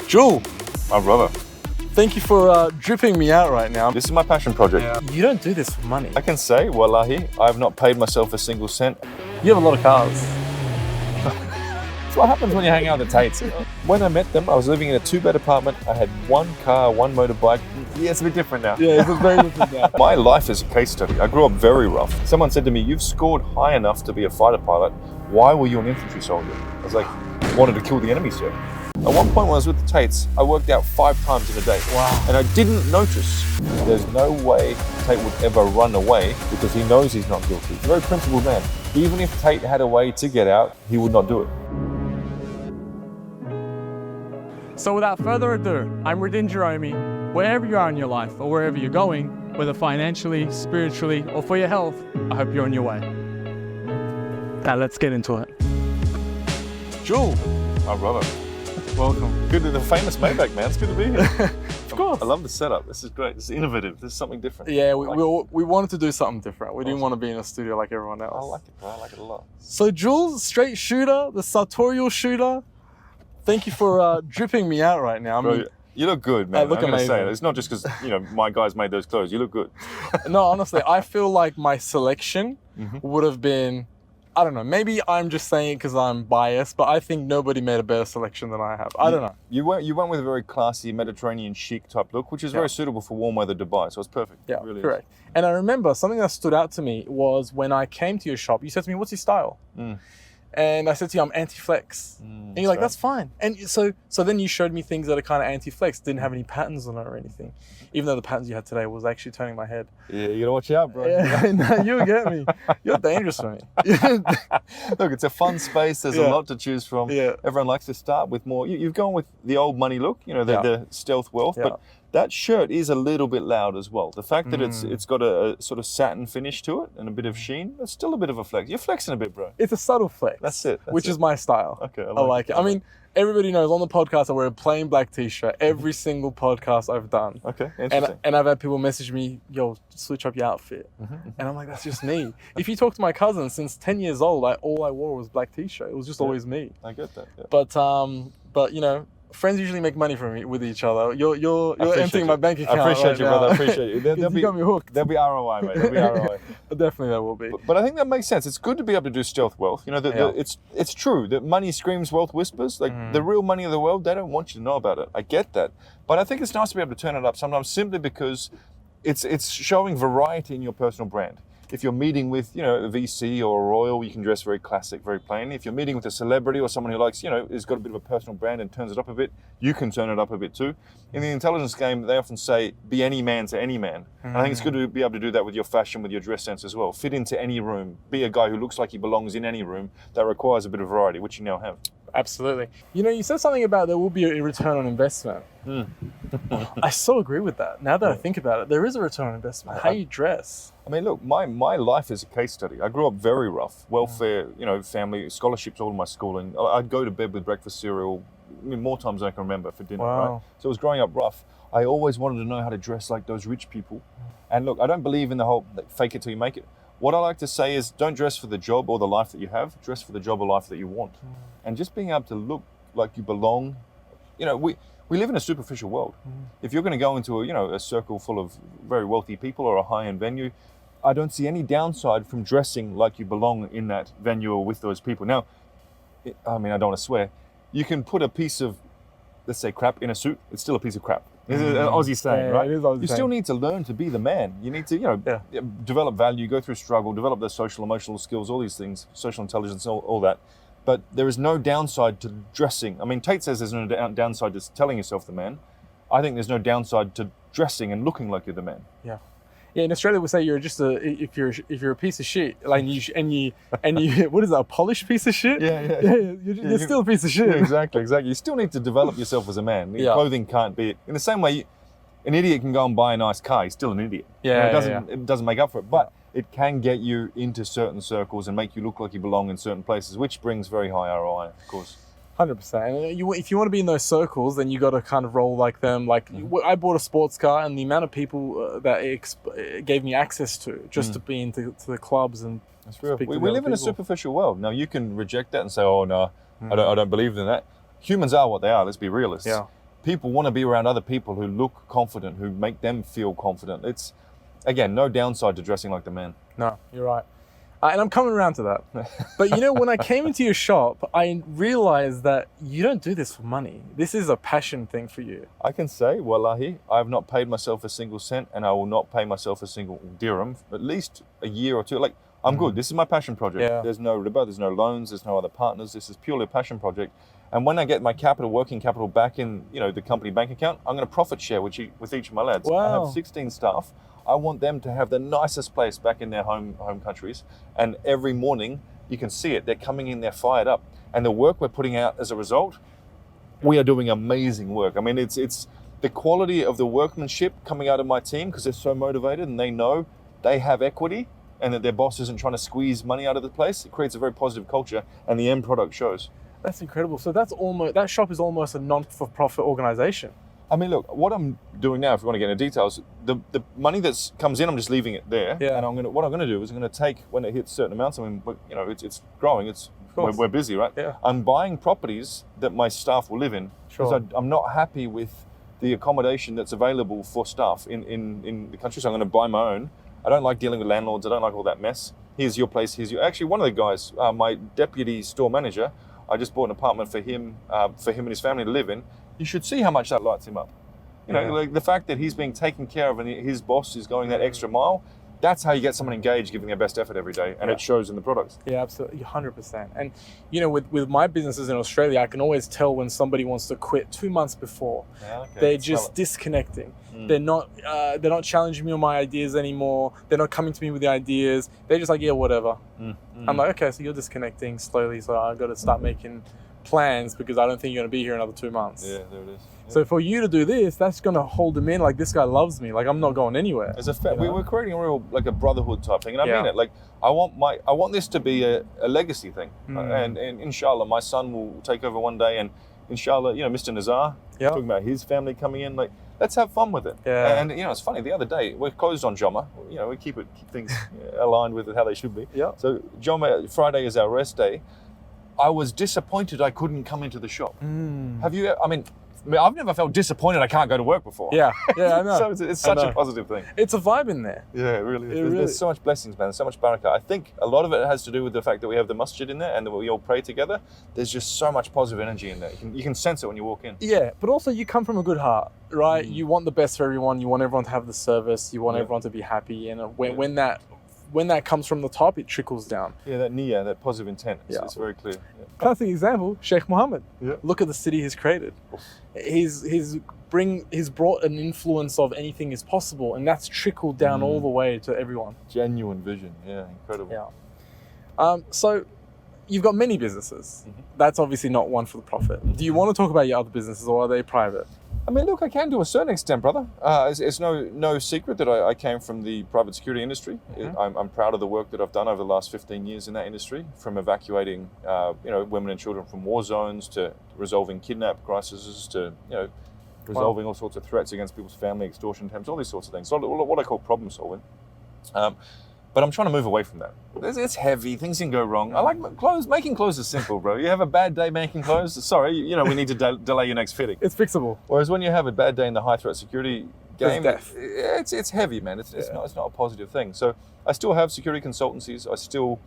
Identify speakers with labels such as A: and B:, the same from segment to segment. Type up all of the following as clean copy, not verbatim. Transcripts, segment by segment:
A: Joule,
B: My brother.
A: thank you for dripping me out right now.
B: This is my passion project.
A: You don't do this for money.
B: I can say, wallahi, I have not paid myself a single cent.
A: You have a lot of cars.
B: That's what happens when you hang out at the Tates. When I met them, I was living in a 2-bed apartment. I had 1 car, 1 motorbike. Yeah, it's a bit different now.
A: Yeah, it's very different now.
B: My life is a case study. I grew up very rough. Someone said to me, you've scored high enough to be a fighter pilot. Why were you an infantry soldier? I was like, wanted to kill the enemy, sir. At one point when I was with the Tates, I worked out 5 times in a day.
A: Wow.
B: And I didn't notice. There's no way Tate would ever run away because he knows he's not guilty. He's a very principled man. Even if Tate had a way to get out, he would not do it.
C: So without further ado, I'm Radin Jerome. Wherever you are in your life or wherever you're going, whether financially, spiritually, or for your health, I hope you're on your way. Now let's get into it.
A: Joule,
B: My brother.
A: welcome.
B: Good to the famous Maybach, man. It's good to be here.
A: Of course.
B: I love the setup. This is great. This is innovative. This is something different.
A: Yeah, we wanted to do something different. We didn't want to be in a studio like everyone else.
B: I like it, bro. I like it a lot.
C: So Joule, straight shooter, the Sartorial shooter.
A: Thank you for dripping me out right now. I mean,
B: Bro, you look good, man.
A: I look
B: I'm gonna say
A: amazing.
B: it. It's not just because my guys made those clothes. You look good.
A: no, honestly, I feel like my selection
B: Mm-hmm.
A: would have been, I don't know, maybe I'm just saying it because I'm biased, but I think nobody made a better selection than I have. I don't know.
B: You went with a very classy Mediterranean chic type look, which is very suitable for warm weather Dubai. So it's perfect.
A: Yeah,
B: It really
A: correct. And I remember something that stood out to me was when I came to your shop, you said to me, what's your style?
B: Mm.
A: And I said to you, I'm anti-flex. And you're like, that's fine. And so then you showed me things that are kind of anti-flex, didn't have any patterns on it or anything. Even though the patterns you had today was actually turning my head.
B: Yeah, you gotta watch out, bro.
A: Yeah, no, you get me. You're dangerous for me.
B: Look, it's a fun space. There's a
A: Yeah.
B: lot to choose from.
A: Yeah.
B: Everyone likes to start with more. You've gone with the old money look, the stealth wealth,
A: Yeah.
B: but that shirt is a little bit loud as well. The fact that it's got a sort of satin finish to it and a bit of sheen, it's still a bit of a flex. You're flexing a bit, bro.
A: It's a subtle flex.
B: That's it.
A: Which is my style.
B: Okay,
A: I like it. I mean, everybody knows on the podcast I wear a plain black t-shirt every single podcast I've done.
B: Okay, interesting.
A: And I've had people message me, yo, switch up your outfit. And I'm like, that's just me. If you talk to my cousin, since 10 years old, all I wore was black t-shirt. It was just always me.
B: I get that. Yeah.
A: But friends usually make money with each other. You're
B: appreciate
A: emptying
B: you.
A: my bank account.
B: I appreciate
A: right
B: you,
A: now.
B: brother. I appreciate you.
A: You got me hooked.
B: There'll be ROI, mate. There'll be ROI.
A: Definitely there will be.
B: But I think that makes sense. It's good to be able to do stealth wealth. It's true that money screams, wealth whispers. Like the real money of the world, they don't want you to know about it. I get that. But I think it's nice to be able to turn it up sometimes simply because it's showing variety in your personal brand. If you're meeting with, a VC or a royal, you can dress very classic, very plain. If you're meeting with a celebrity or someone who likes, has got a bit of a personal brand and turns it up a bit, you can turn it up a bit too. In the intelligence game, they often say, be any man to any man. And I think it's good to be able to do that with your fashion, with your dress sense as well. Fit into any room. Be a guy who looks like he belongs in any room. That requires a bit of variety, which you now have.
A: Absolutely. You said something about there will be a return on investment. I so agree with that. Now that I think about it, there is a return on investment. How you dress.
B: I mean, look, my life is a case study. I grew up very rough, welfare, family, scholarships all my schooling. I'd go to bed with breakfast cereal more times than I can remember for dinner,
A: Wow.
B: right? So it was growing up rough. I always wanted to know how to dress like those rich people. And look, I don't believe in the whole fake it till you make it. What I like to say is don't dress for the job or the life that you have, dress for the job or life that you want. And just being able to look like you belong, we live in a superficial world. If you're going to go into a circle full of very wealthy people or a high-end venue, I don't see any downside from dressing like you belong in that venue or with those people. Now, I don't want to swear, you can put a piece of, let's say, crap in a suit. It's still a piece of crap. This is an Aussie saying, right?
A: It is Aussie
B: You still need to learn to be the man. You need to, develop value, go through struggle, develop the social, emotional skills, all these things, social intelligence, all that. But there is no downside to dressing. I mean, Tate says there's no downside to telling yourself the man. I think there's no downside to dressing and looking like you're the man.
A: Yeah. Yeah, in Australia we say you're just if you're a piece of shit, like you what is that, a polished piece of shit? You're still a piece of shit.
B: Yeah, exactly. You still need to develop yourself as a man.
A: Yeah.
B: Clothing can't be in the same way. An idiot can go and buy a nice car. He's still an idiot. It doesn't make up for it, but it can get you into certain circles and make you look like you belong in certain places, which brings very high ROI, of course.
A: 100%. If you want to be in those circles, then you got to kind of roll like them. Like I bought a sports car, and the amount of people that it gave me access to just to be into the clubs and.
B: That's real. We live in a superficial world. Now you can reject that and say, "Oh no, I don't believe in that." Humans are what they are. Let's be realists.
A: Yeah.
B: people want to be around other people who look confident, who make them feel confident. It's, again, no downside to dressing like the man.
A: No, you're right. And I'm coming around to that. But you know, when I came into your shop, I realized that you don't do this for money. This is a passion thing for you.
B: I can say, wallahi, I have not paid myself a single cent, and I will not pay myself a single dirham for at least a year or two. Like, I'm good. This is my passion project.
A: Yeah.
B: There's no riba, there's no loans, there's no other partners. This is purely a passion project. And when I get my capital, working capital back in, the company bank account, I'm going to profit share with each of my lads.
A: Wow.
B: I have 16 staff. I want them to have the nicest place back in their home countries. And every morning, you can see it. They're coming in, they're fired up. And the work we're putting out as a result, we are doing amazing work. I mean, it's the quality of the workmanship coming out of my team, because they're so motivated and they know they have equity and that their boss isn't trying to squeeze money out of the place. It creates a very positive culture, and the end product shows.
A: That's incredible. So that shop is almost a non-for-profit organization.
B: I mean, look, what I'm doing now, if you want to get into details, the money that comes in, I'm just leaving it there.
A: Yeah.
B: And what I'm going to do is I'm going to take, when it hits certain amounts, I mean, it's growing, we're busy, right?
A: Yeah.
B: I'm buying properties that my staff will live in.
A: Sure.
B: Because I'm not happy with the accommodation that's available for staff in the country, so I'm going to buy my own. I don't like dealing with landlords. I don't like all that mess. Here's your place, actually, one of the guys, my deputy store manager, I just bought an apartment for him and his family to live in. You should see how much that lights him up. Like the fact that he's being taken care of and his boss is going that extra mile, that's how you get someone engaged, giving their best effort every day, and it shows in the products.
A: Yeah, absolutely, 100%. And with my businesses in Australia, I can always tell when somebody wants to quit 2 months before.
B: Yeah, okay.
A: They're just disconnecting. They're not challenging me on my ideas anymore. They're not coming to me with the ideas. They're just like, yeah, whatever. I'm like, okay, so you're disconnecting slowly, so I've got to start making plans, because I don't think you're going to be here another 2 months.
B: Yeah, there it is. Yeah.
A: So for you to do this, that's going to hold them in. Like, this guy loves me. Like, I'm not going anywhere.
B: As we're creating a real, like, a brotherhood type thing, and I mean it. Like, I want this to be a legacy thing, and inshallah, my son will take over one day, and inshallah, Mr. Nazar, talking about his family coming in, like, let's have fun with it.
A: Yeah.
B: And it's funny. The other day, we're closed on Joma. We keep things aligned with how they should be.
A: Yeah.
B: So Joma, Friday is our rest day. I was disappointed I couldn't come into the shop. Have you? I mean, I've never felt disappointed I can't go to work before.
A: Yeah, I know.
B: So it's such a positive thing.
A: It's a vibe in there.
B: Yeah, it really is. There's so much blessings, man. There's so much barakah. I think a lot of it has to do with the fact that we have the masjid in there and that we all pray together. There's just so much positive energy in there. You can sense it when you walk in.
A: Yeah, but also you come from a good heart, right? You want the best for everyone. You want everyone to have the service. You want everyone to be happy. And when that comes from the top, it trickles down.
B: Yeah, that niyyah, that positive intent. It's very clear. Yeah.
A: Classic example, Sheikh Mohammed.
B: Yeah.
A: Look at the city he's created. He's brought an influence of anything is possible, and that's trickled down all the way to everyone.
B: Genuine vision. Yeah, incredible.
A: Yeah. So you've got many businesses. That's obviously not one for the profit. Do you want to talk about your other businesses, or are they private?
B: I mean, look, I can to a certain extent, brother. It's no secret that I came from the private security industry. I'm proud of the work that I've done over the last 15 years in that industry, from evacuating, women and children from war zones, to resolving kidnap crises, to, resolving all sorts of threats against people's family, extortion attempts, all these sorts of things. So what I call problem solving. But I'm trying to move away from that. It's heavy. Things can go wrong. I like clothes. Making clothes is simple, bro. You have a bad day making clothes. Sorry, we need to delay your next fitting.
A: It's fixable.
B: Whereas when you have a bad day in the high threat security game,
A: death.
B: It's heavy, man. It's not a positive thing. So I still have security consultancies. I still,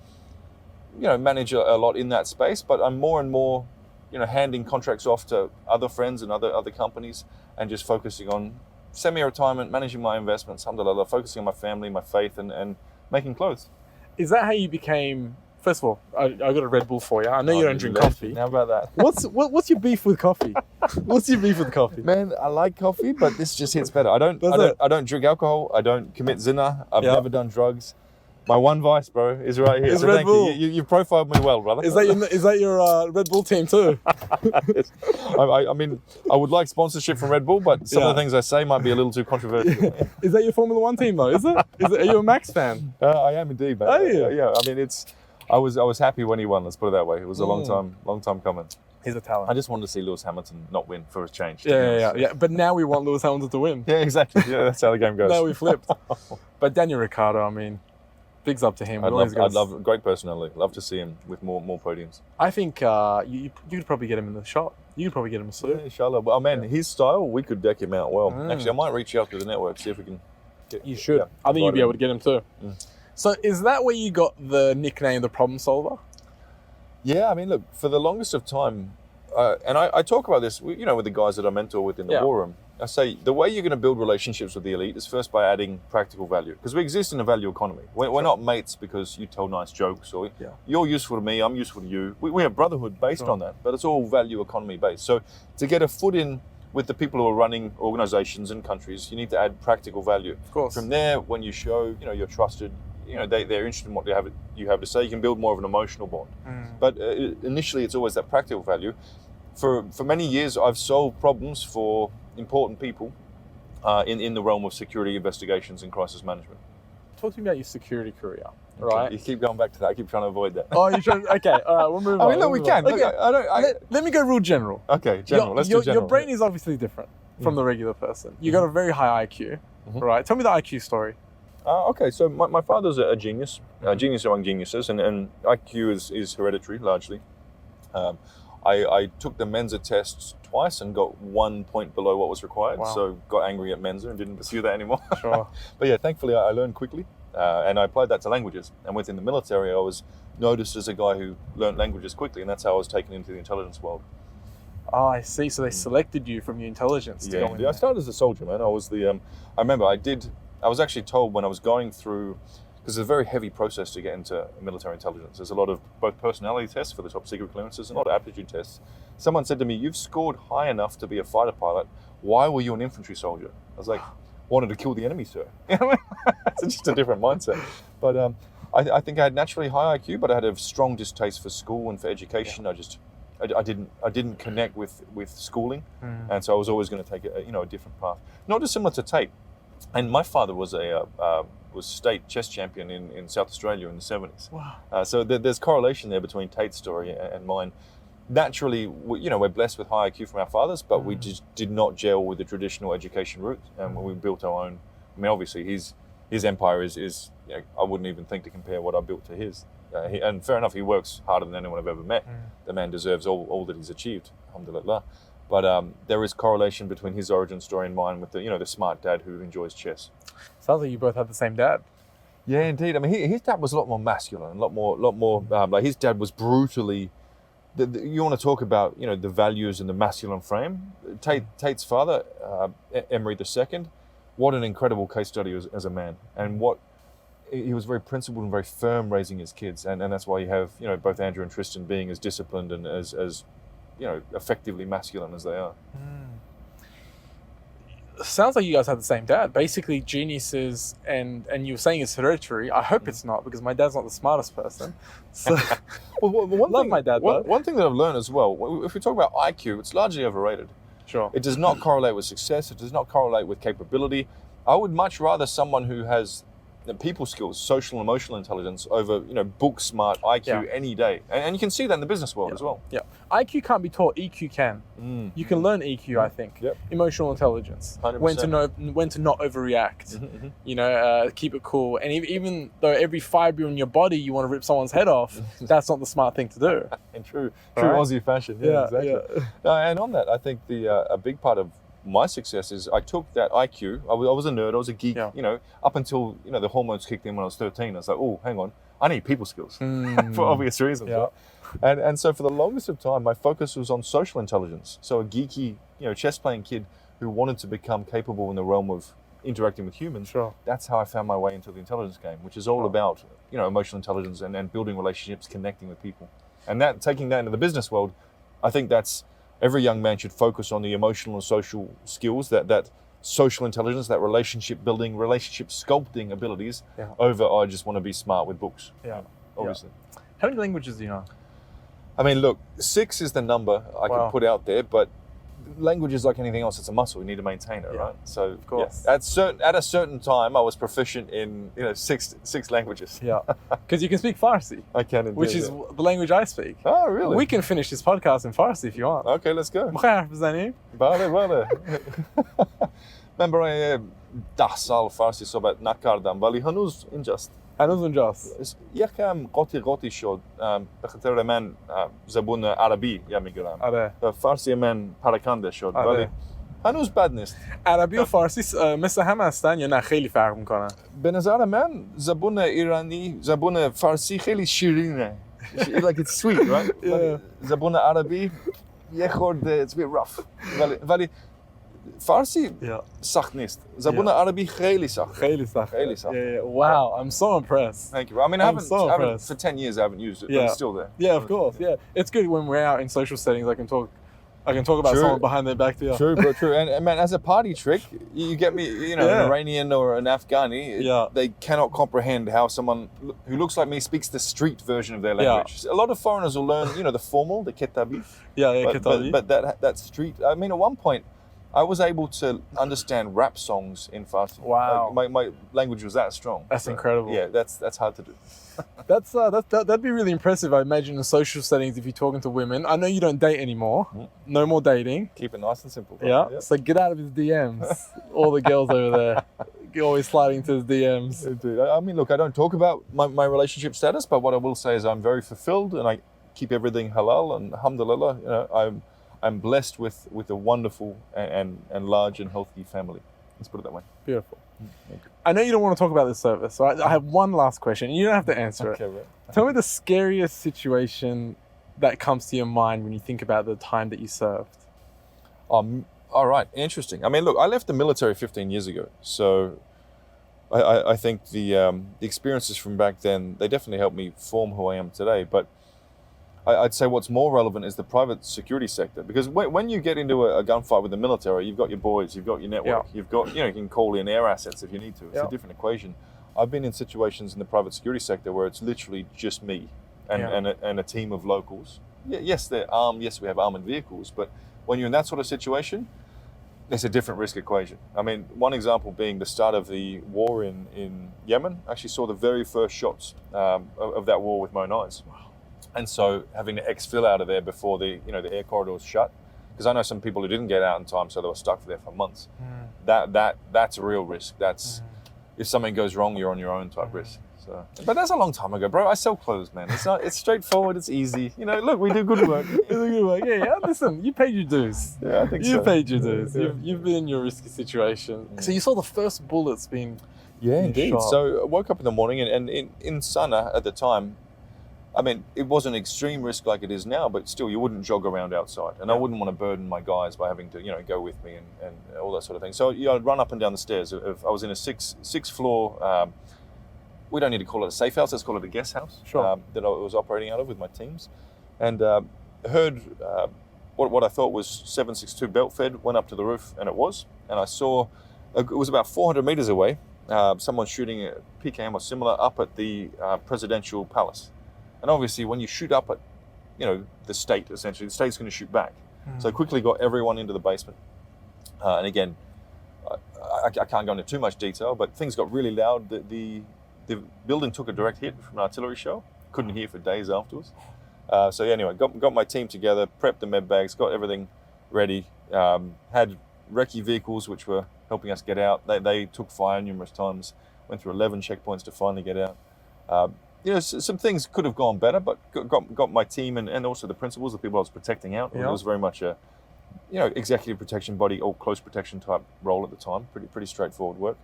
B: manage a lot in that space. But I'm more and more, handing contracts off to other friends and other companies, and just focusing on semi-retirement, managing my investments, alhamdulillah, focusing on my family, my faith, and making clothes.
A: Is that how you became? First of all, I got a Red Bull for you. I know you don't drink coffee.
B: How about that?
A: What's your beef with coffee? What's your beef with coffee?
B: Man, I like coffee, but this just hits better. I don't drink alcohol. I don't commit zina. I've never done drugs. My one vice, bro, is right here.
A: It's Red Bull.
B: You've profiled me well, brother.
A: Is that your Red Bull team too?
B: I mean, I would like sponsorship from Red Bull, but some of the things I say might be a little too controversial.
A: Is that your Formula One team though? Is it? Are you a Max fan?
B: I am indeed, man.
A: Are you?
B: Yeah. I mean, I was happy when he won. Let's put it that way. It was a long time coming.
A: He's a talent.
B: I just wanted to see Lewis Hamilton not win for a change.
A: Yeah. But now we want Lewis Hamilton to win.
B: Yeah, exactly. Yeah, that's how the game goes.
A: Now we flipped. But Daniel Ricciardo, I mean, Bigs up to him.
B: I'd love great personality. Love to see him with more podiums.
A: I think you could probably get him in the shot. You could probably get him a suit.
B: Yeah, inshallah. Well, man, his style, we could deck him out well. Actually, I might reach out to the network, see if we can get...
A: You should. I think you'd be able to get him too. So is that where you got the nickname, the problem solver?
B: Yeah, I mean, look, for the longest of time, and I talk about this, with the guys that I mentor with in the war room. I say the way you're going to build relationships with the elite is first by adding practical value, because we exist in a value economy. We're not mates because you tell nice jokes or you're useful to me, I'm useful to you. We have brotherhood based on that, but it's all value economy based. So to get a foot in with the people who are running organizations and countries, you need to add practical value.
A: Of course.
B: From there, when you show, you're trusted, they're interested in what you have to say, you can build more of an emotional bond. But initially, it's always that practical value. For many years, I've solved problems for important people in the realm of security investigations and crisis management.
A: Talk to me about your security career, right?
B: You keep going back to that. I keep trying to avoid that.
A: Oh, you should. Okay, all right, we'll move on.
B: I mean, look, we can.
A: Okay.
B: Look,
A: let me go real general.
B: Okay, general. Let's do general.
A: Your brain is obviously different from the regular person. You got a very high IQ, right? Tell me the IQ story.
B: Okay, so my father's a genius, genius among geniuses, and IQ is hereditary largely. I took the Mensa tests twice and got 1 point below what was required, so got angry at Mensa and didn't pursue that anymore.
A: Sure.
B: But yeah, thankfully I learned quickly, and I applied that to languages. And within the military, I was noticed as a guy who learned languages quickly, and that's how I was taken into the intelligence world.
A: Oh, I see. So they selected you from your intelligence to go in.
B: Yeah, I started as a soldier, man. I was I remember I was actually told when I was going through, because it's a very heavy process to get into military intelligence. There's a lot of both personality tests for the top secret clearances and a lot of aptitude tests. Someone said to me, "You've scored high enough to be a fighter pilot. Why were you an infantry soldier?" I was like, "Wanted to kill the enemy, sir." It's just a different mindset. But I think I had naturally high IQ, but I had a strong distaste for school and for education. I didn't connect with schooling, and so I was always going to take a different path. Not dissimilar to Tate. And my father was was state chess champion in South Australia in the 70s.
A: Wow.
B: So there's correlation there between Tate's story and mine. Naturally, we're blessed with high IQ from our fathers, but we just did not gel with the traditional education route, and we built our own. I mean, obviously, his empire is I wouldn't even think to compare what I built to his. And fair enough, he works harder than anyone I've ever met. The man deserves all that he's achieved, alhamdulillah. But there is correlation between his origin story and mine with the smart dad who enjoys chess.
A: Sounds like you both had the same dad.
B: Yeah, indeed. I mean, his dad was a lot more masculine, a lot more like his dad was brutally. You want to talk about the values and the masculine frame. Tate's father, Emery II, what an incredible case study as a man, and he was very principled and very firm raising his kids, and that's why you have both Andrew and Tristan being as disciplined and as effectively masculine as they are.
A: Sounds like you guys had the same dad. Basically geniuses, and you were saying it's hereditary. I hope it's not, because my dad's not the smartest person. So my dad.
B: One thing that I've learned as well, if we talk about IQ, it's largely overrated.
A: Sure.
B: It does not correlate with success. It does not correlate with capability. I would much rather someone who has people skills, social and emotional intelligence over book smart IQ any day, and you can see that in the business world as well.
A: Yeah, IQ can't be taught. EQ can. You can learn EQ. I think.
B: Yep.
A: Emotional intelligence.
B: 100%.
A: when to not overreact. Keep it cool. And even though every fiber in your body you want to rip someone's head off, that's not the smart thing to do.
B: In true Aussie fashion. Yeah, exactly. And on that, I think a big part of my success is I took that IQ. I was a nerd. I was a geek. Up until the hormones kicked in when I was 13. I was like, oh, hang on, I need people skills for obvious reasons.
A: Yeah.
B: Right? And so for the longest of time, my focus was on social intelligence. So a geeky, chess playing kid who wanted to become capable in the realm of interacting with humans.
A: Sure.
B: That's how I found my way into the intelligence game, which is all about emotional intelligence and building relationships, connecting with people, and taking that into the business world. I think that's. Every young man should focus on the emotional and social skills, that social intelligence, that relationship building, relationship sculpting abilities over, I just want to be smart with books.
A: Yeah.
B: Obviously.
A: Yeah. How many languages do you know?
B: I mean, look, 6 is the number I can put out there, but language is like anything else. It's a muscle. You need to maintain it, right? So,
A: of course.
B: At a certain time, I was proficient in 6 languages.
A: Yeah, because you can speak Farsi.
B: I can indeed.
A: Which is the language I speak.
B: Oh, really?
A: We can finish this podcast in Farsi if you want.
B: Okay, let's go.
A: Bale.
B: Remember, 10 سال فارسی صحبت نکردم ولی هنوز اینجاست.
A: هنوز اونجاست.
B: یکم قاطی شد به خاطر من زبون عربی یاد میگیرم.
A: آره.
B: فارسی من پراکنده شد ولی هنوز بد نیست.
A: عربی و فارسی مثل هم هستن یا نه خیلی فرق میکنن؟
B: به نظر من زبون ایرانی زبون فارسی خیلی شیرینه. Like it's sweet, right? زبون عربی یه خورده it's a bit rough. ولی فارسی سخت نیست. زبون عربی خیلی سخت.
A: خیلی سخت. Wow, I'm so impressed.
B: Thank you. I mean, I haven't for 10 years I haven't used it, but it's still there.
A: Yeah, of course. Yeah, it's good when we're out in social settings. I can talk about someone behind their back to you.
B: True, bro, true. And man, as a party trick, you get me, an Iranian or an Afghani, they cannot comprehend how someone who looks like me speaks the street version of their language. A lot of foreigners will learn, the formal, the ketabi.
A: Ketabi.
B: But that street, I mean, at one point, I was able to understand rap songs in Farsi.
A: Wow.
B: Like my language was that strong.
A: That's incredible.
B: Yeah, that's hard to do.
A: That'd be really impressive, I imagine, in social settings if you're talking to women. I know you don't date anymore. No more dating.
B: Keep it nice and simple.
A: Yeah. So get out of his DMs. All the girls over there. Always sliding into his DMs.
B: Dude, I mean, look, I don't talk about my relationship status, but what I will say is I'm very fulfilled and I keep everything halal and alhamdulillah, I'm blessed with a wonderful and large and healthy family. Let's put it that way.
A: Beautiful. I know you don't want to talk about this service, so I have one last question. You don't have to answer it.
B: Right.
A: Tell me the scariest situation that comes to your mind when you think about the time that you served.
B: All right, interesting. I mean, look, I left the military 15 years ago, so I think the experiences from back then, they definitely helped me form who I am today. But I'd say what's more relevant is the private security sector, because when you get into a gunfight with the military, you've got your boys, you've got your network, you've got, you can call in air assets if you need to. It's a different equation. I've been in situations in the private security sector where it's literally just me and a team of locals. Yes, they're armed. Yes, we have armored vehicles, but when you're in that sort of situation, it's a different risk equation. I mean, one example being the start of the war in Yemen. I actually saw the very first shots of that war with my own eyes. Wow. And so having to exfil out of there before the air corridors shut, because I know some people who didn't get out in time, so they were stuck there for months. That's a real risk. That's if something goes wrong, you're on your own type risk. So, but that's a long time ago, bro. I sell clothes, man. It's straightforward. It's easy. Look, we do good work.
A: Yeah. Listen, you paid your dues.
B: Yeah, I think
A: you paid your dues. You've been in your risky situation. So you saw the first bullets being
B: indeed.
A: shot.
B: So I woke up in the morning and in Sana at the time, I mean, it wasn't extreme risk like it is now, but still, you wouldn't jog around outside. And I wouldn't want to burden my guys by having to, go with me and all that sort of thing. So, I'd run up and down the stairs. I was in a six floor, we don't need to call it a safe house, let's call it a guest house.
A: Sure.
B: That I was operating out of with my teams. And heard what I thought was 762 belt fed, went up to the roof, and it was. And I saw, it was about 400 meters away, someone shooting a PKM or similar up at the presidential palace. And obviously, when you shoot up at, the state, essentially, the state's going to shoot back. So I quickly got everyone into the basement. And again, I can't go into too much detail, but things got really loud. The building took a direct hit from an artillery shell. Couldn't hear for days afterwards. So anyway, got my team together, prepped the med bags, got everything ready. Had recce vehicles which were helping us get out. They took fire numerous times. Went through 11 checkpoints to finally get out. Some things could have gone better, but got my team and also the principals, the people I was protecting out. It was very much a, executive protection body or close protection type role at the time. Pretty straightforward work.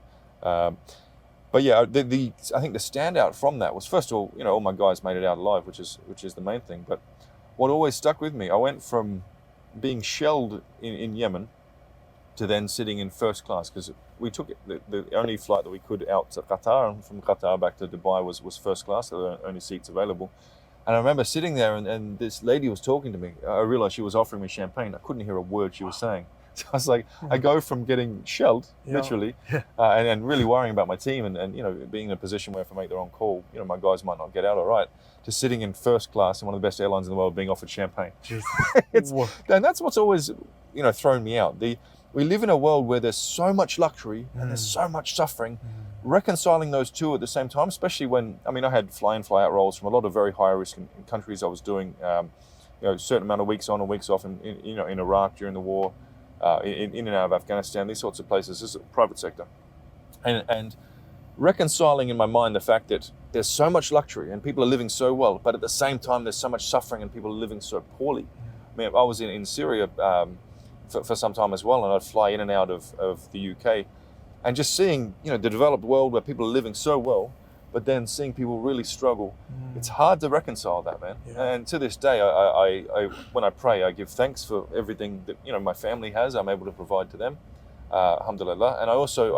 B: But yeah, I think the standout from that was, first of all, all my guys made it out alive, which is the main thing. But what always stuck with me, I went from being shelled in Yemen to then sitting in first class, because we took the only flight that we could out to Qatar, and from Qatar back to Dubai was first class. There were only seats available. And I remember sitting there and this lady was talking to me. I realized she was offering me champagne. I couldn't hear a word she was saying. So I was like, I go from getting shelled, literally, and really worrying about my team and being in a position where if I make the wrong call, my guys might not get out all right, to sitting in first class in one of the best airlines in the world being offered champagne. And that's what's always, thrown me out. We live in a world where there's so much luxury and there's so much suffering. Reconciling those two at the same time, especially when, I had fly-in, fly-out roles from a lot of very high-risk countries. I was doing, a certain amount of weeks on and weeks off in Iraq during the war, in and out of Afghanistan, these sorts of places. This is the private sector. And reconciling in my mind the fact that there's so much luxury and people are living so well, but at the same time there's so much suffering and people are living so poorly. I mean, I was in Syria for some time as well, and I'd fly in and out of the UK, and just seeing, you know, the developed world where people are living so well, but then seeing people really struggle. It's hard to reconcile that, man. Yeah. And to this day, I when I pray, I give thanks for everything that, you know, my family has. I'm able to provide to them, alhamdulillah. And I also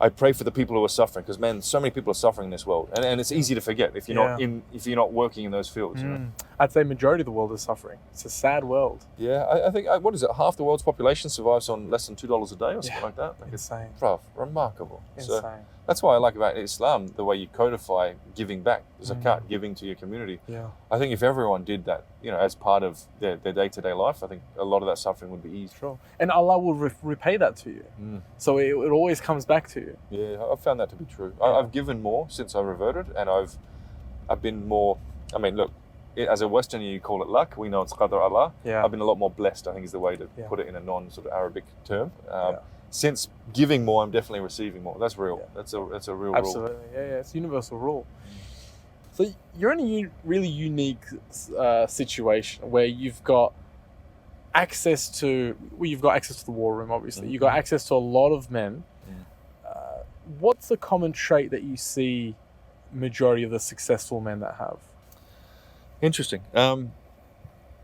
B: I pray for the people who are suffering, because, man, so many people are suffering in this world, and it's easy to forget if you're not working in those fields. You know?
A: I'd say majority of the world is suffering. It's a sad world.
B: Yeah, I think what is it? Half the world's population survives on less than $2 a day or something like that. Like,
A: insane.
B: It's remarkable.
A: Insane.
B: So that's why I like about Islam the way you codify giving back, zakat, giving to your community.
A: Yeah.
B: I think if everyone did that, you know, as part of their day-to-day life, I think a lot of that suffering would be eased.
A: Sure. And Allah will repay that to you. So it always comes back to you.
B: Yeah, I've found that to be true. I've given more since I reverted, and I've been more. I mean, look, as a Westerner, you call it luck. We know it's qadr Allah.
A: Yeah.
B: I've been a lot more blessed, I think, is the way to put it in a non-sort of Arabic term. Since giving more, I'm definitely receiving more. That's real. Yeah. That's a real rule.
A: Absolutely. Yeah, it's a universal rule. So you're in a really unique situation where you've got access to the war room, obviously. You've got access to a lot of men. What's the common trait that you see majority of the successful men that have?
B: Interesting.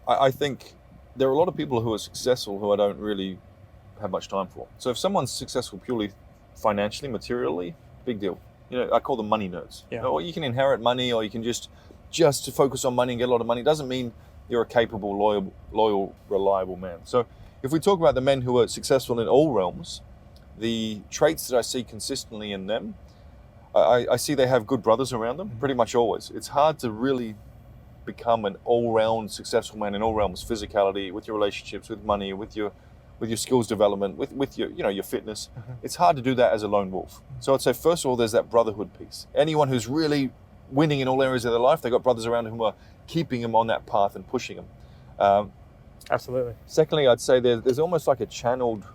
B: I think there are a lot of people who are successful who I don't really have much time for. So if someone's successful purely financially, materially, big deal. You know, I call them money nerds.
A: Yeah.
B: Or you can inherit money, or you can just to focus on money and get a lot of money. It doesn't mean you're a capable, loyal, reliable man. So if we talk about the men who are successful in all realms, the traits that I see consistently in them, I see they have good brothers around them, pretty much always. It's hard to really become an all-round successful man in all realms, physicality, with your relationships, with money, with your skills development, with your, you know, your fitness. It's hard to do that as a lone wolf. So I'd say, first of all, there's that brotherhood piece. Anyone who's really winning in all areas of their life, they've got brothers around them who are keeping them on that path and pushing them.
A: Absolutely.
B: Secondly, I'd say there's almost like a channeled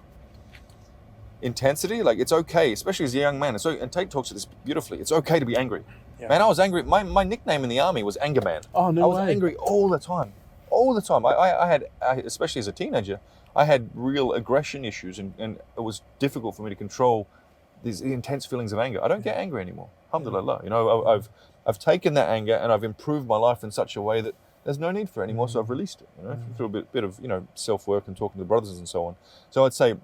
B: intensity. Like, it's okay, especially as a young man. And Tate talks to this beautifully. It's okay to be angry. Yeah. Man, I was angry. My nickname in the army was Anger Man.
A: Oh, no way.
B: I was angry all the time. All the time. I had, especially as a teenager, I had real aggression issues, and it was difficult for me to control these intense feelings of anger. I don't get angry anymore. Alhamdulillah. You know, I've taken that anger and I've improved my life in such a way that there's no need for it anymore, so I've released it, you know, through a bit of, you know, self-work and talking to brothers and so on. So I'd say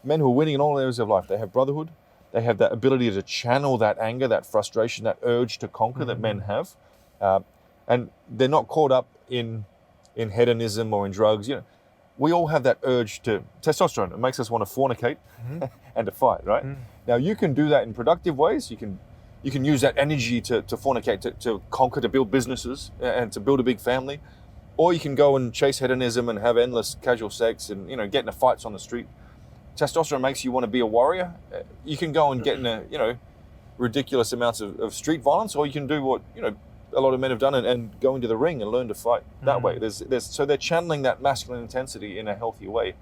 B: men who are winning in all areas of life, they have brotherhood, they have that ability to channel that anger, that frustration, that urge to conquer that men have, and they're not caught up in hedonism or in drugs. You know, we all have that urge to testosterone. It makes us want to fornicate and to fight, right? Now, you can do that in productive ways. You can use that energy to fornicate, to conquer, to build businesses and to build a big family. Or you can go and chase hedonism and have endless casual sex and, you know, get into fights on the street. Testosterone makes you want to be a warrior. You can go and get in a, you know, ridiculous amounts of street violence, or you can do what, you know, a lot of men have done and go into the ring and learn to fight that way. So they're channeling that masculine intensity in a healthy way.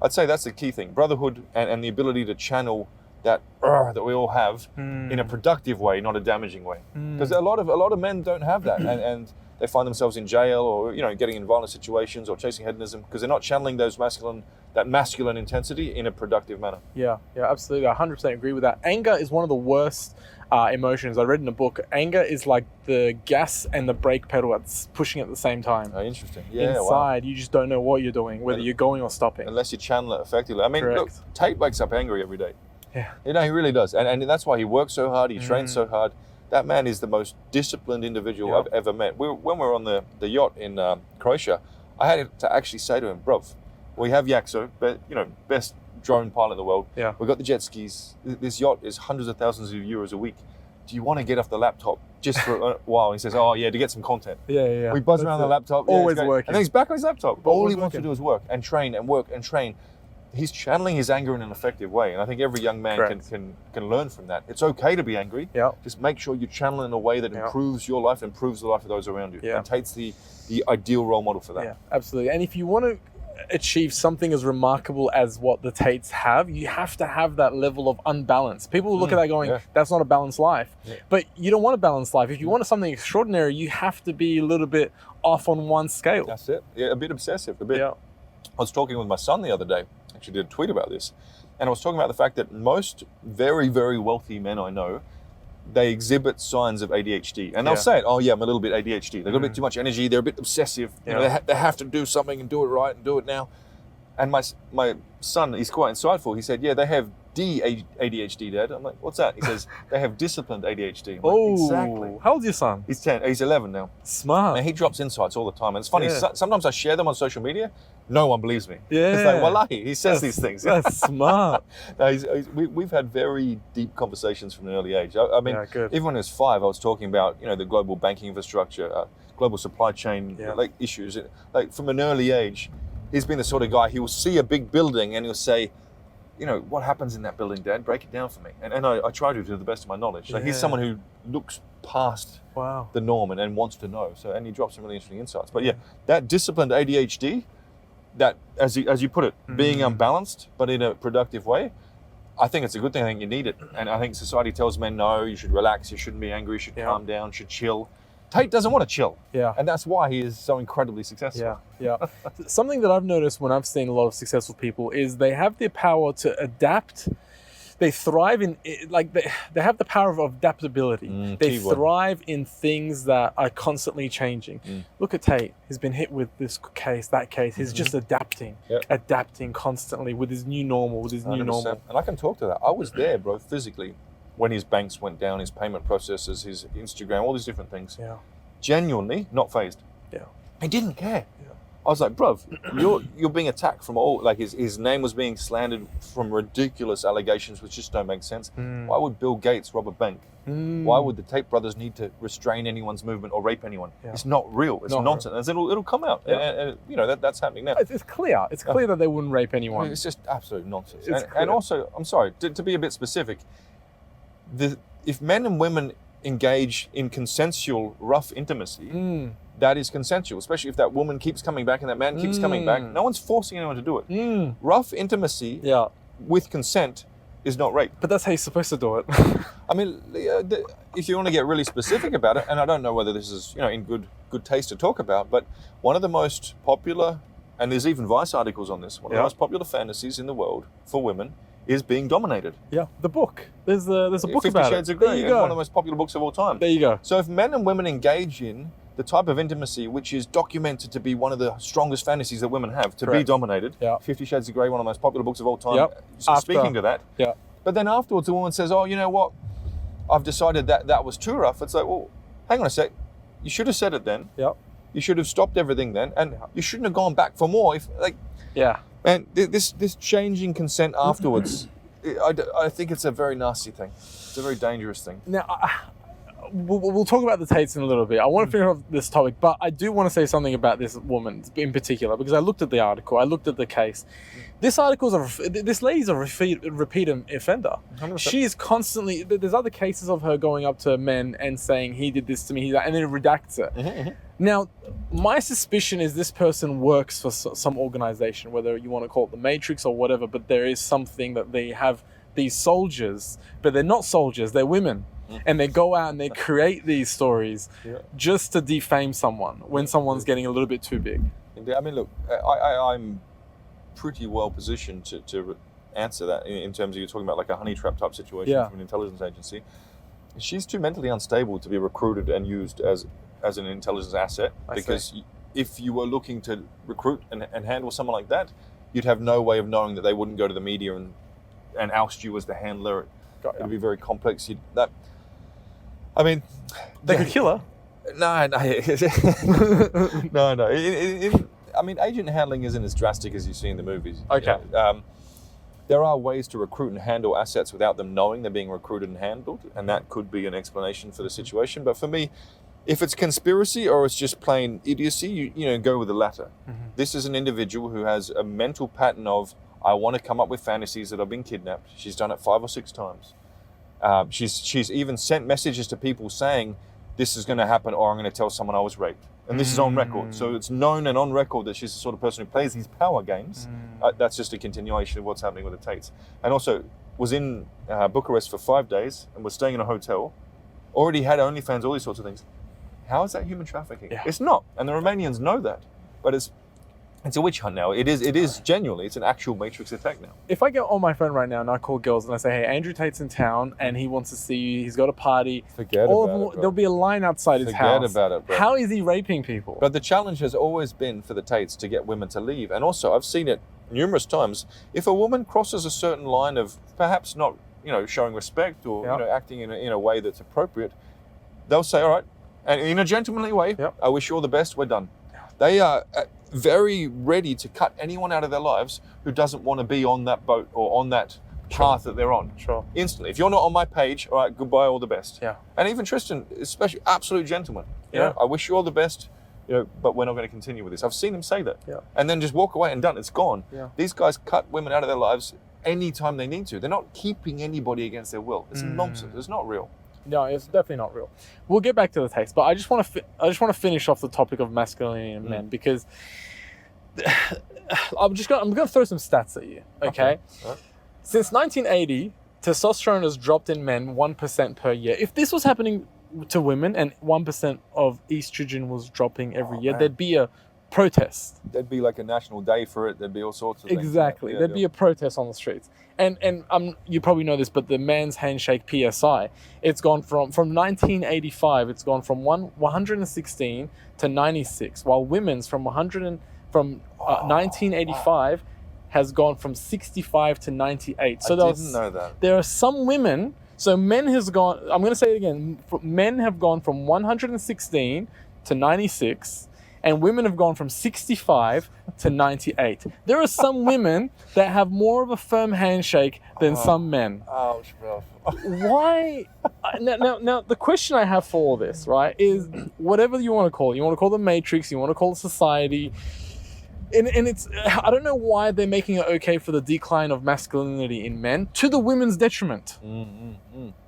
B: I'd say that's the key thing: brotherhood and the ability to channel that that we all have in a productive way, not a damaging way. Because a lot of men don't have that, and they find themselves in jail, or, you know, getting in violent situations or chasing hedonism because they're not channeling that masculine intensity in a productive manner.
A: Yeah, absolutely. I 100% agree with that. Anger is one of the worst emotions. I read in a book, anger is like the gas and the brake pedal pushing at the same time.
B: Oh, interesting. Yeah,
A: Inside, you just don't know what you're doing, whether you're going or stopping.
B: Unless you channel it effectively. I mean, look, Tate wakes up angry every day.
A: Yeah.
B: You know, he really does. And that's why he works so hard, he trains so hard. That man is the most disciplined individual I've ever met. When we were on the yacht in Croatia, I had to actually say to him, bruv, we have Yaxo, but, you know, best drone pilot in the world.
A: Yeah.
B: We've got the jet skis. This yacht is hundreds of thousands of euros a week. Do you want to get off the laptop just for a while? And he says, oh, yeah, to get some content.
A: Yeah.
B: We buzz around the laptop.
A: Always working.
B: And then he's back on his laptop. All he wants
A: working.
B: to do is work and train and work and train. He's channeling his anger in an effective way. And I think every young man can learn from that. It's okay to be angry.
A: Yeah.
B: Just make sure you channel it in a way that improves your life, improves the life of those around you.
A: Yeah.
B: And Tate's the ideal role model for that.
A: Yeah, absolutely. And if you want to achieve something as remarkable as what the Tates have, you have to have that level of unbalance. People look at that going, that's not a balanced life. But you don't want a balanced life. If you want something extraordinary, you have to be a little bit off on one scale.
B: That's it. Yeah, a bit obsessive, a bit. Yeah. I was talking with my son the other day, actually did a tweet about this, and I was talking about the fact that most very, very wealthy men I know, they exhibit signs of ADHD. And they'll say it, oh yeah, I'm a little bit ADHD. They've got a bit too much energy, they're a bit obsessive. You know, they have to do something and do it right and do it now. And my son, he's quite insightful. He said, yeah, they have ADHD, Dad. I'm like, what's that? He says, they have disciplined ADHD. I'm like, exactly.
A: How old's your son?
B: He's 10. He's 11 now.
A: Smart.
B: And he drops insights all the time. And it's funny, sometimes I share them on social media. No one believes me.
A: Yeah.
B: It's like, wallahi, he says these things.
A: That's smart.
B: No, we've had very deep conversations from an early age. I mean, even when he was 5, I was talking about, you know, the global banking infrastructure, global supply chain like issues. Like from an early age, he's been the sort of guy, he will see a big building and he'll say, you know, what happens in that building, Dad? Break it down for me. And I try to the best of my knowledge. Like he's someone who looks past the norm and wants to know. So, and he drops some really interesting insights. But yeah, that disciplined ADHD, that, as you put it, being unbalanced, but in a productive way, I think it's a good thing. I think you need it. And I think society tells men, no, you should relax, you shouldn't be angry, you should calm down, you should chill. Tate doesn't want to chill. Yeah. And that's why he is so incredibly successful.
A: Yeah. Something that I've noticed when I've seen a lot of successful people is they have the power to adapt. They thrive in, like, they have the power of adaptability. They thrive in things that are constantly changing. Look at Tate. He's been hit with this case, that case. He's just adapting constantly with his new normal, with his 100%. New normal.
B: And I can talk to that. I was there, bro, physically, when his banks went down, his payment processes, his Instagram, all these different things. Yeah. Genuinely not fazed. Yeah. He didn't care. Yeah. I was like, bro, you're being attacked from all, like his name was being slandered from ridiculous allegations which just don't make sense. Why would Bill Gates rob a bank? Why would the Tate brothers need to restrain anyone's movement or rape anyone? It's not real. It's nonsense. Real. It'll come out. And you know, that's happening now.
A: It's clear. It's clear that they wouldn't rape anyone.
B: I mean, it's just absolute nonsense. And also, I'm sorry, to be a bit specific, if men and women engage in consensual, rough intimacy, that is consensual, especially if that woman keeps coming back and that man keeps coming back. No one's forcing anyone to do it. Rough intimacy with consent is not rape.
A: But that's how you're supposed to do it.
B: I mean, if you want to get really specific about it, and I don't know whether this is, you know, in good taste to talk about, but one of the most popular, and there's even Vice articles on this, one of the most popular fantasies in the world for women is being dominated.
A: Yeah, the book. There's a book
B: 50
A: about
B: Shades
A: it.
B: of Grey, one of the most popular books of all time.
A: There you go.
B: So if men and women engage in the type of intimacy which is documented to be one of the strongest fantasies that women have, to be dominated, 50 Shades of Grey, one of the most popular books of all time, speaking to that. Yeah. But then afterwards the woman says, oh, you know what, I've decided that was too rough. It's like, well, hang on a sec, you should have said it then. Yeah. You should have stopped everything then, and you shouldn't have gone back for more. And this changing consent afterwards, I think it's a very nasty thing. It's a very dangerous thing.
A: Now, we'll talk about the Tates in a little bit. I want to finish off this topic, but I do want to say something about this woman in particular, because I looked at the article, I looked at the case. This lady's a repeat offender. 100%. She's constantly, there's other cases of her going up to men and saying, he did this to me, and then it redacts it. Now, my suspicion is this person works for some organization, whether you want to call it the Matrix or whatever, but there is something that they have these soldiers, but they're not soldiers, they're women. And they go out and they create these stories just to defame someone when someone's getting a little bit too big.
B: I mean, look, I'm pretty well positioned to answer that in terms of you're talking about like a honey trap type situation from an intelligence agency. She's too mentally unstable to be recruited and used as an intelligence asset, because if you were looking to recruit and handle someone like that, you'd have no way of knowing that they wouldn't go to the media and oust you as the handler. It'd be very complex.
A: They could kill her.
B: No. No. I mean, agent handling isn't as drastic as you see in the movies.
A: Okay.
B: You know? There are ways to recruit and handle assets without them knowing they're being recruited and handled, and that could be an explanation for the situation. But for me, if it's conspiracy or it's just plain idiocy, you go with the latter. This is an individual who has a mental pattern of, I want to come up with fantasies that I've been kidnapped. She's done it 5 or 6 times. She's even sent messages to people saying, this is going to happen, or I'm going to tell someone I was raped. And this is on record. So it's known and on record that she's the sort of person who plays these power games. That's just a continuation of what's happening with the Tates. And also was in Bucharest for 5 days and was staying in a hotel, already had OnlyFans, all these sorts of things. How is that human trafficking?
A: Yeah.
B: It's not. And the Romanians know that. But it's a witch hunt now. It is genuinely, it's an actual matrix attack now.
A: If I get on my phone right now and I call girls and I say, hey, Andrew Tate's in town and he wants to see you, he's got a party.
B: Forget about it, bro.
A: There'll be a line outside his house.
B: Forget about it, bro.
A: How is he raping people?
B: But the challenge has always been for the Tates to get women to leave. And also, I've seen it numerous times. If a woman crosses a certain line of perhaps not, showing respect or, acting in a way that's appropriate, they'll say, all right, and in a gentlemanly way, I wish you all the best, we're done. They are very ready to cut anyone out of their lives who doesn't want to be on that boat or on that path that they're on.
A: Sure.
B: Instantly. If you're not on my page, all right, goodbye, all the best.
A: Yeah.
B: And even Tristan, especially absolute gentleman. You know, I wish you all the best, but we're not going to continue with this. I've seen him say that. Yeah. And then just walk away and done. It's gone. Yeah. These guys cut women out of their lives anytime they need to. They're not keeping anybody against their will. It's nonsense. It's not real.
A: No, it's definitely not real. We'll get back to the Tates, but I just want to finish off the topic of masculinity in men because I'm going to throw some stats at you. Okay. Right. Since 1980, testosterone has dropped in men 1% per year. If this was happening to women and 1% of estrogen was dropping every year, there'd be a protest.
B: There'd be like a national day for it. There'd be all sorts of things.
A: Exactly. There'd be a protest on the streets. And you probably know this, but the man's handshake PSI, it's gone from 1985, it's gone from 116 to 96, while women's from 1985 has gone from 65 to 98. So
B: I didn't know that.
A: There are some women. So men has gone. I'm going to say it again. Men have gone from 116 to 96. And women have gone from 65 to 98. There are some women that have more of a firm handshake than some men.
B: Ouch, bro.
A: Why? Now, the question I have for all this, right, is whatever you want to call it. You want to call it the Matrix, you want to call it society. And it's, I don't know why they're making it okay for the decline of masculinity in men to the women's detriment.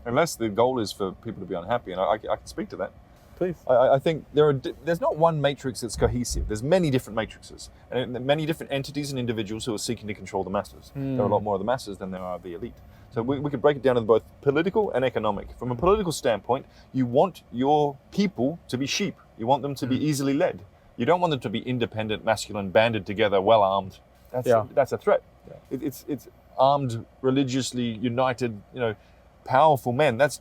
B: Unless the goal is for people to be unhappy. And I can speak to that.
A: Please.
B: I think there's not one matrix that's cohesive. There's many different matrices and many different entities and individuals who are seeking to control the masses. There are a lot more of the masses than there are of the elite. So we could break it down into both political and economic. From a political standpoint, you want your people to be sheep. You want them to be easily led. You don't want them to be independent, masculine, banded together, well armed. That's a threat. Yeah. It's armed, religiously united, powerful men. That's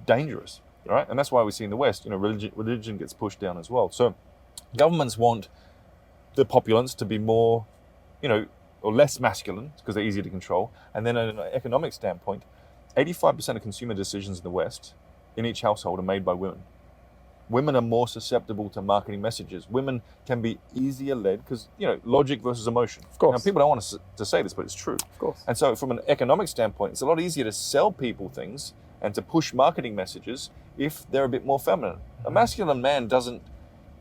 B: dangerous. Right? And that's why we see in the West, religion gets pushed down as well. So governments want the populace to be more, or less masculine because they're easier to control. And then on an economic standpoint, 85% of consumer decisions in the West in each household are made by women. Women are more susceptible to marketing messages. Women can be easier led because, logic versus emotion.
A: Of course.
B: Now, people don't want to say this, but it's true.
A: Of course.
B: And so from an economic standpoint, it's a lot easier to sell people things and to push marketing messages if they're a bit more feminine. A masculine man doesn't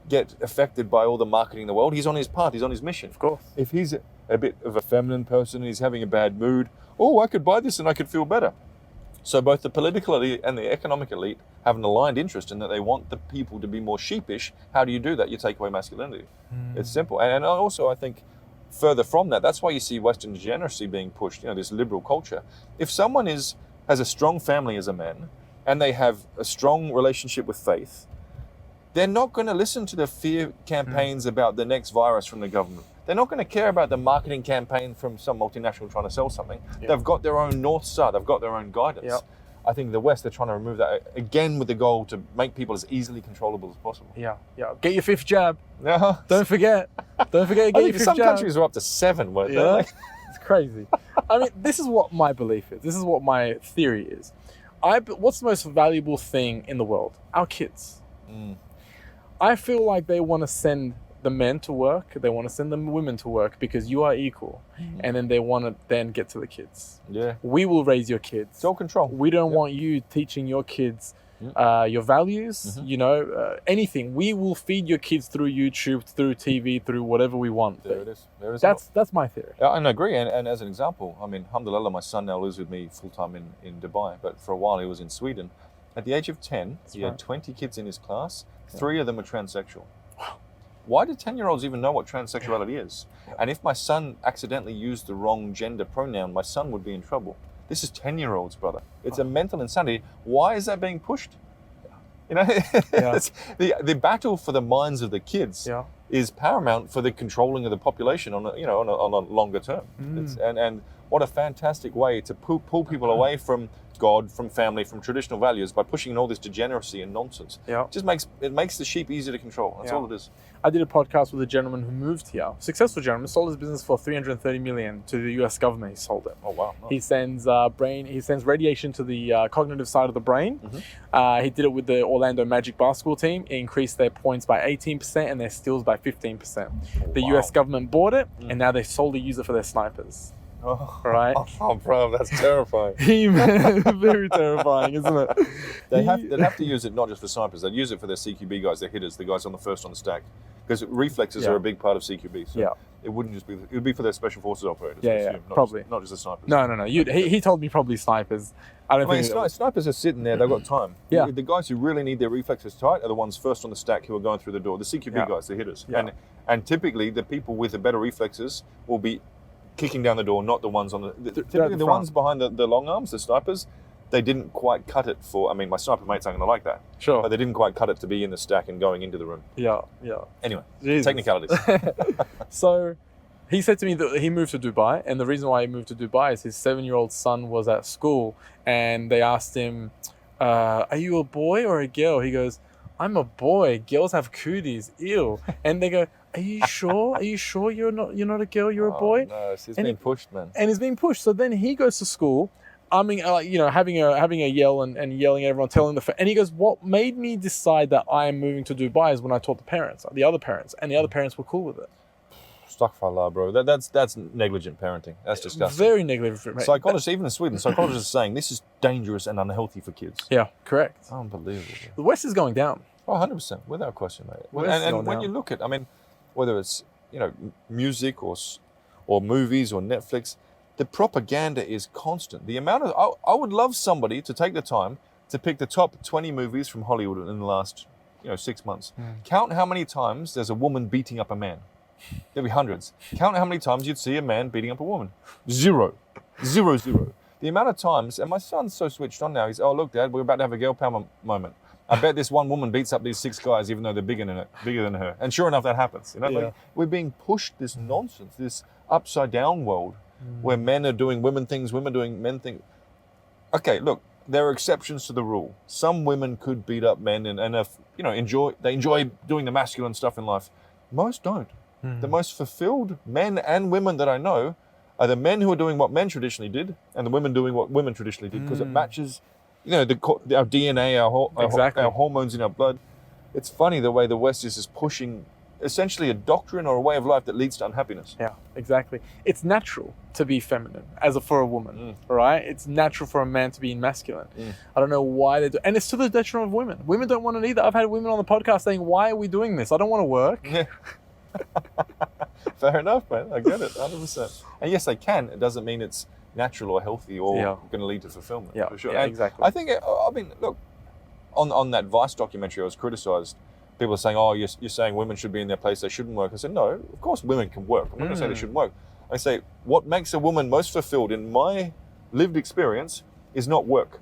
B: get affected by all the marketing in the world. He's on his path, he's on his mission.
A: Of course.
B: If he's a bit of a feminine person and he's having a bad mood, I could buy this and I could feel better. So both the political elite and the economic elite have an aligned interest in that they want the people to be more sheepish. How do you do that? You take away masculinity. It's simple. And also I think further from that, that's why you see Western degeneracy being pushed, this liberal culture. If someone has a strong family as a man, and they have a strong relationship with faith, they're not going to listen to the fear campaigns about the next virus from the government. They're not going to care about the marketing campaign from some multinational trying to sell something. Yep. They've got their own North Star. They've got their own guidance. Yep. I think the West, they're trying to remove that, again, with the goal to make people as easily controllable as possible.
A: Yeah. Get your 5th jab. Don't forget to get your 5th jab.
B: Some countries are up to 7, weren't they?
A: Yeah. It's crazy. I mean, this is what my belief is. This is what my theory is. What's the most valuable thing in the world? Our kids. I feel like they want to send the men to work. They want to send the women to work because you are equal. And then they want to then get to the kids. Yeah. We will raise your kids.
B: Self-control.
A: We don't want you teaching your kids your values, anything. We will feed your kids through YouTube, through TV, through whatever we want.
B: There it is.
A: That's my theory.
B: I agree. And as an example, I mean, alhamdulillah, my son now lives with me full-time in Dubai, but for a while he was in Sweden. At the age of 10, he had 20 kids in his class. 3 of them were transsexual. Why do 10-year-olds even know what transsexuality is? And if my son accidentally used the wrong gender pronoun, my son would be in trouble. This is 10-year-olds, brother. It's a mental insanity. Why is that being pushed? You know, the battle for the minds of the kids is paramount for the controlling of the population on a longer term. And what a fantastic way to pull people away from God, from family, from traditional values by pushing in all this degeneracy and nonsense.
A: Yeah.
B: Just makes the sheep easier to control. That's all it is.
A: I did a podcast with a gentleman who moved here, successful gentleman, sold his business for $330 million to the US government. He sold it.
B: Oh wow! Nice.
A: He sends radiation to the cognitive side of the brain. He did it with the Orlando Magic basketball team. It increased their points by 18% and their steals by 15%. The US government bought it, and now they solely use it for their snipers.
B: Oh,
A: right?
B: Oh, bro, that's terrifying.
A: Very terrifying, isn't it?
B: They'd have to use it not just for snipers. They'd use it for their CQB guys, their hitters, the guys on the stack. Because reflexes are a big part of CQB. So it wouldn't just be, it would be for their special forces operators.
A: Probably.
B: Not just the snipers.
A: No. He told me probably snipers. I mean,
B: snipers are sitting there, they've got time.
A: Yeah.
B: The guys who really need their reflexes tight are the ones first on the stack who are going through the door. The CQB guys, the hitters.
A: Yeah.
B: And typically the people with the better reflexes will be kicking down the door, not the ones on typically the ones behind the long arms, the snipers. They didn't quite cut it for, I mean, my sniper mates aren't going to like that.
A: Sure.
B: But they didn't quite cut it to be in the stack and going into the room.
A: Yeah.
B: Anyway,
A: Jesus.
B: technicalities.
A: So he said to me that he moved to Dubai, and the reason why he moved to Dubai is his 7-year-old son was at school, and they asked him, are you a boy or a girl? He goes, I'm a boy. Girls have cooties. Ew. And they go, Are you sure? Are you sure you're not a girl, you're a boy?
B: No, he's being pushed, man.
A: And he's being pushed. So then he goes to school, having a yell and yelling at everyone, telling and he goes, what made me decide that I am moving to Dubai is when I told the other parents, and the other parents were cool with it.
B: Astaghfirullah, bro. That's negligent parenting. That's disgusting.
A: Very negligent.
B: Psychologists, even in Sweden, psychologists are saying this is dangerous and unhealthy for kids.
A: Yeah, correct.
B: Unbelievable.
A: The West is going down.
B: Oh, 100%, without question, mate. And when you look at, I mean, whether it's music or movies or Netflix, the propaganda is constant. The amount of I would love somebody to take the time to pick the top 20 movies from Hollywood in the last 6 months. Count how many times there's a woman beating up a man. There'll be hundreds. Count how many times you'd see a man beating up a woman. Zero. The amount of times, and my son's so switched on now. He's, oh look, Dad, we're about to have a girl power moment. I bet this one woman beats up these 6 guys, even though they're bigger than her. And sure enough, that happens. Like, we're being pushed this nonsense, this upside down world where men are doing women things, women doing men things. Okay, look, there are exceptions to the rule. Some women could beat up men and enjoy doing the masculine stuff in life. Most don't. The most fulfilled men and women that I know are the men who are doing what men traditionally did, and the women doing what women traditionally did, because it matches. Our DNA, our hormones in our blood. It's funny the way the West is just pushing essentially a doctrine or a way of life that leads to unhappiness.
A: Yeah, exactly. It's natural to be feminine for a woman, right? It's natural for a man to be masculine. I don't know why they do, and it's to the detriment of women. Women don't want it either. I've had women on the podcast saying, "Why are we doing this? I don't want to work."
B: Yeah. Fair enough, man. I get it, 100%. And yes, they can. It doesn't mean it's natural or healthy or going to lead to fulfillment.
A: Yeah,
B: for sure.
A: Yeah,
B: and
A: exactly.
B: I think, look, on that Vice documentary, I was criticised. People are saying, oh, you're saying women should be in their place, they shouldn't work. I said, no, of course women can work. I'm not going to say they shouldn't work. I say, what makes a woman most fulfilled in my lived experience is not work.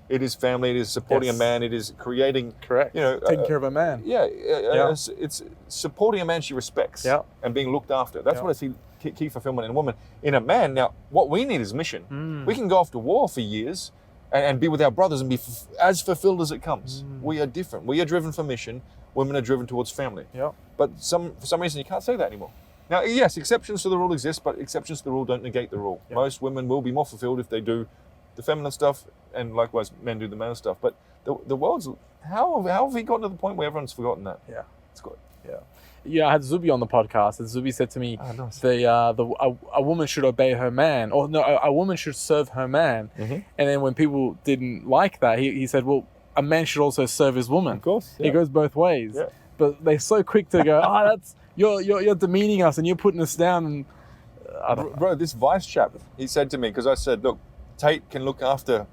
B: It is family, it is supporting a man, it is creating...
A: Correct. Taking care of a man.
B: It's supporting a man she respects and being looked after. That's what I see key fulfillment in a woman. In a man, now, what we need is mission. We can go off to war for years and be with our brothers and be as fulfilled as it comes. We are different. We are driven for mission. Women are driven towards family. Yeah. But for some reason, you can't say that anymore. Now, yes, exceptions to the rule exist, but exceptions to the rule don't negate the rule. Most women will be more fulfilled if they do the feminine stuff, and likewise men do the male stuff. But the world's, how have we gotten to the point where everyone's forgotten that? Yeah, it's good.
A: Yeah, I had Zubi on the podcast, and Zubi said to me, a woman should obey her man, or no, a woman should serve her man. And then when people didn't like that, he said, well, a man should also serve his woman.
B: Of course,
A: it goes both ways. Yeah. But they're so quick to go, that's you're demeaning us and you're putting us down. And
B: bro, this Vice chap, he said to me, because I said, look, Tate can look after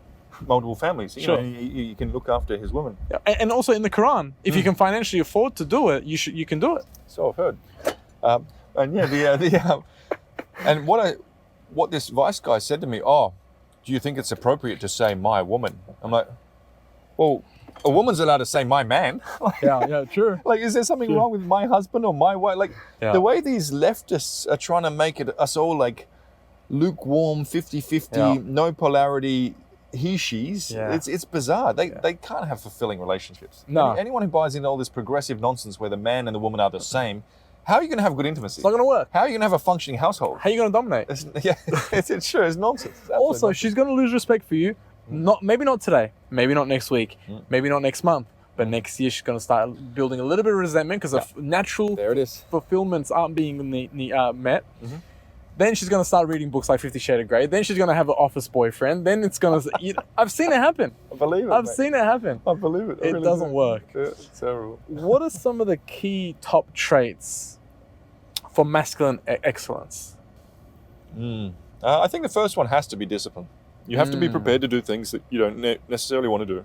B: multiple families. You
A: Sure.
B: know, he can look after his women.
A: Yeah. And also in the Quran, if you can financially afford to do it, you can do it.
B: So I've heard. And yeah, and what this vice guy said to me, do you think it's appropriate to say my woman? I'm like, well, a woman's allowed to say my man.
A: Yeah, true.
B: Like, is there something wrong with my husband or my wife? Like, the way these leftists are trying to make it us all like lukewarm, 50-50, no polarity, he-she's, it's bizarre. They can't have fulfilling relationships.
A: No.
B: Anyone who buys into all this progressive nonsense where the man and the woman are the same, how are you going to have good intimacy?
A: It's not going to work.
B: How are you going to have a functioning household?
A: How are you going to dominate?
B: It's true. It's nonsense. It's
A: Also,
B: nonsense.
A: she's going to lose respect for you. Maybe not today, maybe not next week, maybe not next month, but next year she's going to start building a little bit of resentment because of natural
B: There it is.
A: fulfillments aren't being met. Then she's going to start reading books like 50 Shades of Grey. Then she's going to have an office boyfriend. Then it's going to... I've seen it happen.
B: I believe it.
A: I've seen it happen.
B: I believe it. I
A: It
B: really
A: doesn't
B: do.
A: work.
B: Yeah, it's terrible.
A: What are some of the key top traits for masculine excellence?
B: I think the first one has to be discipline. You have to be prepared to do things that you don't necessarily want to do.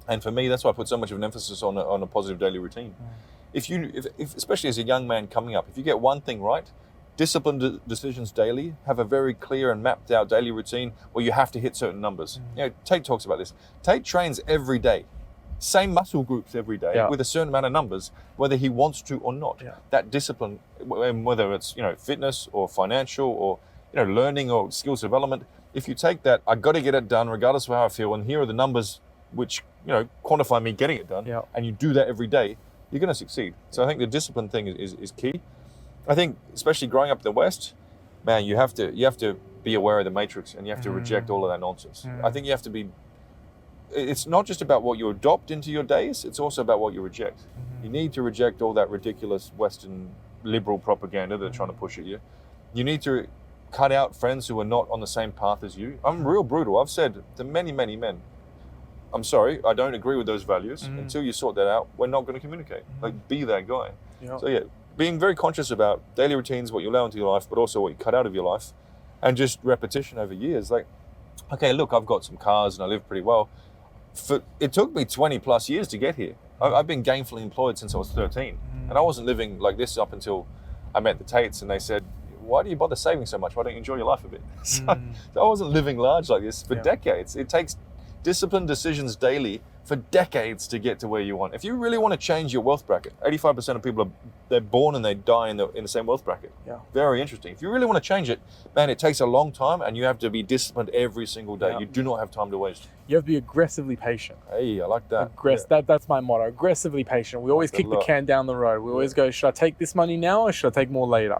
B: And for me, that's why I put so much of an emphasis on a positive daily routine. If especially as a young man coming up, if you get one thing right, disciplined decisions daily, have a very clear and mapped out daily routine where you have to hit certain numbers. You know, Tate talks about this. Tate trains every day, same muscle groups every day with a certain amount of numbers, whether he wants to or not. That discipline, whether it's fitness or financial or learning or skills development, if you take that, I got to get it done regardless of how I feel, and here are the numbers which quantify me getting it done, and you do that every day, you're going to succeed. So I think the discipline thing is key. I think especially growing up in the West, man, you have to be aware of the matrix, and you have to reject all of that nonsense. I think you have to be. It's not just about what you adopt into your days; it's also about what you reject. You need to reject all that ridiculous Western liberal propaganda they're trying to push at you. You need to cut out friends who are not on the same path as you. I'm real brutal. I've said to many, many men, I'm sorry, I don't agree with those values. Until you sort that out, we're not going to communicate. Like, be that guy. So being very conscious about daily routines, what you allow into your life, but also what you cut out of your life, and just repetition over years. Like, okay, look, I've got some cars and I live pretty well. It took me 20 plus years to get here. I've been gainfully employed since I was 13. And I wasn't living like this up until I met the Tates, and they said, why do you bother saving so much? Why don't you enjoy your life a bit? So I wasn't living large like this for decades. It takes disciplined decisions daily for decades to get to where you want. If you really want to change your wealth bracket, 85% of people they're born and they die in the same wealth bracket. Very interesting. If you really want to change it, man, it takes a long time, and you have to be disciplined every single day. You do not have time to waste.
A: You have to be aggressively patient.
B: Hey, I like that.
A: That's my motto. Aggressively patient. We always kick the can down the road. We always go, should I take this money now or should I take more later?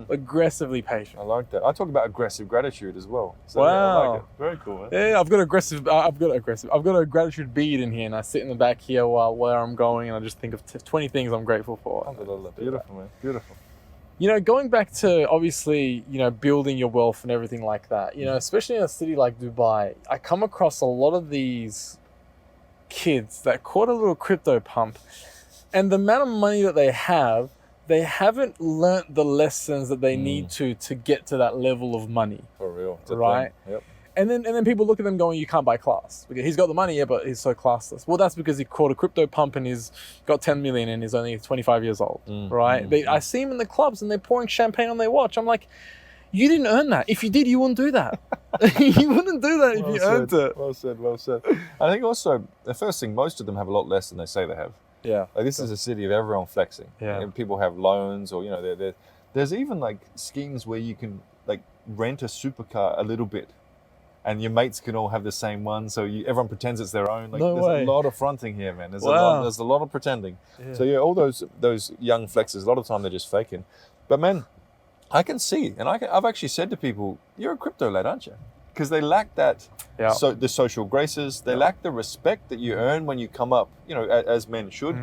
A: Aggressively patient.
B: I like that. I talk about aggressive gratitude as well. So,
A: wow.
B: I like it. Very cool, man.
A: Yeah, I've got a gratitude bead in here, and I sit in the back here where I'm going, and I just think of 20 things I'm grateful for.
B: Beautiful, man. Beautiful.
A: Going back to obviously, building your wealth and everything like that, especially in a city like Dubai, I come across a lot of these kids that caught a little crypto pump, and the amount of money that they haven't learnt the lessons that they need to get to that level of money.
B: For real.
A: Right?
B: Yep.
A: And then people look at them going, you can't buy class. Because he's got the money, but he's so classless. Well, that's because he caught a crypto pump and he's got 10 million and he's only 25 years old, right? I see him in the clubs and they're pouring champagne on their watch. I'm like, you didn't earn that. If you did, you wouldn't do that. You wouldn't do that if you earned it.
B: Well said. I think also, the first thing, most of them have a lot less than they say they have.
A: Yeah.
B: Like, this is a city of everyone flexing.
A: Yeah.
B: And people have loans, or, there's even like schemes where you can like rent a supercar a little bit, and your mates can all have the same one, so everyone pretends it's their own. Like,
A: no
B: there's
A: way.
B: a lot of fronting here, man. There's
A: Wow.
B: a lot of pretending.
A: Yeah.
B: So all those young flexers, a lot of the time they're just faking. But man, I can see, and I've actually said to people, you're a crypto lad, aren't you? Because they lack that, the social graces. They lack the respect that you earn when you come up, as men should.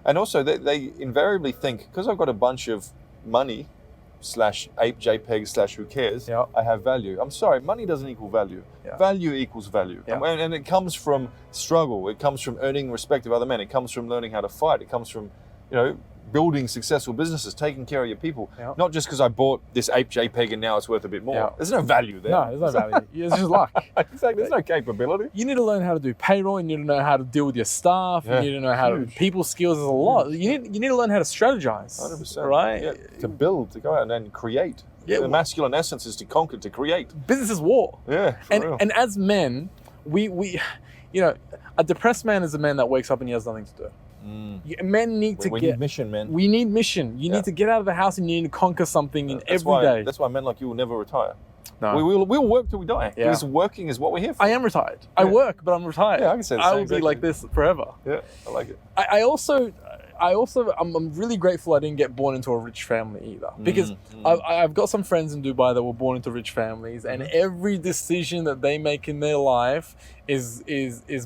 B: And also they invariably think, because I've got a bunch of money /ape JPEG / who cares, I have value. I'm sorry, money doesn't equal value. Value equals value. And it comes from struggle. It comes from earning respect of other men. It comes from learning how to fight. It comes from, building successful businesses, taking care of your people.
A: Yeah.
B: Not just because I bought this ape JPEG and now it's worth a bit more.
A: Yeah.
B: There's no value there.
A: No, there's no value. It's just luck.
B: Exactly. There's no capability.
A: You need to learn how to do payroll. You need to know how to deal with your staff.
B: Yeah.
A: You need to know how to people skills. There's a lot. You need to learn how to strategize.
B: 100%.
A: Right?
B: Yeah. To build, to go out and create.
A: Yeah.
B: The masculine essence is to conquer, to create.
A: Business is war.
B: Yeah. For real.
A: And as men, we a depressed man is a man that wakes up and he has nothing to do. Men need to
B: we need mission, man.
A: We need mission. You need to get out of the house and you need to conquer something every day.
B: That's why men like you will never retire.
A: No.
B: We'll work till we die.
A: Yeah.
B: Because working is what we're here for.
A: I am retired. I work, but I'm retired.
B: Yeah, I can say the
A: I
B: same,
A: will be like this forever.
B: Yeah, I like it.
A: I'm really grateful I didn't get born into a rich family either, because I've got some friends in Dubai that were born into rich families, and every decision that they make in their life is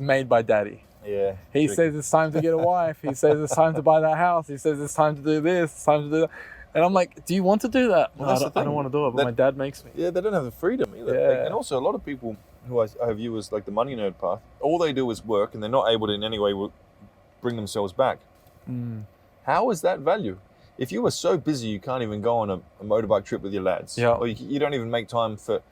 A: made by daddy.
B: Yeah.
A: He says it's time to get a wife. He says it's time to buy that house. He says it's time to do this. It's time to do that. And I'm like, do you want to do that?
B: Well,
A: No, I don't want to do it, but my dad makes me.
B: Yeah, they don't have the freedom either.
A: Yeah.
B: And also, a lot of people who I view as like the money nerd path, all they do is work, and they're not able to in any way bring themselves back. How is that value? If you were so busy you can't even go on a motorbike trip with your lads, or you don't even make time for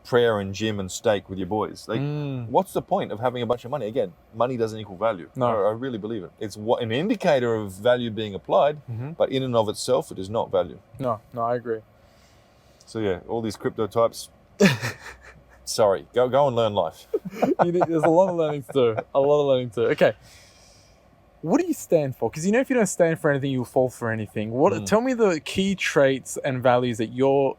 B: prayer and gym and steak with your boys, like what's the point of having a bunch of money? Again, money doesn't equal value.
A: No.
B: I really believe it. It's an indicator of value being applied, but in and of itself, it is not value.
A: No, I agree.
B: So yeah, all these crypto types, sorry, go and learn life.
A: There's a lot of learning to do. Okay. What do you stand for? Because if you don't stand for anything, you'll fall for anything. Tell me the key traits and values that you're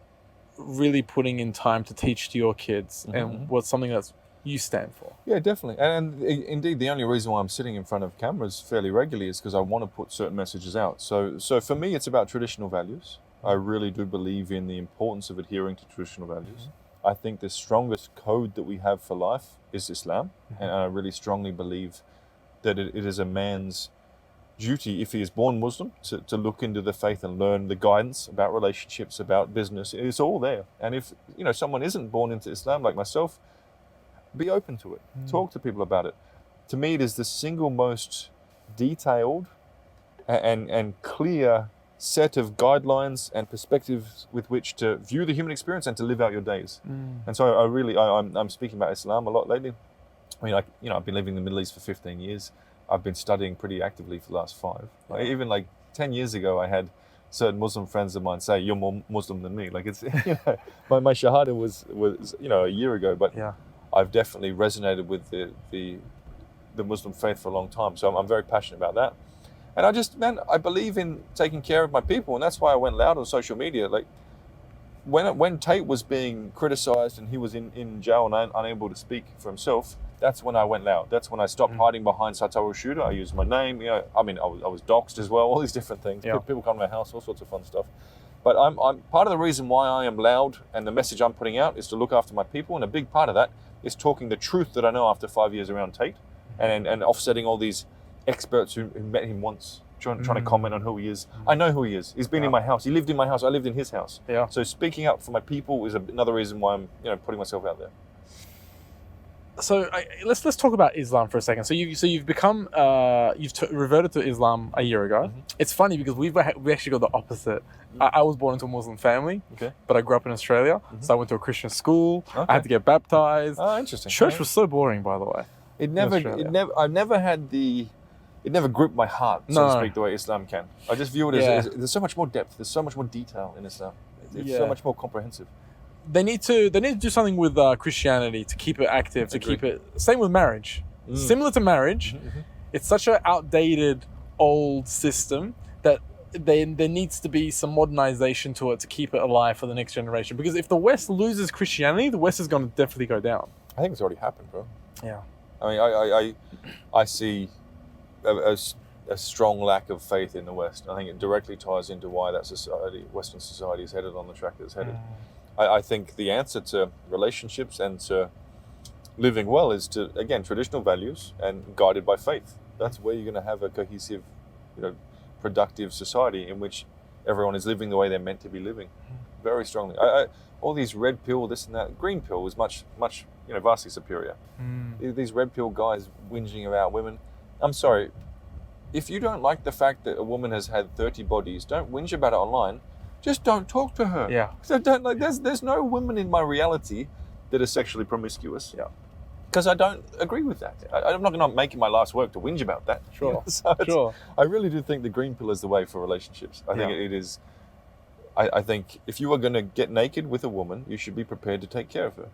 A: really putting in time to teach to your kids, and what's something that you stand for.
B: Yeah, definitely. And indeed, the only reason why I'm sitting in front of cameras fairly regularly is because I want to put certain messages out. So for me, it's about traditional values. I really do believe in the importance of adhering to traditional values. I think the strongest code that we have for life is Islam, and I really strongly believe that it is a man's duty, if he is born Muslim, to look into the faith and learn the guidance about relationships, about business. It's all there. And if someone isn't born into Islam like myself, be open to it. Talk to people about it. To me, it is the single most detailed and clear set of guidelines and perspectives with which to view the human experience and to live out your days. And so I'm speaking about Islam a lot lately. I mean, I've been living in the Middle East for 15 years. I've been studying pretty actively for the last 5. Even 10 years ago, I had certain Muslim friends of mine say, "You're more Muslim than me." Like it's, my shahada was a year ago, but I've definitely resonated with the Muslim faith for a long time. So I'm very passionate about that. And I believe in taking care of my people, and that's why I went loud on social media. Like when Tate was being criticized and he was in jail and unable to speak for himself, that's when I went loud. That's when I stopped hiding behind Sartorial shooter. I used my name. I was doxxed as well. All these different things. People come to my house, all sorts of fun stuff. But I'm part of the reason why I am loud and the message I'm putting out is to look after my people. And a big part of that is talking the truth that I know after 5 years around Tate, and offsetting all these experts who met him once, trying to comment on who he is. I know who he is. He's been in my house. He lived in my house. I lived in his house. Yeah. So speaking up for my people is another reason why I'm putting myself out there.
A: So let's talk about Islam for a second. So you've become reverted to Islam a year ago. It's funny because we actually got the opposite. I was born into a Muslim family, but I grew up in Australia, so I went to a Christian school. I had to get baptized.
B: Oh, interesting.
A: Church was so boring, by the way.
B: It never gripped my heart, so to speak, the way Islam can. I just view it as there's so much more depth. There's so much more detail in Islam. It's so much more comprehensive.
A: They need to do something with Christianity to keep it active, to keep it. Same with marriage. Similar to marriage, it's such an outdated, old system that there needs to be some modernization to it to keep it alive for the next generation. Because if the West loses Christianity, the West is going to definitely go down.
B: I think it's already happened, bro.
A: Yeah.
B: I mean, I see a strong lack of faith in the West. I think it directly ties into why that Western society is headed on the track it's headed. I think the answer to relationships and to living well is to, again, traditional values and guided by faith. That's where you're going to have a cohesive, productive society in which everyone is living the way they're meant to be living. Very strongly. All these red pill, this and that. Green pill is much, vastly superior. These red pill guys whinging about women. I'm sorry. if you don't like the fact that a woman has had 30 bodies, don't whinge about it online. Just don't talk to her.
A: Yeah.
B: So don't like. There's no women in my reality that are sexually promiscuous.
A: Yeah.
B: Because I don't agree with that. I'm not going to make it my life's work to whinge about that.
A: Sure.
B: So
A: Sure.
B: I really do think the green pill is the way for relationships. I think it is. I think if you are going to get naked with a woman, you should be prepared to take care of her.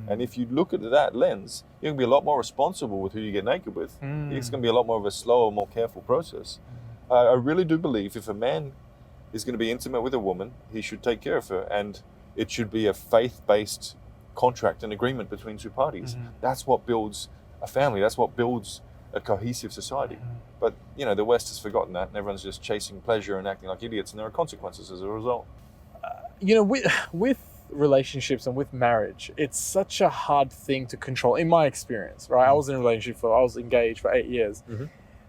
B: And if you look at that lens, you're going to be a lot more responsible with who you get naked with. It's going to be a lot more of a slower, more careful process. I really do believe if a man is going to be intimate with a woman, he should take care of her, and it should be a faith-based contract and agreement between two parties. That's what builds a family. That's what builds a cohesive society. But the West has forgotten that, and everyone's just chasing pleasure and acting like idiots, and there are consequences as a result.
A: With relationships and with marriage, it's such a hard thing to control. In my experience, right? I was in a relationship I was engaged for 8 years.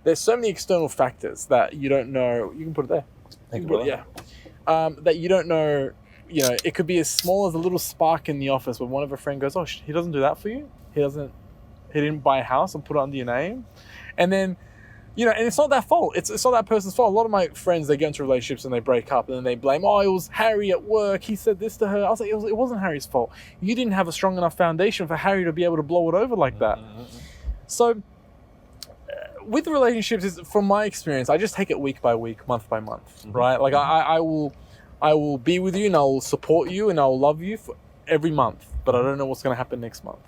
A: There's so many external factors that you don't know. You can put it there. That you don't know. It could be as small as a little spark in the office where one of a friend goes, "Oh, he doesn't do that for you. He didn't buy a house and put it under your name," and then, and it's not that fault. It's not that person's fault. A lot of my friends, they get into relationships and they break up, and then they blame, "Oh, it was Harry at work. He said this to her." I was like, it wasn't Harry's fault. You didn't have a strong enough foundation for Harry to be able to blow it over like that. So, with relationships, from my experience, I just take it week by week, month by month, right? Like I will be with you and I will support you and I will love you for every month, but I don't know what's going to happen next month.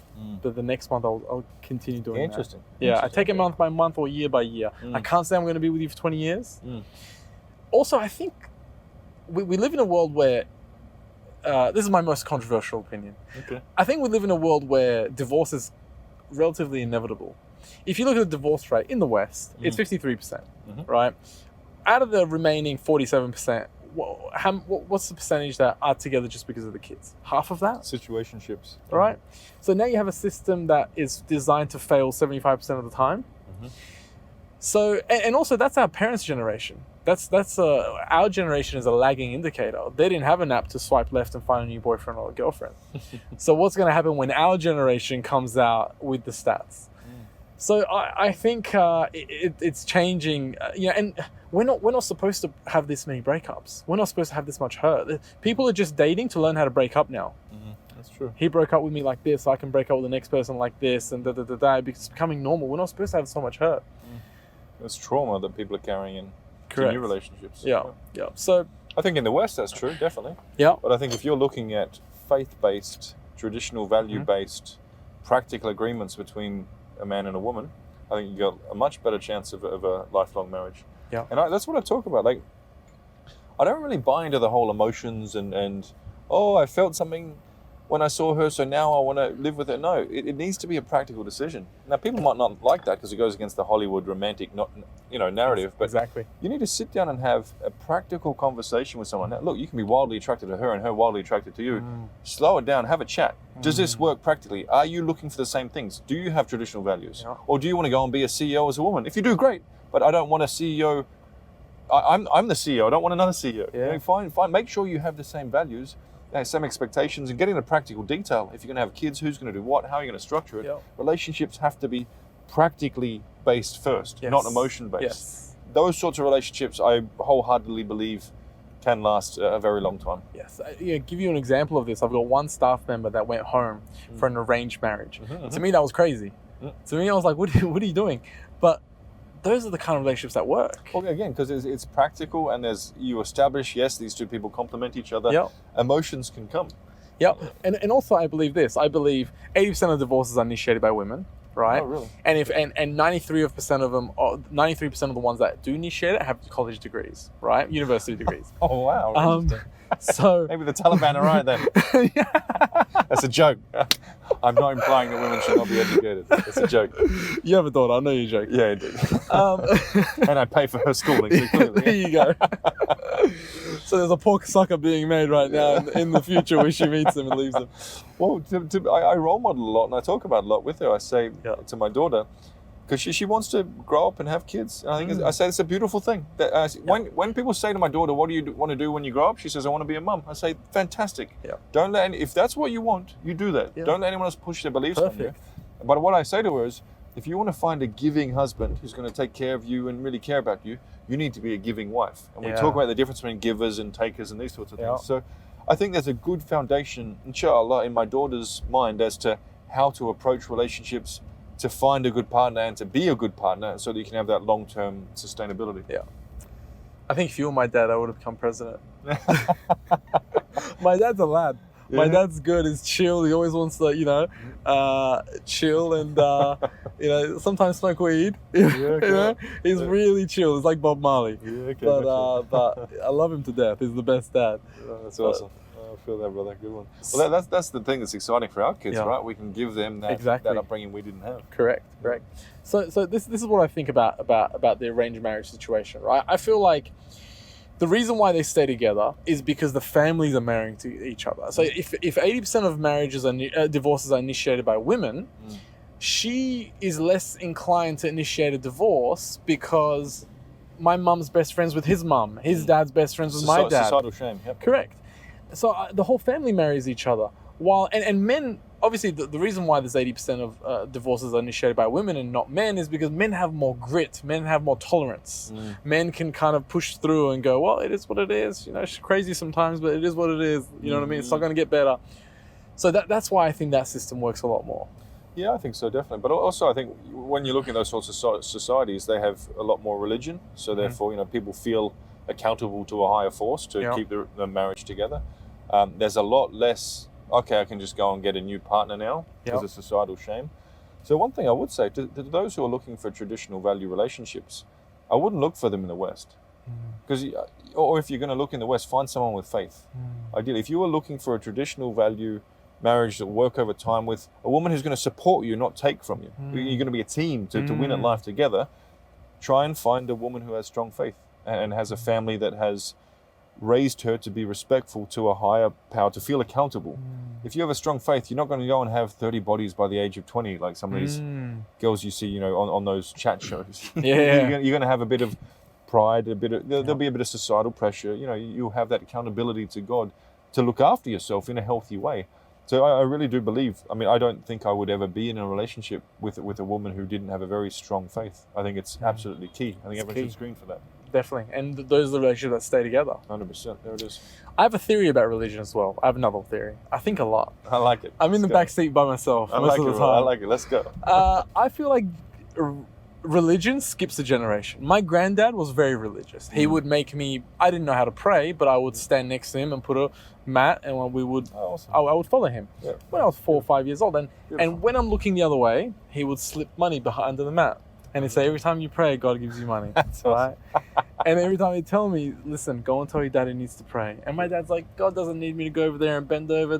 A: But the next month I'll continue doing
B: Interesting.
A: that. Yeah, I take it month by month or year by year. I can't say I'm going to be with you for 20 years. Also, I think we live in a world where, this is my most controversial opinion.
B: Okay.
A: I think we live in a world where divorce is relatively inevitable. If you look at the divorce rate in the West, it's 53%, right? Out of the remaining 47%, what's the percentage that are together just because of the kids? Half of that?
B: Situationships.
A: Right? So now you have a system that is designed to fail 75% of the time. So, and also that's our parents' generation. That's our generation is a lagging indicator. They didn't have an app to swipe left and find a new boyfriend or a girlfriend. So what's going to happen when our generation comes out with the stats? So I think it's changing, and we're not supposed to have this many breakups. We're not supposed to have this much hurt. People are just dating to learn how to break up now.
B: That's true.
A: He broke up with me like this, I can break up with the next person like this, and because it's becoming normal. We're not supposed to have so much hurt.
B: There's trauma that people are carrying in to new relationships.
A: Yeah. So
B: I think in the West that's true, definitely.
A: Yeah.
B: But I think if you're looking at faith-based, traditional value-based, practical agreements between a man and a woman, I think you got a much better chance of a lifelong marriage.
A: Yeah.
B: And that's what I talk about. Like, I don't really buy into the whole emotions and I felt something when I saw her, so now I want to live with her. No, it needs to be a practical decision. Now, people might not like that because it goes against the Hollywood romantic, narrative. But
A: exactly,
B: you need to sit down and have a practical conversation with someone. Now, look, you can be wildly attracted to her and her wildly attracted to you. Slow it down, have a chat. Does this work practically? Are you looking for the same things? Do you have traditional values?
A: Yeah.
B: Or do you want to go and be a CEO as a woman? If you do, great. But I don't want a CEO. I'm the CEO. I don't want another CEO.
A: Yeah.
B: Fine. Make sure you have the same values, same expectations, and get into practical detail. If you're going to have kids, who's going to do what? How are you going to structure it?
A: Yeah.
B: Relationships have to be practically based first, not emotion based.
A: Yes.
B: Those sorts of relationships, I wholeheartedly believe, can last a very long time.
A: Yes. Give you an example of this. I've got one staff member that went home for an arranged marriage. To me, that was crazy. To me, I was like, what are you doing? But those are the kind of relationships that work.
B: Well, again, because it's practical and you establish, yes, these two people complement each other.
A: Yep.
B: Emotions can come.
A: Yep. And also I believe this. I believe 80% of divorces are initiated by women, right?
B: Oh, really?
A: And 93% of them, 93% of the ones that do initiate it have college degrees, right? University degrees.
B: Oh, wow.
A: So
B: maybe the Taliban are right then. That's a joke. I'm not implying that women should not be educated. It's a joke.
A: You have a daughter. I know you're joking.
B: Yeah, I do. And I pay for her schooling. So clearly,
A: there you go. So there's a pork sucker being made right now in the future where she meets him and leaves him.
B: Well, I role model a lot and I talk about it a lot with her. I say to my daughter, because she wants to grow up and have kids. And I think I say it's a beautiful thing. When people say to my daughter, "What do you want to do when you grow up?" She says, "I want to be a mum." I say, "Fantastic.
A: Yeah.
B: Don't let if that's what you want, you do that.
A: Yeah.
B: Don't let anyone else push their beliefs on you." But what I say to her is, if you want to find a giving husband who's going to take care of you and really care about you, you need to be a giving wife. And we talk about the difference between givers and takers and these sorts of things. So I think there's a good foundation, inshallah, in my daughter's mind as to how to approach relationships, to find a good partner and to be a good partner so that you can have that long-term sustainability.
A: Yeah. I think if you were my dad, I would have become president. My dad's a lad. My dad's good. He's chill. He always wants to, chill and, sometimes smoke weed. He's really chill. He's like Bob Marley. Yeah, okay, but I love him to death. He's the best dad.
B: That's awesome. I feel that, brother. Good one. Well, that's the thing that's exciting for our kids, right? We can give them that upbringing we didn't have.
A: Correct. So this is what I think about the arranged marriage situation, right? I feel like the reason why they stay together is because the families are marrying to each other. So if 80% of marriages divorces are initiated by women, she is less inclined to initiate a divorce because my mum's best friends with his mum, his dad's best friends with my dad.
B: Societal shame. Yep.
A: Correct. So the whole family marries each other. And men, obviously, the reason why there's 80% of divorces are initiated by women and not men is because men have more grit, men have more tolerance. Men can kind of push through and go, well, it is what it is. It's crazy sometimes, but it is what it is. You know what I mean? It's not going to get better. So that's why I think that system works a lot more.
B: Yeah, I think so, definitely. But also, I think when you look in those sorts of societies, they have a lot more religion. So therefore, people feel accountable to a higher force to keep the marriage together. There's a lot less, okay, I can just go and get a new partner now because of societal shame. So one thing I would say to those who are looking for traditional value relationships, I wouldn't look for them in the West. Because, or if you're going to look in the West, find someone with faith. Ideally, if you were looking for a traditional value marriage that will work over time with a woman who's going to support you, not take from you, you're going to be a team to win at life together, try and find a woman who has strong faith and has a family that has raised her to be respectful to a higher power, to feel accountable. If you have a strong faith, you're not going to go and have 30 bodies by the age of 20 like some of these girls you see, on those chat shows. You're going to have a bit of pride, there'll be a bit of societal pressure. You'll have that accountability to God to look after yourself in a healthy way. So I really do believe, I don't think I would ever be in a relationship with a woman who didn't have a very strong faith. I think it's absolutely key. I think everyone should screen for that.
A: Definitely. And those are the relationships that stay together.
B: 100%. There it is.
A: I have a theory about religion as well. I have another theory. I think a lot.
B: I like it.
A: I'm in the back seat by myself most of the time.
B: I like it. Let's go.
A: I feel like religion skips a generation. My granddad was very religious. He would make me, I didn't know how to pray, but I would stand next to him and put a mat and we would, I would follow him when I was 4 or 5 years old. And when I'm looking the other way, he would slip money under the mat. And he'd say, every time you pray, God gives you money.
B: That's
A: right? And every time he'd tell me, listen, go and tell your dad he needs to pray. And my dad's like, God doesn't need me to go over there and bend over.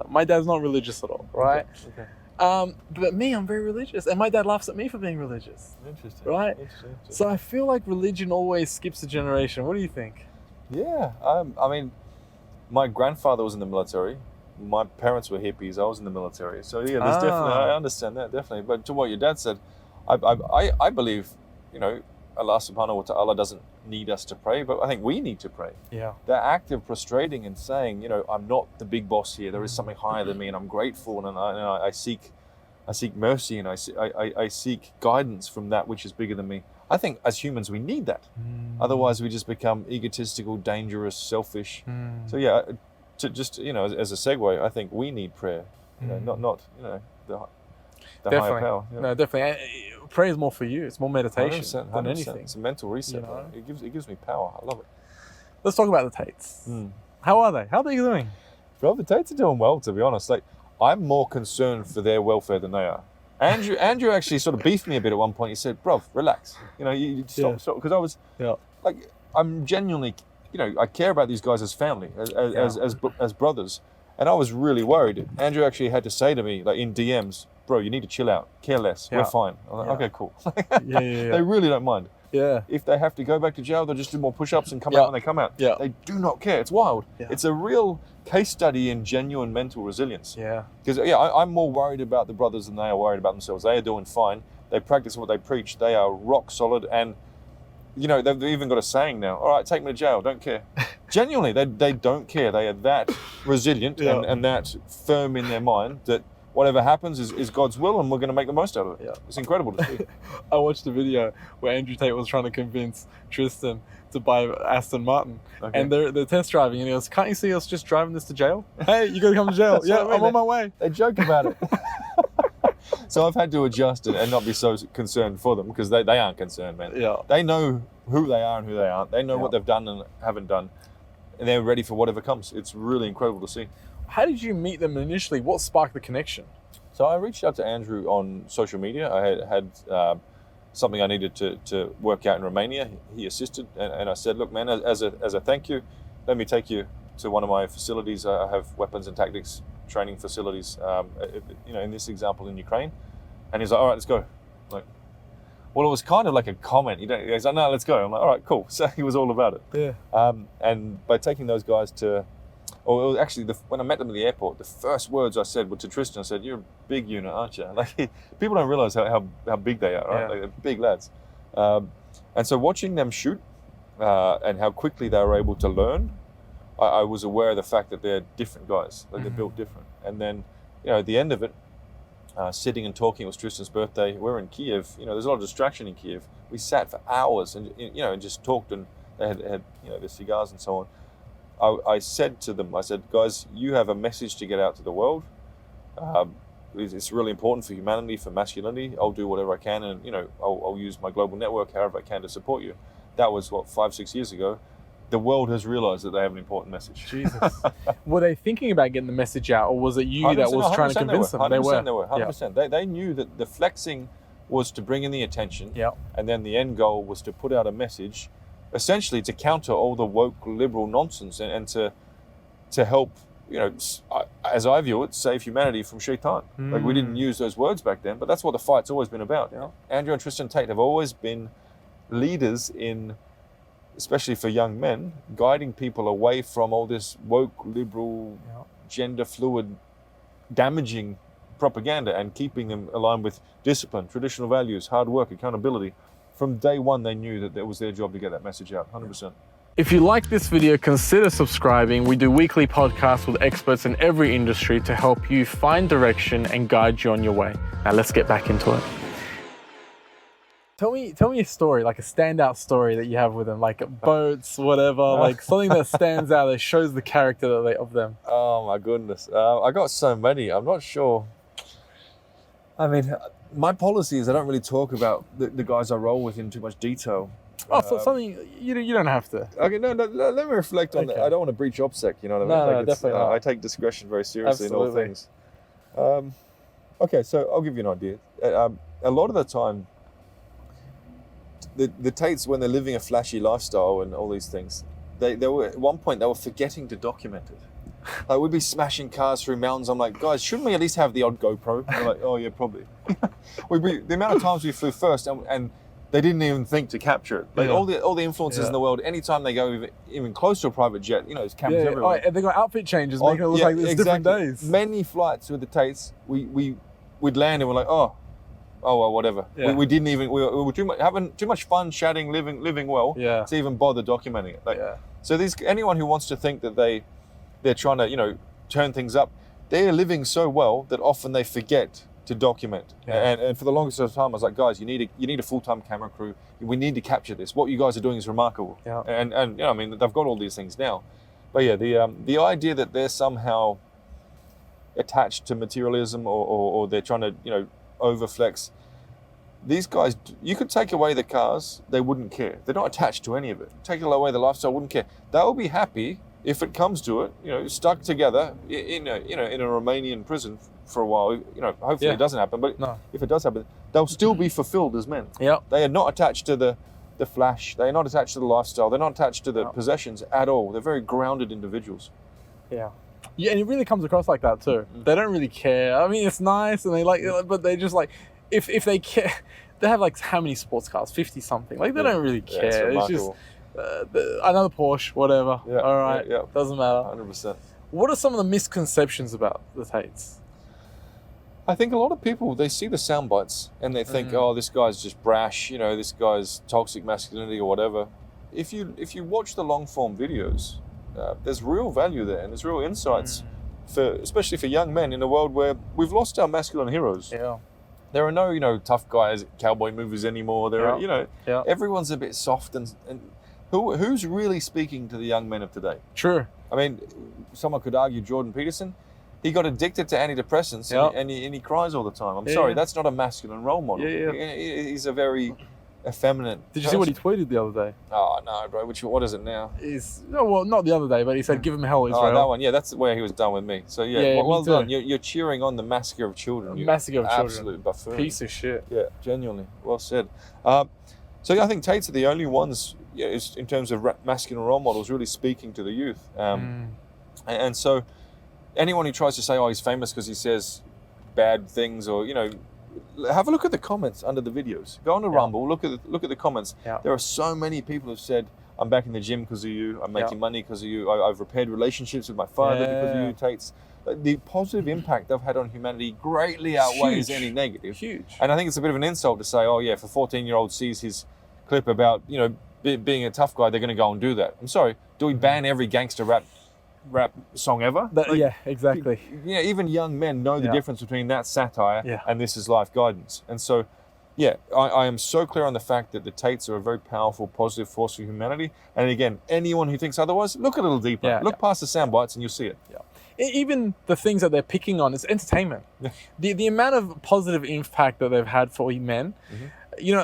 A: My dad's not religious at all, right? Okay. But me, I'm very religious. And my dad laughs at me for being religious.
B: Interesting.
A: Right? Interesting. So I feel like religion always skips a generation. What do you think?
B: Yeah. My grandfather was in the military. My parents were hippies. I was in the military. So yeah, there's definitely, I understand that, definitely. But to what your dad said, I believe, Allah subhanahu wa ta'ala doesn't need us to pray, but I think we need to pray.
A: Yeah.
B: The act of prostrating and saying, I'm not the big boss here. There is something higher than me, and I'm grateful, and I seek mercy, and I seek guidance from that which is bigger than me. I think as humans we need that. Otherwise we just become egotistical, dangerous, selfish. So yeah, to just as a segue, I think we need prayer. Not the higher power. Yeah.
A: No, definitely. Prayer is more for you. It's more meditation
B: 100%,
A: than anything.
B: It's a mental reset. It gives me power. I love it.
A: Let's talk about the Tates. How are they? How are they doing?
B: Bro, the Tates are doing well, to be honest. I'm more concerned for their welfare than they are. Andrew actually sort of beefed me a bit at one point. He said, bro, relax. You stop. Because I was I'm genuinely, I care about these guys as family, as brothers. And I was really worried. Andrew actually had to say to me, in DMs, bro, you need to chill out. Care less. We're fine. I'm like, okay, cool. They really don't mind.
A: Yeah.
B: If they have to go back to jail, they'll just do more push-ups and come out when they come out.
A: Yeah.
B: They do not care. It's wild. Yeah. It's a real case study in genuine mental resilience.
A: Yeah.
B: Because, I'm more worried about the brothers than they are worried about themselves. They are doing fine. They practice what they preach. They are rock solid. And, they've even got a saying now. All right, take me to jail. Don't care. Genuinely, they don't care. They are that resilient and that firm in their mind that whatever happens is God's will, and we're going to make the most out of it.
A: Yeah.
B: It's incredible to see.
A: I watched a video where Andrew Tate was trying to convince Tristan to buy Aston Martin, and they're test driving, and he goes, "Can't you see us just driving this to jail? Hey, you got to come to jail." Yeah, I'm on my way.
B: They joke about it. So I've had to adjust and not be so concerned for them, because they aren't concerned, man.
A: Yeah.
B: They know who they are and who they aren't. They know what they've done and haven't done, and they're ready for whatever comes. It's really incredible to see.
A: How did you meet them initially? What sparked the connection?
B: So I reached out to Andrew on social media. I had something I needed to work out in Romania. He assisted, and I said, "Look, man, as a thank you, let me take you to one of my facilities. I have weapons and tactics training facilities, in this example in Ukraine." And he's like, "All right, let's go." Like, well, it was kind of like a comment. He's like, "No, let's go." I'm like, "All right, cool." So he was all about it.
A: Yeah.
B: And by taking those guys to, or it was actually when I met them at the airport, the first words I said were to Tristan. I said, "You're a big unit, aren't you?" Like, people don't realize how big they are, right?
A: Yeah.
B: Like, they're big lads. And so watching them shoot and how quickly they were able to learn, I was aware of the fact that they're different guys. Like, they're built different. And then, at the end of it, sitting and talking, it was Tristan's birthday. We're in Kiev. There's a lot of distraction in Kiev. We sat for hours and and just talked, and they had their cigars and so on. I said to them, I said, "Guys, you have a message to get out to the world. It's really important for humanity, for masculinity. I'll do whatever I can, and I'll use my global network however I can to support you." That was 5-6 years ago. The world has realized that they have an important message.
A: Jesus. Were they thinking about getting the message out, or was it you that was trying to convince them?
B: 100% they were. 100%. Yeah. They knew that the flexing was to bring in the attention, and then the end goal was to put out a message, essentially to counter all the woke liberal nonsense and to help, as I view it, save humanity from shaitan. Like, we didn't use those words back then, but that's what the fight's always been about.
A: Yeah.
B: Andrew and Tristan Tate have always been leaders in, especially for young men, guiding people away from all this woke, liberal, gender fluid, damaging propaganda, and keeping them aligned with discipline, traditional values, hard work, accountability. From day one, they knew that it was their job to get that message out, 100%.
A: If you like this video, consider subscribing. We do weekly podcasts with experts in every industry to help you find direction and guide you on your way. Now let's get back into it. Tell me a story, like a standout story that you have with them, like boats, whatever, like something that stands out, that shows the character of them.
B: Oh my goodness. I got so many. I'm not sure. I mean, my policy is I don't really talk about the guys I roll with in too much detail.
A: Oh, so something you don't have to.
B: Okay, no, let me reflect on that. I don't want to breach OPSEC, you know what I mean?
A: No, definitely not.
B: I take discretion very seriously
A: Absolutely.
B: in all things. Okay, so I'll give you an idea. A lot of the time, the Tates, when they're living a flashy lifestyle and all these things, they were at one point they were forgetting to document it. Like, we'd be smashing cars through mountains. I'm like, guys, shouldn't we at least have the odd GoPro? They're like, oh yeah, probably. The amount of times we flew first and they didn't even think to capture it. Like, all the influencers in the world, anytime they go even close to a private jet, there's cameras everywhere.
A: Oh, and they got outfit changes, making it look like there's different days.
B: Many flights with the Tates, we'd land and we're like, oh well, whatever.
A: Yeah.
B: We didn't even, we were having too much fun, chatting, living well, to even bother documenting it. So anyone who wants to think that they're trying to, turn things up, they're living so well that often they forget to document. And for the longest time, I was like, guys, you need a full-time camera crew. We need to capture this. What you guys are doing is remarkable. And I mean, they've got all these things now. But yeah, the idea that they're somehow attached to materialism or they're trying to, overflex. These guys, you could take away the cars, they wouldn't care. They're not attached to any of it. Take away the lifestyle, wouldn't care. They'll be happy if it comes to it, stuck together in a Romanian prison for a while. Hopefully it doesn't happen, but if it does happen, they'll still be fulfilled as men. They are not attached to the flash. They are not attached to the lifestyle. They're not attached to the possessions at all. They're very grounded individuals.
A: Yeah, and it really comes across like that too. They don't really care. I mean, it's nice, and they like, but they just like, if they care, they have like how many sports cars? 50 something. Like, they don't really care. It's just another Porsche, whatever. All right, doesn't matter.
B: 100%.
A: What are some of the misconceptions about the Tates?
B: I think a lot of people, they see the sound bites and they think, oh, this guy's just brash, this guy's toxic masculinity or whatever. If you watch the long form videos, there's real value there and there's real insights especially for young men in a world where we've lost our masculine heroes.
A: Yeah.
B: There are no, tough guys, cowboy movies anymore. There are,
A: Yeah.
B: everyone's a bit soft and who's really speaking to the young men of today?
A: True.
B: I mean, someone could argue Jordan Peterson. He got addicted to antidepressants and he cries all the time. I'm sorry, that's not a masculine role model. He's a very effeminate
A: Did you see what he tweeted the other day?
B: Oh, no, bro. What is it now?
A: Well, not the other day, but he said, give him hell, Israel.
B: Oh, that one. Yeah, that's where he was done with me. So, well done. You're cheering on the massacre of children.
A: Massacre of children.
B: Absolute buffoon.
A: Piece of shit.
B: Yeah, genuinely. Well said. So, I think Tates are the only ones, in terms of masculine role models, really speaking to the youth. And so, anyone who tries to say, he's famous because he says bad things or, have a look at the comments under the videos. Go on to Rumble, look at the comments. Yeah. There are so many people who've said, I'm back in the gym because of you, I'm making money because of you, I've repaired relationships with my father because of you, Tates. The positive impact they've had on humanity greatly outweighs any negative.
A: Huge.
B: And I think it's a bit of an insult to say, if a 14-year-old sees his clip about, being a tough guy, they're going to go and do that. I'm sorry, do we ban every gangster rap song ever?
A: Exactly.
B: Even young men know the difference between that satire and this is life guidance. And so, I am so clear on the fact that the Tates are a very powerful, positive force for humanity. And again, anyone who thinks otherwise, look a little deeper. Look past the sound bites and you'll see it.
A: Even the things that they're picking on, it's entertainment. The amount of positive impact that they've had for men,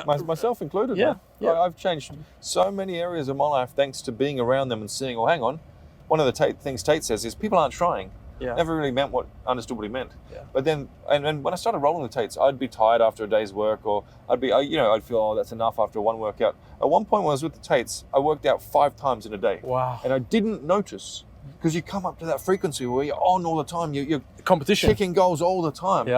B: myself included. I've changed so many areas of my life thanks to being around them and seeing, hang on, one of the things Tate says is people aren't trying. Never really understood what he meant. But then, and when I started rolling the Tates, I'd be tired after a day's work, or I'd feel, that's enough after one workout. At one point when I was with the Tates, I worked out 5 times in a day.
A: Wow.
B: And I didn't notice, because you come up to that frequency where you're on all the time, you're
A: competition,
B: kicking goals all the time.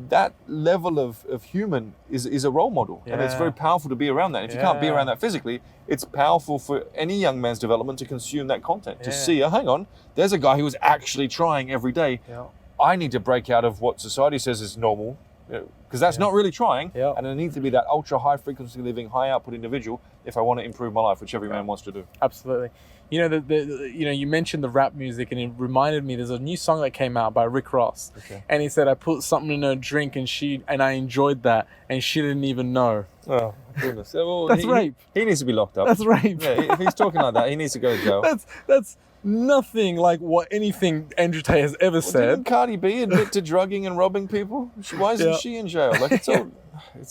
B: That level of human is a role model, and it's very powerful to be around that. If you can't be around that physically, it's powerful for any young man's development to consume that content, to see, hang on, there's a guy who is actually trying every day. I need to break out of what society says is normal, because that's not really trying, and I need to be that ultra high frequency living, high output individual if I want to improve my life, which every man wants to do.
A: Absolutely. You mentioned the rap music, and it reminded me. There's a new song that came out by Rick Ross, and he said, "I put something in her drink, and I enjoyed that, and she didn't even know."
B: Oh goodness, well,
A: that's rape.
B: He needs to be locked up.
A: That's rape.
B: If he's talking like that, he needs to go to jail.
A: That's nothing like what anything Andrew Tate has ever said.
B: Didn't Cardi B admit to drugging and robbing people? Why isn't she in jail? It's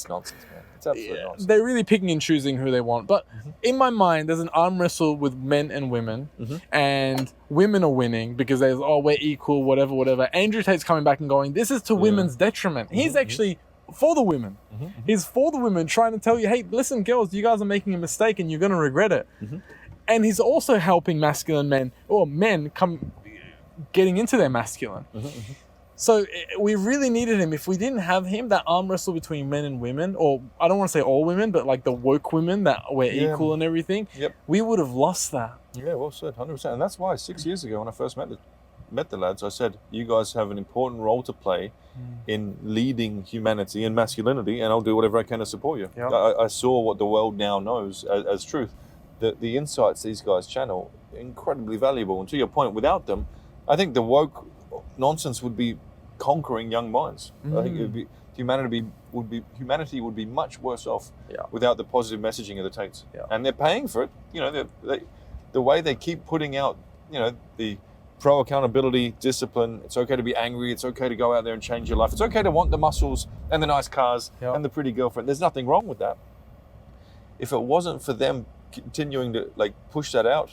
B: nonsense, man. It's absolute nonsense.
A: They're really picking and choosing who they want. But in my mind, there's an arm wrestle with men and women, and women are winning because there's, we're equal, whatever. Andrew Tate's coming back and going, this is to women's detriment. He's actually for the women. He's for the women, trying to tell you, hey, listen, girls, you guys are making a mistake and you're going to regret it. And he's also helping masculine men, or men come getting into their masculine. So we really needed him. If we didn't have him, that arm wrestle between men and women, or I don't want to say all women, but like the woke women that we're equal and everything, we would have lost that.
B: Yeah, well said, 100%. And that's why 6 years ago when I first met the lads, I said, you guys have an important role to play in leading humanity and masculinity, and I'll do whatever I can to support you. I saw what the world now knows as truth. The insights these guys channel, incredibly valuable. And to your point, without them, I think the woke nonsense would be conquering young minds. I think humanity would be much worse off without the positive messaging of the Tates. And they're paying for it. The way they keep putting out, the pro accountability, discipline. It's okay to be angry. It's okay to go out there and change your life. It's okay to want the muscles and the nice cars and the pretty girlfriend. There's nothing wrong with that. If it wasn't for them continuing to push that out,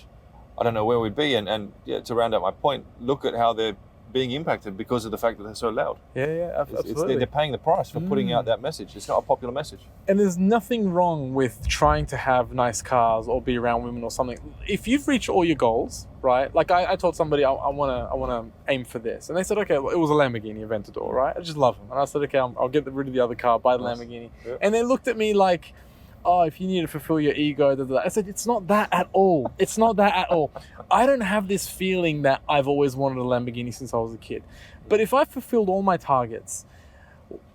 B: I don't know where we'd be. And to round out my point, look at how they're being impacted because of the fact that they're so loud. Absolutely. They're paying the price for putting out that message. It's not a popular message.
A: And there's nothing wrong with trying to have nice cars or be around women or something. If you've reached all your goals, right? Like I told somebody I want to aim for this, and they said, okay, well, it was a Lamborghini Aventador, right? I just love them, and I said, okay, I'll get rid of the other car, buy the Lamborghini, and they looked at me like, oh, if you need to fulfill your ego, I said, it's not that at all. It's not that at all. I don't have this feeling that I've always wanted a Lamborghini since I was a kid. But if I fulfilled all my targets,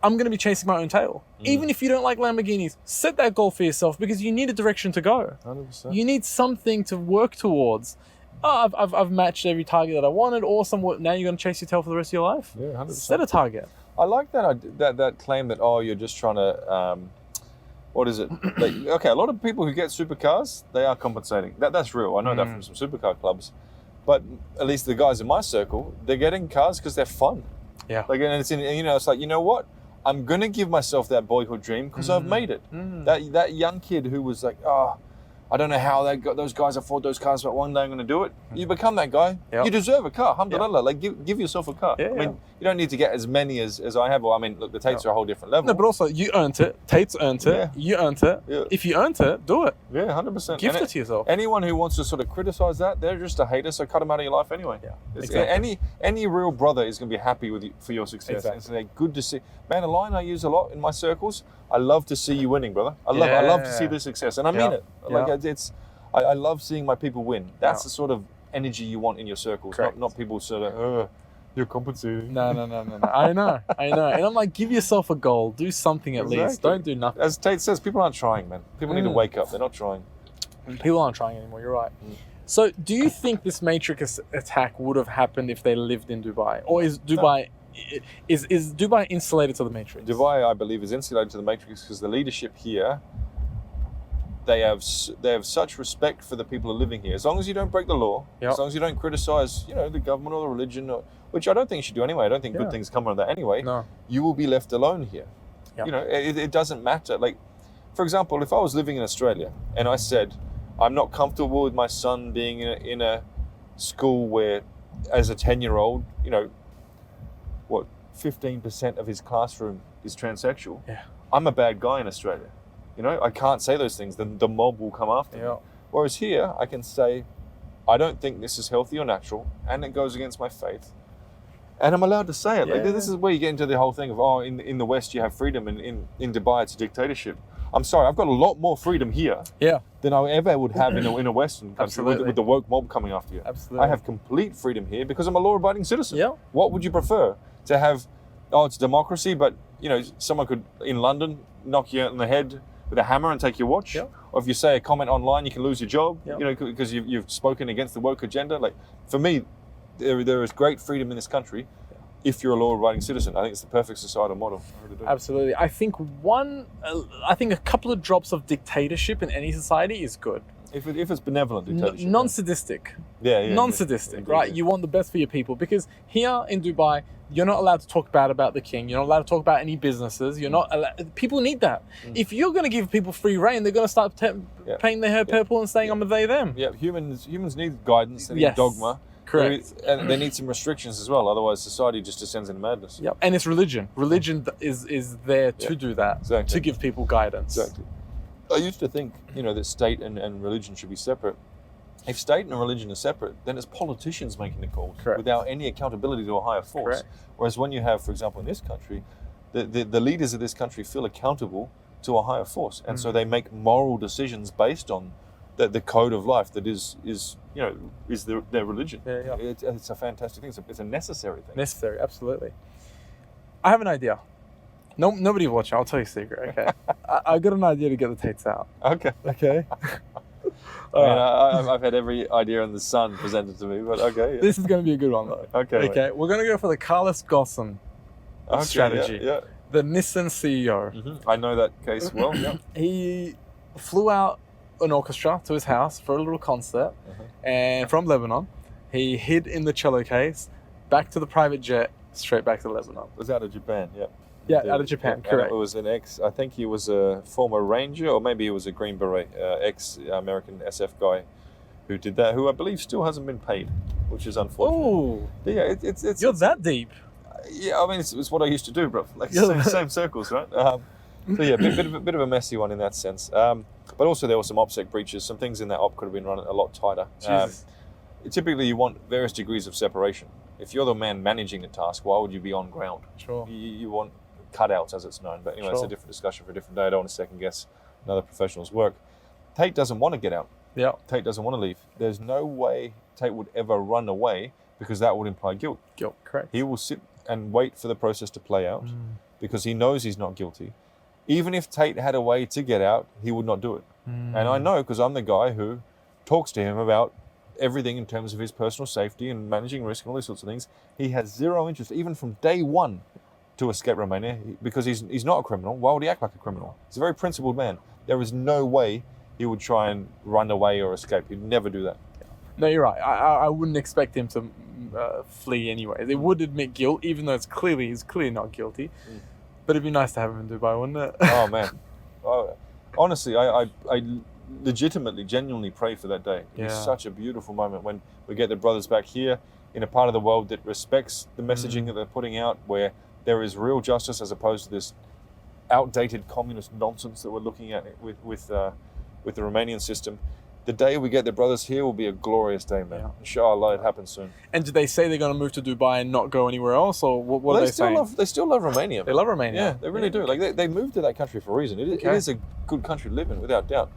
A: I'm going to be chasing my own tail. Even if you don't like Lamborghinis, set that goal for yourself because you need a direction to go.
B: 100%.
A: You need something to work towards. oh, I've matched every target that I wanted. Awesome. Now you're going to chase your tail for the rest of your life?
B: Yeah, 100%.
A: Set a target.
B: I like that claim that, you're just trying to, what is it? Like, okay, a lot of people who get supercars, they are compensating. That's real. I know that from some supercar clubs. But at least the guys in my circle, they're getting cars because they're fun.
A: Yeah.
B: Like, and it's it's like, you know what? I'm going to give myself that boyhood dream because I've made it. That young kid who was like, I don't know how those guys afford those cars, but one day I'm going to do it. You become that guy. Yep. You deserve a car. Alhamdulillah. Like, give yourself a car. I mean, you don't need to get as many as I have. Well, I mean, look, the Tates are a whole different level.
A: No, but also you earned it. Tates earned it. Yeah. You earned it. Yeah. If you earned it, do it.
B: Yeah, 100%.
A: Gift it to yourself.
B: Anyone who wants to sort of criticize that, they're just a hater. So cut them out of your life anyway.
A: Yeah, exactly.
B: Any real brother is going to be happy with you for your success. Exactly. So they're good to see. Man, a line I use a lot in my circles. I love to see you winning, brother. I love to see the success, and I mean it. Like I love seeing my people win. That's the sort of energy you want in your circles, not people sort of, you're compensating.
A: No. I know. And I'm like, give yourself a goal. Do something at least. Don't do nothing.
B: As Tate says, people aren't trying, man. People need to wake up. They're not trying.
A: People aren't trying anymore. You're right. So do you think this Matrix attack would have happened if they lived in Dubai? Or is Dubai... Is Dubai insulated to the Matrix?
B: Dubai, I believe, is insulated to the Matrix because the leadership here, they have such respect for the people who are living here. As long as you don't break the law, as long as you don't criticize, the government or the religion, which I don't think you should do anyway. I don't think good things come from that anyway. No. You will be left alone here. Yep. It doesn't matter. Like, for example, if I was living in Australia and I said, I'm not comfortable with my son being in a school where, as a 10-year-old, 15% of his classroom is transsexual. Yeah. I'm a bad guy in Australia. I can't say those things. Then the mob will come after me. Whereas here, I can say, I don't think this is healthy or natural, and it goes against my faith. And I'm allowed to say it. Yeah. Like, this is where you get into the whole thing of, in the West you have freedom, and in Dubai it's a dictatorship. I'm sorry, I've got a lot more freedom here than I ever would have in a Western country with the woke mob coming after you.
A: Absolutely.
B: I have complete freedom here because I'm a law-abiding citizen.
A: Yeah.
B: What would you prefer? To have, it's democracy, but someone could in London knock you in the head with a hammer and take your watch. Yep. Or if you say a comment online, you can lose your job. Yep. Because you've spoken against the woke agenda. Like, for me, there is great freedom in this country if you're a law-abiding citizen. I think it's the perfect societal model.
A: Absolutely. I think a couple of drops of dictatorship in any society is good.
B: If it's benevolent dictatorship.
A: Non-sadistic.
B: Yeah.
A: Non-sadistic, right? You want the best for your people. Because here in Dubai, you're not allowed to talk bad about the king. You're not allowed to talk about any businesses. You're not allowed. People need that. If you're going to give people free reign, they're going to start painting their hair purple and saying, I'm a they, them.
B: Yeah, humans need guidance. They need dogma.
A: Correct.
B: And they need some restrictions as well. Otherwise, society just descends into madness.
A: Yep. And it's religion. Religion is there to do that.
B: Exactly.
A: To give people guidance.
B: Exactly. I used to think, that state and religion should be separate. If state and religion are separate, then it's politicians making the calls without any accountability to a higher force. Correct. Whereas when you have, for example, in this country, the leaders of this country feel accountable to a higher force, and so they make moral decisions based on the code of life that is their religion.
A: Yeah.
B: It's a fantastic thing. It's a necessary thing.
A: Necessary, absolutely. I have an idea. No, nobody watching. I'll tell you a secret. Okay, I got an idea to get the Tates out.
B: Okay. I've had every idea in the sun presented to me, but okay. Yeah.
A: This is going to be a good one, though. Okay. We're going to go for the Carlos Ghosn strategy.
B: Yeah.
A: The Nissan CEO.
B: Mm-hmm. I know that case well. Yeah.
A: He flew out an orchestra to his house for a little concert, and from Lebanon, he hid in the cello case, back to the private jet, straight back to Lebanon.
B: It was out of Japan,
A: Yeah, out of Japan, correct.
B: It was I think he was a former Ranger, or maybe he was a Green Beret, ex-American SF guy who did that, who I believe still hasn't been paid, which is unfortunate.
A: Oh,
B: yeah,
A: you're that deep.
B: Yeah, I mean, it's what I used to do, bro. Like, same circles, right? So yeah, bit of a messy one in that sense. But also there were some OPSEC breaches. Some things in that op could have been run a lot tighter. Typically, you want various degrees of separation. If you're the man managing a task, why would you be on ground?
A: Sure.
B: You want cutouts, as it's known. But anyway, It's a different discussion for a different day. I don't want to second guess another professional's work. Tate doesn't want to get out.
A: Yeah.
B: Tate doesn't want to leave. There's no way Tate would ever run away because that would imply guilt.
A: Guilt, correct.
B: He will sit and wait for the process to play out because he knows he's not guilty. Even if Tate had a way to get out, he would not do it. And I know because I'm the guy who talks to him about everything in terms of his personal safety and managing risk and all these sorts of things. He has zero interest, even from day one, to escape Romania because he's not a criminal. Why would he act like a criminal? He's a very principled man. There is no way he would try and run away or escape. He'd never do that.
A: No, you're right. I wouldn't expect him to flee anyway. They would admit guilt, even though he's clearly not guilty. But it'd be nice to have him in Dubai, wouldn't it?
B: Oh man, honestly, I legitimately, genuinely pray for that day. It's such a beautiful moment when we get the brothers back here in a part of the world that respects the messaging that they're putting out, where there is real justice as opposed to this outdated communist nonsense that we're looking at with the Romanian system. The day we get the brothers here will be a glorious day, man. Yeah. Inshallah, it happens soon.
A: And do they say they're going to move to Dubai and not go anywhere else, or what are they saying?
B: They still love Romania.
A: They love Romania.
B: Yeah, they really do. Like they moved to that country for a reason. It is a good country to live in, without doubt.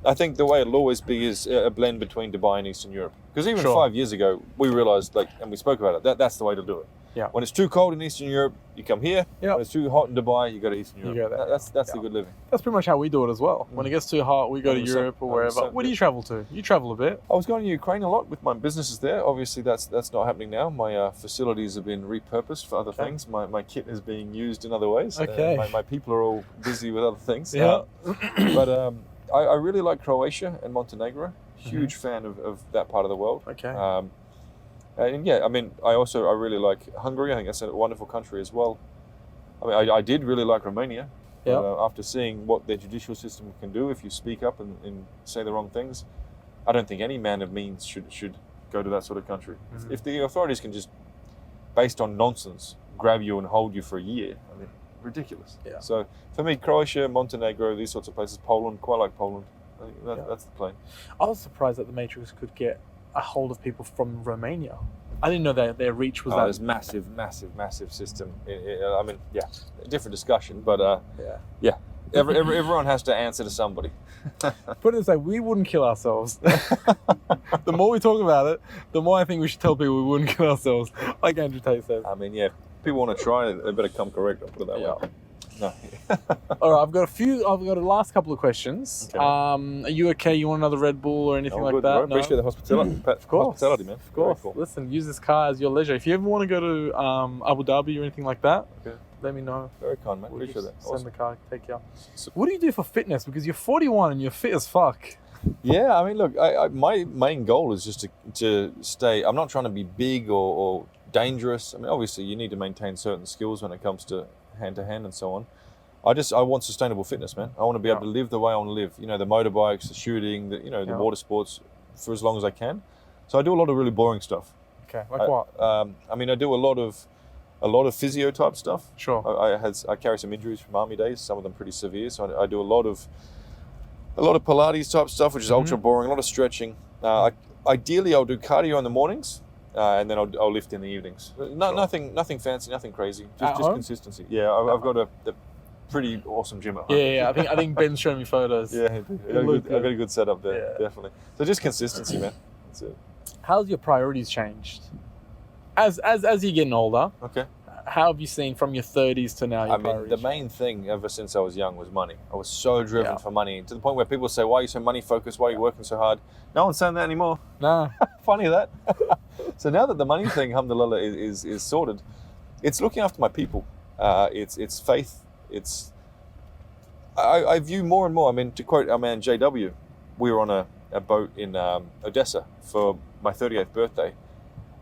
B: I think the way it'll always be is a blend between Dubai and Eastern Europe. Because even 5 years ago, we realised, and we spoke about it, that's the way to do it.
A: Yeah.
B: When it's too cold in Eastern Europe, you come here. Yep. When it's too hot in Dubai, you go to Eastern Europe.
A: You go there.
B: That's the good living.
A: That's pretty much how we do it as well. When it gets too hot, we go to Europe or wherever. Where do you travel to? You travel a bit.
B: I was going to Ukraine a lot with my businesses there. Obviously, that's not happening now. My facilities have been repurposed for other things. My kit is being used in other ways.
A: Okay.
B: My people are all busy with other things.
A: Yeah.
B: But I really like Croatia and Montenegro. Huge fan of that part of the world.
A: Okay.
B: And yeah, I mean, I really like Hungary. I think that's a wonderful country as well. I mean, I did really like Romania.
A: Yeah.
B: After seeing what their judicial system can do if you speak up and say the wrong things, I don't think any man of means should go to that sort of country. If the authorities can just, based on nonsense, grab you and hold you for a year, I mean, ridiculous.
A: Yeah.
B: So for me, Croatia, Montenegro, these sorts of places, Poland, quite like Poland. I think that's the plan.
A: I was surprised that the Matrix could get a hold of people from Romania. I didn't know that their reach was that.
B: There's massive system. I mean, yeah, different discussion, but yeah. Everyone has to answer to somebody.
A: Put it this way, we wouldn't kill ourselves. The more we talk about it, the more I think we should tell people we wouldn't kill ourselves, like Andrew Tate says.
B: I mean, yeah, if people want to try, they better come correct. I'll put it that way. No.
A: All right, I've got a last couple of questions. Okay. Are you okay? You want another Red Bull or anything like
B: good,
A: that?
B: Bro. No? Appreciate the hospitality.
A: Of course.
B: Hospitality, man.
A: Of course.
B: Cool.
A: Listen, use this car as your leisure. If you ever want to go to Abu Dhabi or anything like that, let me know.
B: Very kind, man. Appreciate that.
A: Send the car, take you out. What do you do for fitness? Because you're 41 and you're fit as fuck.
B: Yeah, I mean, look, my main goal is just to stay. I'm not trying to be big or dangerous. I mean, obviously, you need to maintain certain skills when it comes to hand-to-hand and so on. I want sustainable fitness, man. I want to be able to live the way I want to live. You know, the motorbikes, the shooting, the water sports, for as long as I can. So I do a lot of really boring stuff.
A: Okay, like what?
B: I mean, I do a lot of physio type stuff.
A: Sure.
B: I carry some injuries from army days, some of them pretty severe. So I do a lot of Pilates type stuff, which is ultra boring. A lot of stretching. Ideally, I'll do cardio in the mornings. And then I'll lift in the evenings. Nothing fancy, nothing crazy. Just consistency. Yeah, I've got a pretty awesome gym at home.
A: Yeah. I think Ben's showing me photos.
B: Yeah, I've got a good setup there, definitely. So just consistency, man. That's it.
A: How's your priorities changed? As you're getting older,
B: okay.
A: How have you seen from your 30s to now?
B: The main thing ever since I was young was money. I was so driven for money, to the point where people say, "Why are you so money focused? Why are you working so hard?" No one's saying that anymore.
A: Nah.
B: Funny that. So now that the money thing, alhamdulillah, is sorted, it's looking after my people. It's faith. I view more and more. I mean, to quote our man JW, we were on a boat in Odessa for my 38th birthday.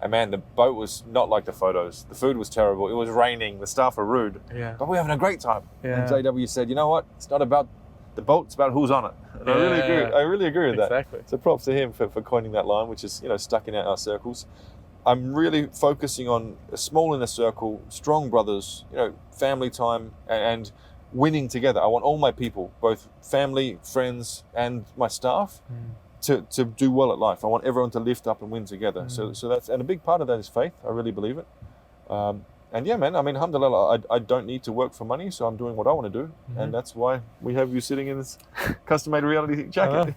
B: And man, the boat was not like the photos. The food was terrible. It was raining. The staff were rude.
A: Yeah.
B: But we were having a great time.
A: Yeah.
B: And JW said, "You know what? It's not about the boat. It's about who's on it." And I really agree with that.
A: Exactly.
B: So props to him for coining that line, which is stuck in our circles. I'm really focusing on a small inner circle, strong brothers, family time, and winning together. I want all my people, both family, friends, and my staff, to do well at life. I want everyone to lift up and win together. So that's, and a big part of that is faith. I really believe it. And yeah, man, I mean, alhamdulillah, I don't need to work for money, so I'm doing what I want to do. And that's why we have you sitting in this custom-made reality jacket.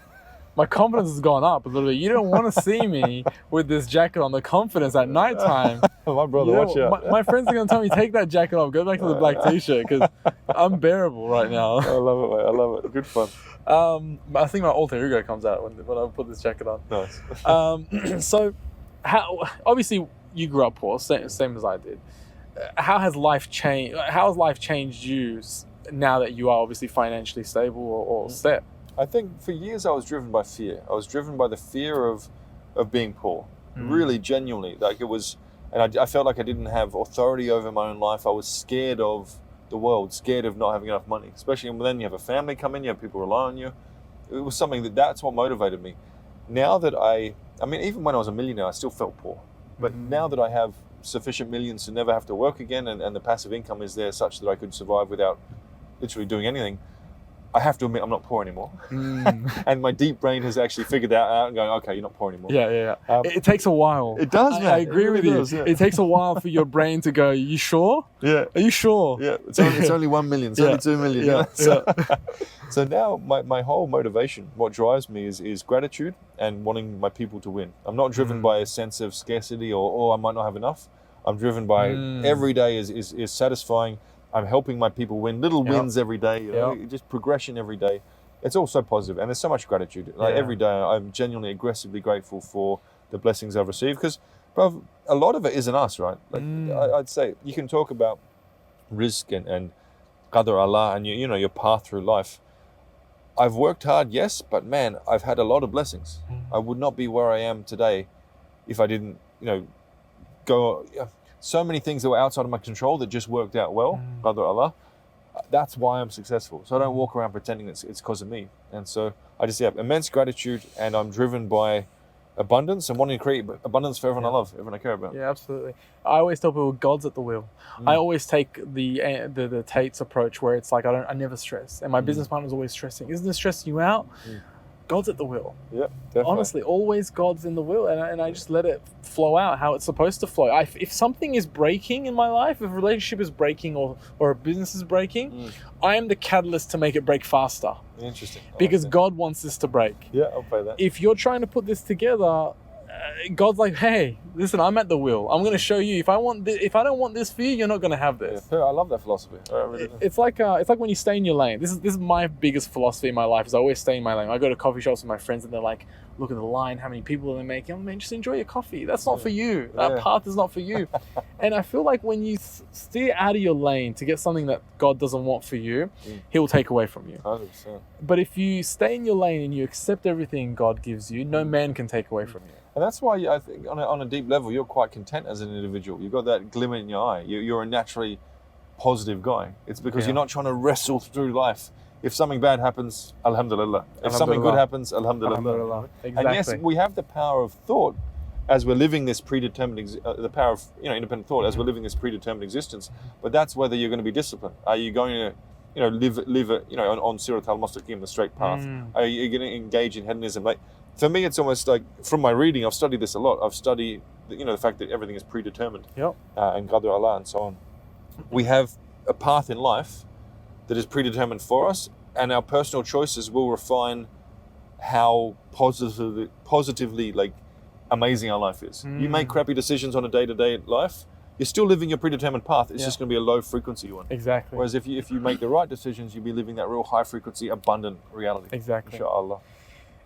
A: my confidence has gone up a little bit. You don't want to see me with this jacket on. The confidence at nighttime.
B: My brother, watch out.
A: My friends are going to tell me, take that jacket off. Go back to the black t-shirt because I'm bearable right now.
B: I love it, mate. I love it. Good fun.
A: I think my alter ego comes out when I put this jacket on.
B: Nice.
A: So, obviously you grew up poor, same as I did. How has life changed? How has life changed you now that you are obviously financially stable or set?
B: I think for years I was driven by fear. I was driven by the fear of being poor. Really, genuinely. Like it was, and I felt like I didn't have authority over my own life. I was scared of the world, scared of not having enough money. Especially when then you have a family come in, you have people rely on you. It was something that's what motivated me. Now that I mean, even when I was a millionaire, I still felt poor. But now that I have sufficient millions to never have to work again, and the passive income is there such that I could survive without literally doing anything, I have to admit I'm not poor anymore. And my deep brain has actually figured that out and going, okay, you're not poor anymore.
A: Yeah. It takes a while.
B: It does, man.
A: I agree with you.
B: Does, yeah.
A: It takes a while for your brain to go, you sure?
B: Yeah.
A: Are you sure?
B: Yeah. It's only 1 million. It's only 2 million.
A: Yeah.
B: So now my whole motivation, what drives me is gratitude and wanting my people to win. I'm not driven by a sense of scarcity or I might not have enough. I'm driven by every day is satisfying. I'm helping my people win, little wins every day, you know, just progression every day. It's all so positive, and there's so much gratitude. Like every day, I'm genuinely, aggressively grateful for the blessings I've received, because, bro, a lot of it isn't us, right? Like I'd say you can talk about rizq and qadar Allah and you know your path through life. I've worked hard, yes, but man, I've had a lot of blessings. I would not be where I am today if I didn't, go. So many things that were outside of my control that just worked out well, qadar Allah. That's why I'm successful. So I don't walk around pretending it's because of me. And so I just have immense gratitude, and I'm driven by abundance and wanting to create abundance for everyone I love, everyone I care about.
A: Yeah, absolutely. I always tell people God's at the wheel. I always take the Tates approach where it's like I never stress, and my business partner's always stressing. Isn't this stressing you out? God's at the wheel.
B: Yeah, definitely.
A: Honestly, always God's in the wheel, and I just let it flow out how it's supposed to flow. If something is breaking in my life, if a relationship is breaking or a business is breaking, I am the catalyst to make it break faster.
B: Interesting.
A: Because God wants this to break.
B: Yeah, I'll play that.
A: If you're trying to put this together, God's like, hey, listen, I'm at the wheel. I'm going to show you. If I don't want this for you, you're not going to have this.
B: Yeah, I love that philosophy.
A: It's like when you stay in your lane. This is my biggest philosophy in my life. Is I always stay in my lane. I go to coffee shops with my friends, and they're like, look at the line. How many people are they making? I'm like, man, just enjoy your coffee. That's not for you. That path is not for you. And I feel like when you steer out of your lane to get something that God doesn't want for you, He will take away from you.
B: 100%.
A: But if you stay in your lane and you accept everything God gives you, no man can take away from you.
B: And that's why I think on a deep level, you're quite content as an individual. You've got that glimmer in your eye. You're a naturally positive guy. It's because you're not trying to wrestle through life. If something bad happens, alhamdulillah. If something good happens, alhamdulillah.
A: Exactly.
B: And yes, we have the power of thought as we're living this predetermined, the power of independent thought as we're living this predetermined existence. But that's whether you're going to be disciplined. Are you going to live on Sirat al-Mustaqim, the straight path? Are you going to engage in hedonism? Like, for me, it's almost like, from my reading, I've studied this a lot. I've studied, the fact that everything is predetermined, and qadar Allah and so on. We have a path in life that is predetermined for us, and our personal choices will refine how positively like amazing our life is. You make crappy decisions on a day-to-day life, you're still living your predetermined path. It's just going to be a low frequency one.
A: Exactly.
B: Whereas if you make the right decisions, you'll be living that real high frequency, abundant reality.
A: Exactly.
B: Inshallah.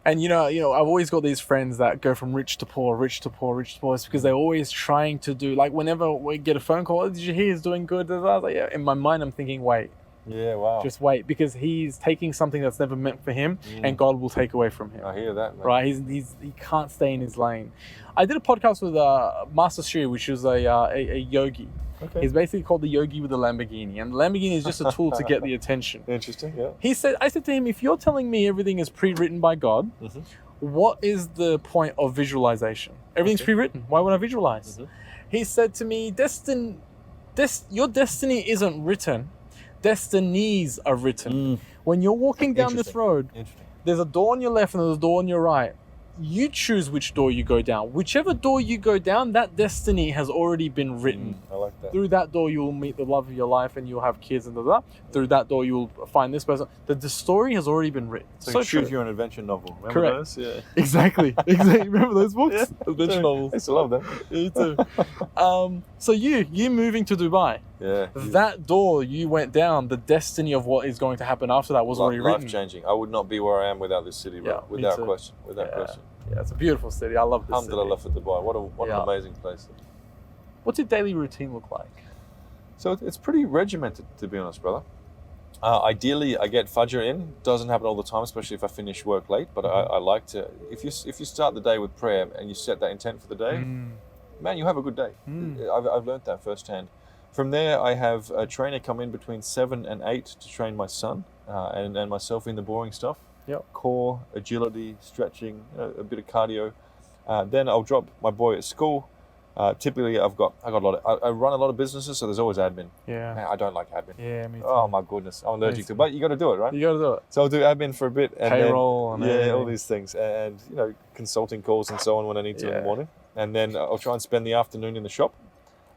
A: And I've always got these friends that go from rich to poor, rich to poor, rich to poor. It's because they're always trying to do, like, whenever we get a phone call, oh, did you hear he's doing good? I was like, yeah. In my mind, I'm thinking, wait.
B: Yeah, wow.
A: Just wait, because he's taking something that's never meant for him, and God will take away from him.
B: I hear that, man.
A: Right? He can't stay in his lane. I did a podcast with Master Sri, which was a yogi. Okay. He's basically called the yogi with a Lamborghini, and the Lamborghini is just a tool to get the attention.
B: Interesting, yeah.
A: I said to him, if you're telling me everything is pre-written by God, what is the point of visualization? Everything's pre-written. Why would I visualize? He said to me, your destiny isn't written. Destinies are written. When you're walking down this road, there's a door on your left and there's a door on your right. you choose which door you go down. Whichever door you go down, that destiny has already been written.
B: I like that.
A: Through that door, you will meet the love of your life and you'll have kids and blah, blah. Through that door, you will find this person. The story has already been written.
B: So choose your own adventure novel. Remember
A: Correct.
B: those? Yeah.
A: Exactly. Remember those books?
B: Yeah.
A: Adventure novels.
B: I used to love them.
A: Me too. So you moving to Dubai,
B: Yeah.
A: that door you went down, the destiny of what is going to happen after that was already written.
B: Life changing. I would not be where I am without this city, bro.
A: Yeah, me
B: without
A: too.
B: question. Without question.
A: Yeah, it's a beautiful city. I love this city.
B: Alhamdulillah for Dubai. What an amazing place.
A: What's your daily routine look like?
B: So it's pretty regimented, to be honest, brother. Ideally, I get Fajr in. Doesn't happen all the time, especially if I finish work late. But I like to. If you start the day with prayer and you set that intent for the day, man, you have a good day. I've learned that firsthand. From there, I have a trainer come in between 7 and 8 to train my son and myself in the boring stuff.
A: Yep.
B: Core, agility, stretching, a bit of cardio. Then I'll drop my boy at school. Typically, I run a lot of businesses, so there's always admin.
A: Yeah.
B: Man, I don't like admin.
A: Yeah, me too.
B: Oh my goodness, I'm allergic to it. But you got to do it, right?
A: You got to do it.
B: So I'll do admin for a bit, and
A: Payroll
B: then,
A: and everything.
B: all these things, and consulting calls and so on when I need to in the morning. And then I'll try and spend the afternoon in the shop.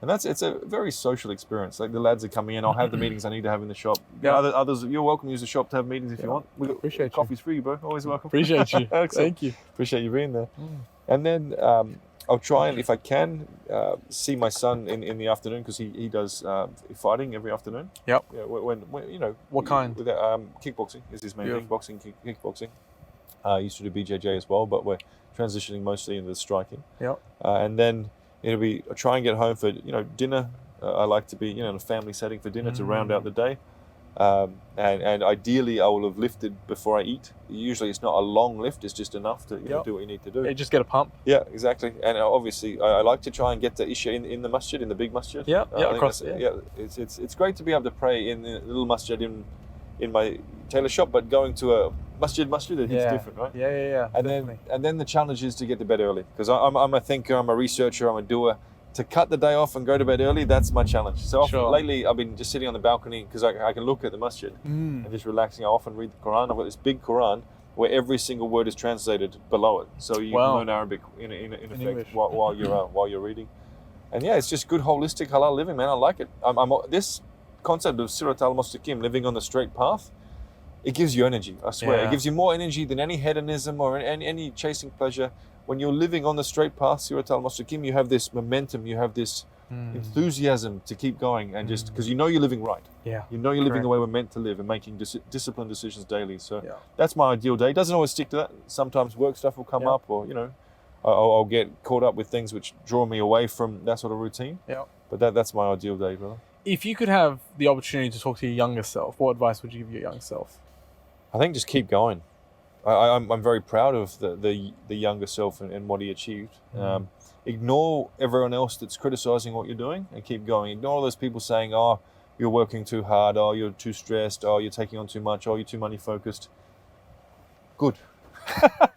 B: And it's a very social experience. Like the lads are coming in, I'll have the meetings I need to have in the shop.
A: Yeah.
B: Others, you're welcome to use the shop to have meetings if you want.
A: Appreciate
B: Coffee's free, bro. Always welcome.
A: Appreciate you. Thank you.
B: Appreciate you being there. And then I'll try and, if I can, see my son in the afternoon because he does fighting every afternoon.
A: Yep.
B: Yeah, when
A: What kind?
B: With kickboxing is his main thing. Boxing, kickboxing. I used to do BJJ as well, but we're transitioning mostly into the striking.
A: Yep.
B: And then it'll be I try and get home for dinner. I like to be in a family setting for dinner to round out the day. And ideally, I will have lifted before I eat. Usually, it's not a long lift; it's just enough to do what you need to do.
A: Yeah, just get a pump.
B: Yeah, exactly. And obviously, I like to try and get the Isha in the masjid, in the big masjid.
A: Yeah, across.
B: It's great to be able to pray in the little masjid in my tailor shop, but going to a masjid, it hits different, right?
A: Yeah.
B: And then the challenge is to get to bed early because I'm a thinker, I'm a researcher, I'm a doer. To cut the day off and go to bed early, that's my challenge. So lately, I've been just sitting on the balcony because I can look at the masjid and just relaxing. I often read the Quran. I've got this big Quran where every single word is translated below it, so you can learn Arabic in effect while you're reading. And it's just good holistic halal living, man. I like it. This concept of Sirat al-Mustaqim, living on the straight path, it gives you energy. I swear, it gives you more energy than any hedonism or any chasing pleasure. When you're living on the straight path, Sirat al-Mustaqim, you have this momentum, you have this enthusiasm to keep going, and just because you're living right.
A: Yeah.
B: You're living the way we're meant to live and making disciplined decisions daily. So that's my ideal day. It doesn't always stick to that. Sometimes work stuff will come up, or I'll get caught up with things which draw me away from that sort of routine. Yeah. But that's my ideal day, brother.
A: If you could have the opportunity to talk to your younger self, what advice would you give your young self?
B: I think just keep going. I'm very proud of the younger self and what he achieved. Ignore everyone else that's criticizing what you're doing and keep going. Ignore all those people saying, oh, you're working too hard, oh, you're too stressed, oh, you're taking on too much, oh, you're too money focused. Good.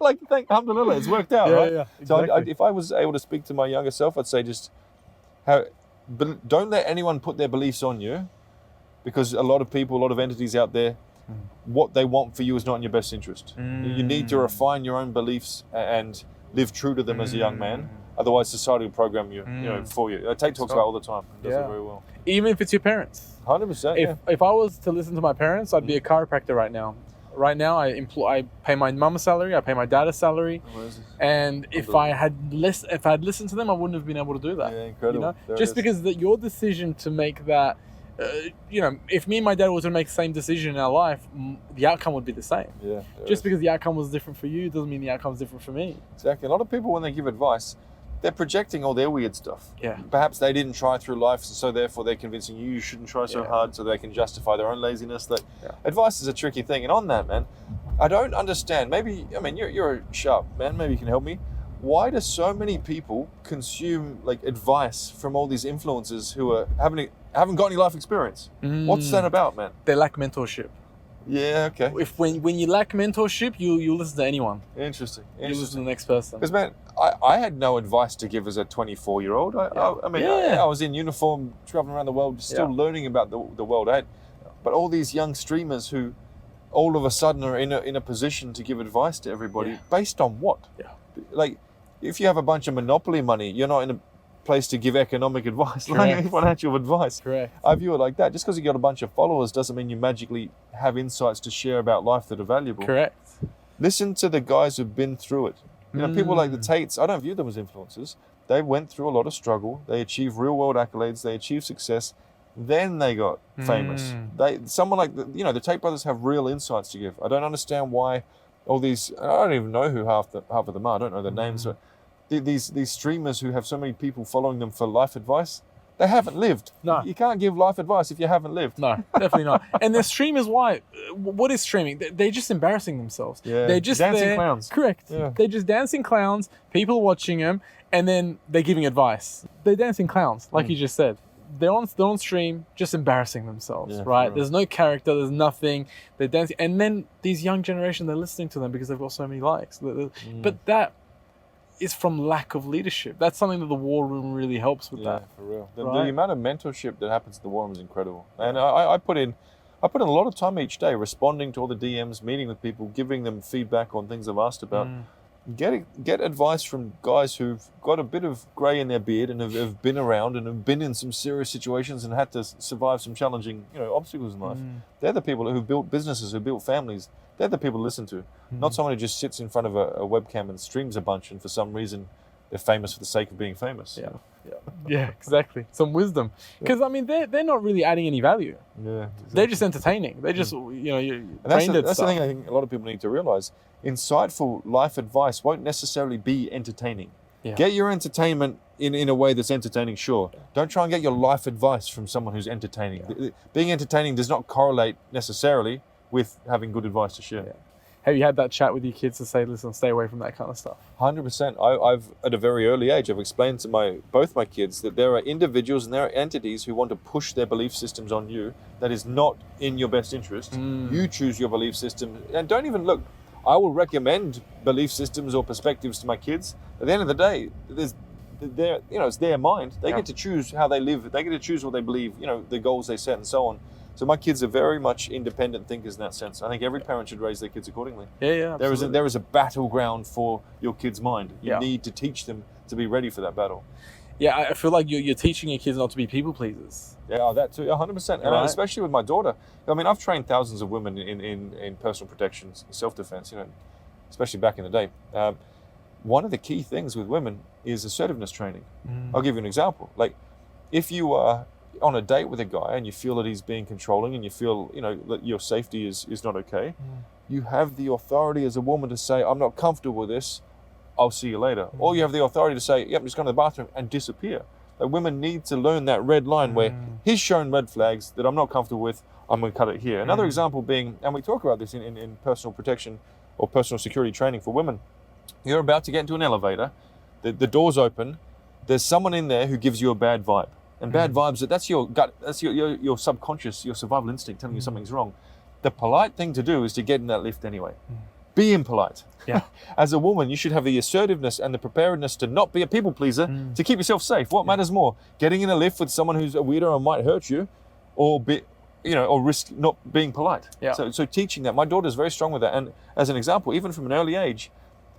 B: Alhamdulillah, it's worked out, right?
A: Yeah, exactly.
B: So if I was able to speak to my younger self, I'd say just don't let anyone put their beliefs on you, because a lot of entities out there, what they want for you is not in your best interest. You need to refine your own beliefs and live true to them as a young man. Otherwise, society will program you, for you. Tate talks about it all the time. He does it very well.
A: Even if it's your parents.
B: 100%.
A: If I was to listen to my parents, I'd be a chiropractor right now. Right now, I pay my mum a salary, I pay my dad a salary, and if I had listened to them, I wouldn't have been able to do that.
B: Yeah, incredible.
A: Just because your decision to make that. If me and my dad were to make the same decision in our life, the outcome would be the same.
B: Yeah.
A: Just because the outcome was different for you doesn't mean the outcome is different for me.
B: Exactly. A lot of people, when they give advice, they're projecting all their weird stuff.
A: Yeah.
B: Perhaps they didn't try through life, so therefore they're convincing you shouldn't try so hard, so they can justify their own laziness. Advice is a tricky thing, and on that, man, I don't understand. You're a sharp man. Maybe you can help me. Why do so many people consume advice from all these influencers who haven't got any life experience? What's that about, man?
A: They lack mentorship.
B: Yeah, okay.
A: When you lack mentorship, you listen to anyone.
B: Interesting.
A: You listen to the next person.
B: Because, man, I had no advice to give as a 24-year-old. I was in uniform, traveling around the world, still learning about the world. But all these young streamers who all of a sudden are in a position to give advice to everybody, based on what? Like, if you have a bunch of monopoly money, you're not in a place to give economic advice, like financial advice.
A: Correct.
B: I view it like that. Just because you got a bunch of followers doesn't mean you magically have insights to share about life that are valuable.
A: Correct.
B: Listen to the guys who've been through it. You know, people like the Tates, I don't view them as influencers. They went through a lot of struggle. They achieved real world accolades. They achieved success. Then they got famous. Someone like the Tate brothers have real insights to give. I don't understand why all these, I don't even know who half of them are. I don't know their names, but these streamers who have so many people following them for life advice, they haven't lived.
A: No.
B: You can't give life advice if you haven't lived.
A: No, definitely not. And the streamers, why? What is streaming? They're just embarrassing themselves.
B: Yeah.
A: They're just
B: dancing clowns.
A: Correct.
B: Yeah.
A: They're just dancing clowns, people watching them, and then they're giving advice. They're dancing clowns, like you just said. They're on stream, just embarrassing themselves, right?
B: Right.
A: There's no character, there's nothing. They're dancing. And then these young generation, they're listening to them because they've got so many likes. But that is from lack of leadership. That's something that the war room really helps with that.
B: For real. The
A: Right.
B: amount of mentorship that happens in the war room is incredible. And I put in a lot of time each day responding to all the DMs, meeting with people, giving them feedback on things I've asked about. Get advice from guys who've got a bit of grey in their beard and have been around and have been in some serious situations and had to survive some challenging, obstacles in life. They're the people who've built businesses, who built families. They're the people to listen to, not someone who just sits in front of a webcam and streams a bunch and for some reason they're famous for the sake of being famous.
A: Yeah, exactly. Some wisdom. Because, I mean, they're not really adding any value.
B: Yeah,
A: They're just entertaining. They're just, you're
B: and that's
A: trained at
B: the
A: stuff.
B: thing I think a lot of people need to realize. Insightful life advice won't necessarily be entertaining.
A: Yeah.
B: Get your entertainment in a way that's entertaining, sure. Don't try and get your life advice from someone who's entertaining.
A: Yeah.
B: Being entertaining does not correlate necessarily with having good advice to share.
A: Yeah. Have you had that chat with your kids to say, listen, stay away from that kind of stuff?
B: 100%. I've at a very early age, I've explained to both my kids that there are individuals and there are entities who want to push their belief systems on you that is not in your best interest. You choose your belief system and don't even look. I will recommend belief systems or perspectives to my kids. At the end of the day, it's their mind. They get to choose how they live. They get to choose what they believe, the goals they set and so on. So my kids are very much independent thinkers in that sense. I think every parent should raise their kids accordingly.
A: Yeah,
B: There is a battleground for your kid's mind. You
A: Yeah.
B: need to teach them to be ready for that battle.
A: Yeah, I feel like you're teaching your kids not to be people pleasers.
B: Yeah, that too, 100%. And
A: Right.
B: especially with my daughter. I mean, I've trained thousands of women in personal protection, self-defense, especially back in the day. One of the key things with women is assertiveness training. I'll give you an example. Like, if you are on a date with a guy and you feel that he's being controlling and you feel, that your safety is not okay, you have the authority as a woman to say, I'm not comfortable with this, I'll see you later. Or you have the authority to say, yep, I'm just going to the bathroom and disappear. Like, women need to learn that red line where he's shown red flags that I'm not comfortable with, I'm going to cut it here. Another example being, and we talk about this in personal protection or personal security training for women, you're about to get into an elevator, the door's open, there's someone in there who gives you a bad vibe. And bad vibes, that's your gut, that's your subconscious, your survival instinct telling you something's wrong. The polite thing to do is to get in that lift anyway. Be impolite.
A: Yeah.
B: As a woman, you should have the assertiveness and the preparedness to not be a people pleaser, to keep yourself safe. What matters more? Getting in a lift with someone who's a weirdo and might hurt you, or or risk not being polite.
A: Yeah.
B: So teaching that. My daughter's very strong with that. And as an example, even from an early age,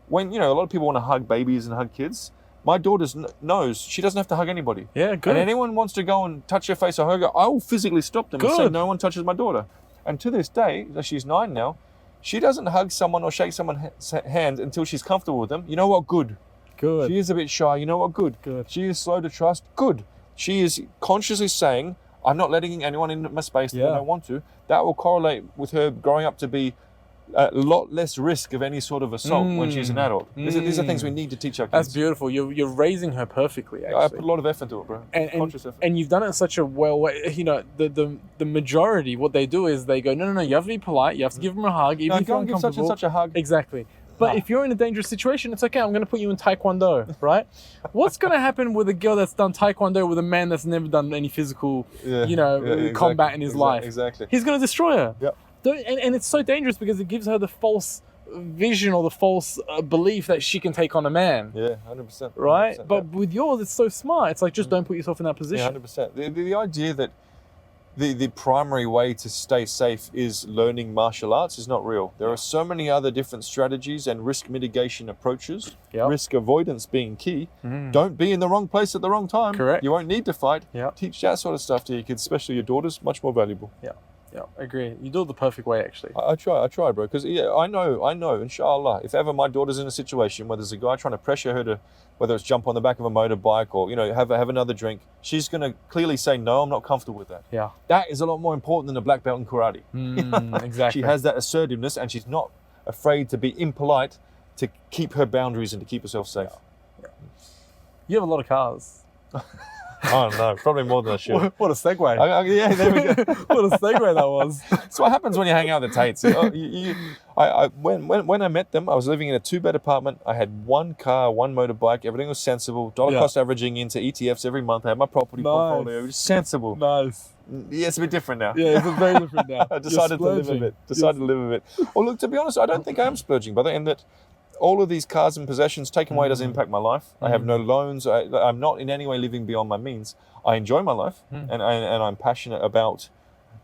B: when a lot of people want to hug babies and hug kids, my daughter knows she doesn't have to hug anybody.
A: Yeah, good.
B: And anyone wants to go and touch her face or hug her, I will physically stop them and say, no one touches my daughter. And to this day, she's 9 now, she doesn't hug someone or shake someone's hand until she's comfortable with them. You know what? Good.
A: Good.
B: She is a bit shy. You know what? Good.
A: Good.
B: She is slow to trust. Good. She is consciously saying, I'm not letting anyone in my space that I don't want to. That will correlate with her growing up to be a lot less risk of any sort of assault when she's an adult. These are things we need to teach our kids.
A: That's beautiful. You're raising her perfectly, actually.
B: I put a lot of effort into it, bro. Conscious effort.
A: And you've done it in such a well way. The majority, what they do is they go, no, you have to be polite. You have to give them a hug. Even if you're
B: don't give such and
A: uncomfortable.
B: such a hug.
A: Exactly. But if you're in a dangerous situation, it's okay. I'm going to put you in Taekwondo, right? What's going to happen with a girl that's done Taekwondo with a man that's never done any physical, combat in his life?
B: Exactly.
A: He's going to destroy her.
B: Yep.
A: And it's so dangerous because it gives her the false vision or the false belief that she can take on a man.
B: Yeah, 100%.
A: Right?
B: 100%,
A: But with yours, it's so smart. It's like, just don't put yourself in that position.
B: Yeah, 100%. The idea that the primary way to stay safe is learning martial arts is not real. There are so many other different strategies and risk mitigation approaches, risk avoidance being key. Don't be in the wrong place at the wrong time.
A: Correct.
B: You won't need to fight.
A: Yep.
B: Teach that sort of stuff to your kids, especially your daughters, much more valuable.
A: Yeah, I agree. You do it the perfect way, actually.
B: I try, bro, because I know, inshallah, if ever my daughter's in a situation where there's a guy trying to pressure her to, whether it's jump on the back of a motorbike or, have another drink, she's going to clearly say, no, I'm not comfortable with that.
A: Yeah.
B: That is a lot more important than a black belt in karate.
A: Exactly.
B: She has that assertiveness and she's not afraid to be impolite to keep her boundaries and to keep herself safe.
A: Yeah. You have a lot of cars.
B: Oh no, probably more than I should.
A: What a segue.
B: Yeah, there we go.
A: What a segue that was.
B: That's what happens when you hang out with the Tates. When I met them, I was living in a 2-bed apartment. I had 1 car, 1 motorbike. Everything was sensible. Dollar cost averaging into ETFs every month. I had my property portfolio. It was sensible.
A: Nice.
B: Yeah, it's a bit different now.
A: Yeah, it's very different now.
B: I decided to live a bit. Well, look, to be honest, I don't think I am splurging, brother, in that all of these cars and possessions taken away doesn't impact my life. I have no loans. I'm not in any way living beyond my means. I enjoy my life, and I'm passionate about,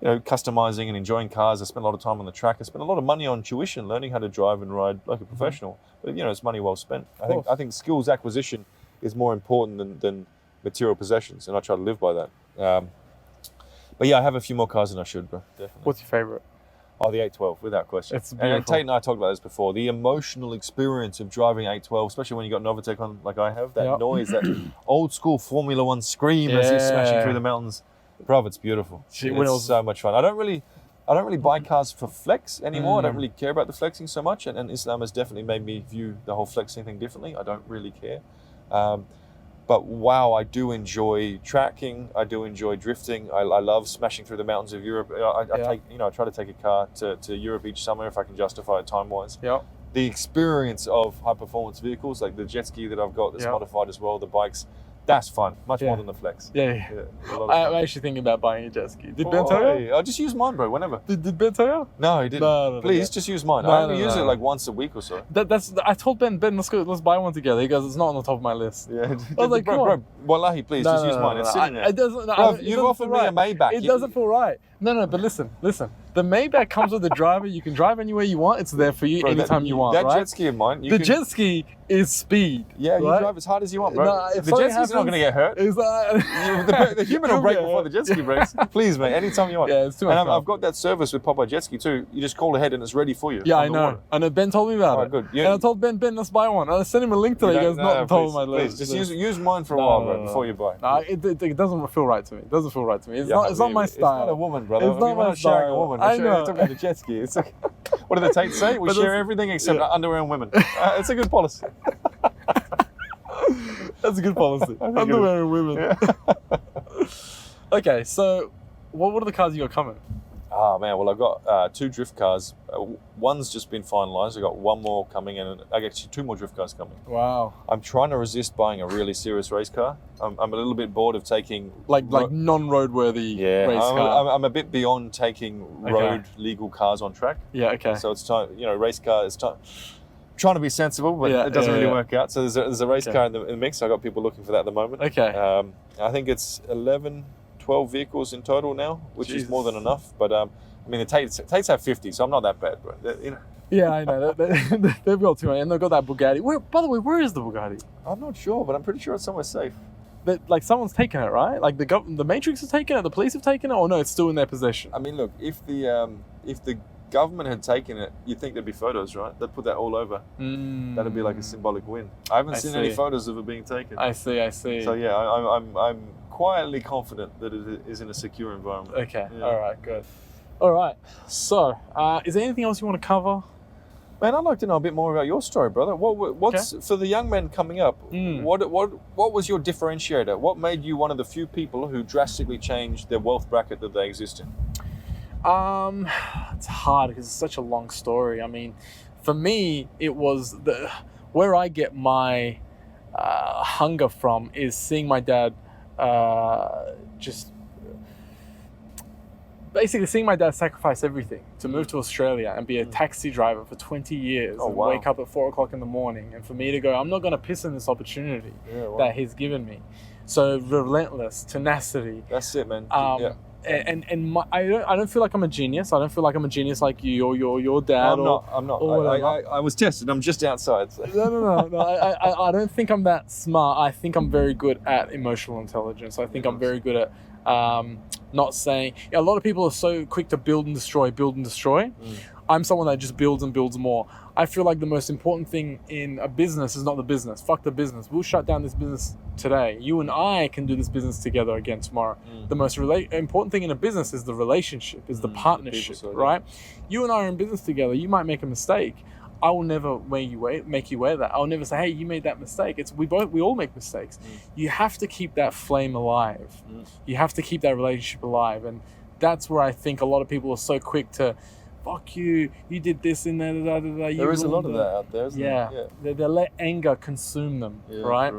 B: customizing and enjoying cars. I spend a lot of time on the track. I spend a lot of money on tuition, learning how to drive and ride like a professional. But it's money well spent. I think skills acquisition is more important than material possessions, and I try to live by that. But yeah, I have a few more cars than I should, bro. Definitely.
A: What's your favorite?
B: Oh, the 812, without question.
A: It's beautiful.
B: And Tate and I talked about this before. The emotional experience of driving 812, especially when you got Novatec on like I have, that noise, that old school Formula One scream as you're smashing through the mountains. Bro, it's beautiful. It's so much fun. I don't really buy cars for flex anymore. I don't really care about the flexing so much, and Islam has definitely made me view the whole flexing thing differently. I don't really care. But wow, I do enjoy tracking. I do enjoy drifting. I love smashing through the mountains of Europe. I try to take a car to Europe each summer if I can justify it time-wise.
A: Yeah.
B: The experience of high-performance vehicles, like the jet ski that I've got that's modified as well, the bikes, that's fun. Much more than the flex.
A: Yeah. I'm actually thinking about buying a jet ski. Did Ben tell you?
B: I'll just use mine, bro, whenever.
A: Did Ben tell you?
B: No, he didn't.
A: No,
B: Please, just use mine. I only use it like once a week or so.
A: I told Ben, let's buy one together. He goes, it's not on the top of my list.
B: Yeah.
A: I was like,
B: bro, wallahi, please, just use mine. It's sitting there.
A: It doesn't.
B: Bro, you've offered me a Maybach.
A: It doesn't feel right. No, but listen. The Maybach comes with the driver. You can drive anywhere you want. It's there for you anytime you want,
B: that
A: right?
B: jet ski of mine.
A: Jet ski is speed.
B: Yeah, you drive as hard as you want, bro.
A: No,
B: the jet ski's not going to get hurt. The human will break before the jet ski breaks. Please, mate, anytime you want.
A: Yeah, it's too much fun.
B: I've got that service with Popeye Jet Ski too. You just call ahead and it's ready for you.
A: Yeah, I know. I know. Ben told me about it.
B: Good.
A: And I told Ben, let's buy one. I sent him a link to it. He goes, not on top of my list.
B: Please, just use mine for a while, bro, before you buy.
A: No, it doesn't feel right to me. It doesn't feel right to me. It's not my style.
B: It's not a woman, brother.
A: It's not my style.
B: Sharing a woman.
A: I know.
B: We're talking about the jet ski. It's like, what do the Tates say? We share everything except underwear and women. It's a good policy.
A: That's a good policy. Underwear and women. Yeah. Okay, so what are the cars you got coming?
B: Oh man, well I've got 2 drift cars. One's just been finalised. I've got 1 more coming in, and I got 2 more drift cars coming.
A: Wow.
B: I'm trying to resist buying a really serious race car. I'm a little bit bored of taking
A: like non-roadworthy race car.
B: I'm a bit beyond taking road legal cars on track.
A: Yeah. Okay.
B: So it's time, race car. It's time. Trying to be sensible, but it doesn't really work out. So there's a race car in the mix. I got people looking for that at the moment.
A: Okay.
B: I think it's 12 vehicles in total now, which is more than enough. But the Tates have 50, so I'm not that bad, bro.
A: Yeah, I know. They've got 200, and they've got that Bugatti. By the way, where is the Bugatti?
B: I'm not sure, but I'm pretty sure it's somewhere safe.
A: Like someone's taken it, right? Like the Matrix has taken it, the police have taken it, or no, it's still in their possession.
B: I mean, look, if the government had taken it, you'd think there'd be photos, right? They'd put that all over. That'd be like a symbolic win. I haven't seen any photos of it being taken.
A: I see.
B: So yeah, I'm quietly confident that it is in a secure environment.
A: Okay. Yeah. All right. Good. All right. So, is there anything else you want to cover?
B: Man, I'd like to know a bit more about your story, brother. What's for the young men coming up? What was your differentiator? What made you one of the few people who drastically changed their wealth bracket that they exist in?
A: It's hard because it's such a long story. I mean, for me, it was where I get my hunger from is seeing my dad basically seeing my dad sacrifice everything to move to Australia and be a taxi driver for 20 years and wake up at 4 o'clock in the morning, and for me to go, I'm not going to piss in this opportunity that he's given me. So relentless tenacity.
B: That's it, man.
A: I don't feel like I'm a genius. I don't feel like I'm a genius like you or your dad.
B: I'm not. I was tested. I'm just outside. So.
A: No. I don't think I'm that smart. I think I'm very good at emotional intelligence. I think I'm very good at not saying. A lot of people are so quick to build and destroy. I'm someone that just builds and builds more. I feel like the most important thing in a business is not the business. Fuck the business. We'll shut down this business today. You and I can do this business together again tomorrow. The most important thing in a business is the relationship, is the partnership, right? You and I are in business together. You might make a mistake. I will never make you wear that. I'll never say, hey, you made that mistake. We all make mistakes. You have to keep that flame alive. You have to keep that relationship alive. And that's where I think a lot of people are so quick to, fuck you did this and that.
B: There is a lot of that out there, isn't there?
A: Yeah. They let anger consume them, right?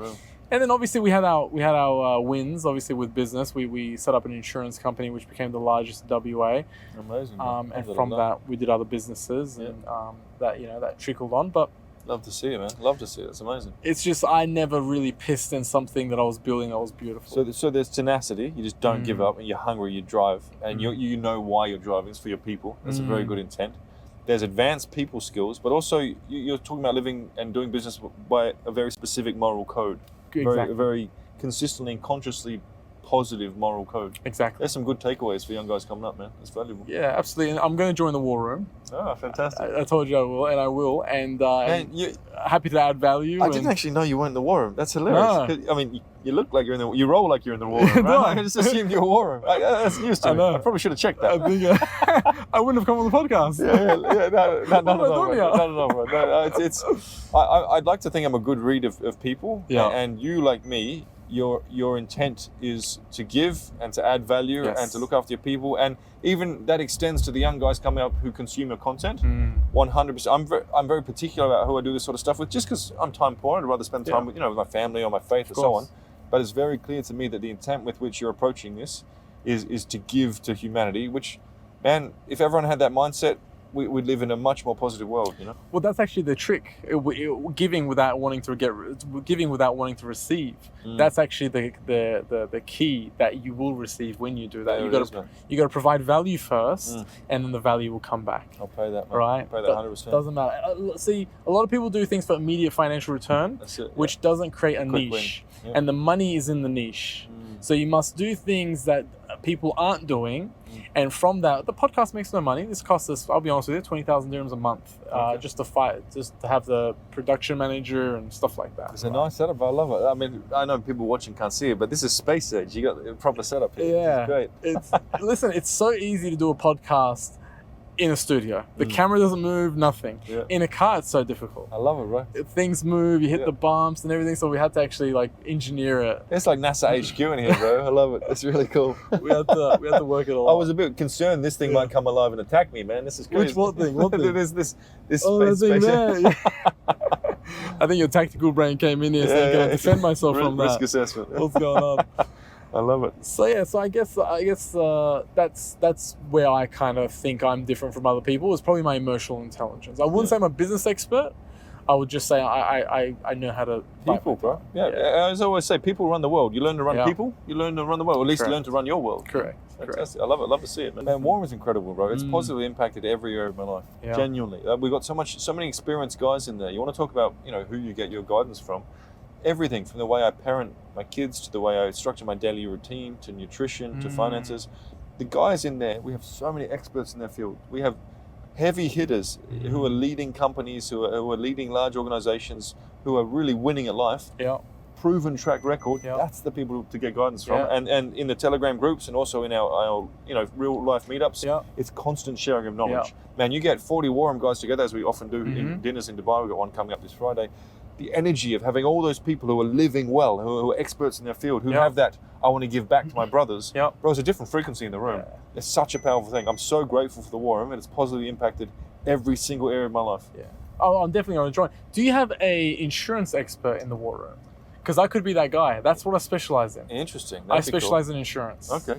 A: And then obviously we had our wins. Obviously with business, we set up an insurance company which became the largest in WA.
B: Amazing.
A: And from that we did other businesses, and that trickled on. But
B: love to see it, man. Love to see it. It's amazing.
A: It's just I never really pissed in something that I was building that was beautiful.
B: So there's tenacity. You just don't give up, and you're hungry. You drive, and you know why you're driving. It's for your people. That's a very good intent. There's advanced people skills, but also you're talking about living and doing business by a very specific moral code.
A: Exactly.
B: Very consistently and consciously positive moral code.
A: Exactly.
B: There's some good takeaways for young guys coming up, man. It's valuable.
A: Yeah, absolutely. And I'm going to join the war room.
B: Oh, fantastic.
A: I told you I will. And happy to add value.
B: I didn't actually know you weren't in the war room. That's hilarious. I mean, you look like you roll like you're in the war room, right? I just assumed you're a war room. That's news to me. I probably should have checked that.
A: I think I wouldn't have come on the podcast.
B: I'd like to think I'm a good read of people. Yeah. And you, like me, your intent is to give and to add value and to look after your people, and even that extends to the young guys coming up who consume your content. 100%. I'm very particular about who I do this sort of stuff with, just because I'm time poor. I'd rather spend time with my family or my faith and so on. But it's very clear to me that the intent with which you're approaching this is to give to humanity. Which, man, if everyone had that mindset, we'd live in a much more positive world,
A: Well, that's actually the trick. Giving without wanting to receive. That's actually the key that you will receive when you do that. You got to provide value first, and then the value will come back.
B: I'll pay that, man.
A: Right?
B: I'll pay that 100%.
A: Doesn't matter. See, a lot of people do things for immediate financial return, which doesn't create a niche, and the money is in the niche. So you must do things that people aren't doing, and from that, the podcast makes no money. This costs us, I'll be honest with you, 20,000 dirhams a month, just to have the production manager and stuff like that.
B: It's a nice setup. I love it. I mean, I know people watching can't see it, but this is space age. You got a proper setup here.
A: Yeah,
B: it's great.
A: Listen, it's so easy to do a podcast in a studio. The camera doesn't move, nothing. Yeah. In a car, it's so difficult.
B: I love it, bro.
A: Things move, you hit the bumps and everything, so we had to actually engineer it.
B: It's like NASA HQ in here, bro. I love it. It's really cool.
A: We had to work it all
B: I was a bit concerned this thing might come alive and attack me, man. This is crazy.
A: What thing?
B: There's this
A: space. There. I think your tactical brain came in here saying, can I defend myself from that?
B: Risk assessment.
A: What's going on?
B: I love it.
A: So I guess that's where I kind of think I'm different from other people. Is probably my emotional intelligence. I wouldn't say I'm a business expert. I would just say I know how to
B: people, bro. Yeah. I always say people run the world. You learn to run people, you learn to run the world. Or at least you learn to run your world.
A: Correct.
B: Fantastic. I love it. Love to see it, man. Man, war is incredible, bro. It's positively impacted every area of my life. Yeah. Genuinely, we've got so many experienced guys in there. You want to talk about who you get your guidance from. Everything from the way I parent my kids to the way I structure my daily routine to nutrition to finances. The guys in there, we have so many experts in their field. We have heavy hitters who are leading companies, who are leading large organizations, who are really winning at life.
A: Yeah.
B: Proven track record. Yeah. That's the people to get guidance from. And in the Telegram groups and also in our real life meetups, it's constant sharing of knowledge. Yeah. Man, you get 40 War Room guys together, as we often do in dinners in Dubai. We've got one coming up this Friday. The energy of having all those people who are living well, who are experts in their field, who have that, I want to give back to my brothers. Bro, it's a different frequency in the room. It's such a powerful thing. I'm so grateful for the War Room, and it's positively impacted every single area of my life. Yeah. Oh, I'm definitely going to join. Do you have a insurance expert in the War Room? Because I could be that guy. That's what I specialize in. Interesting. I specialize in insurance. Okay.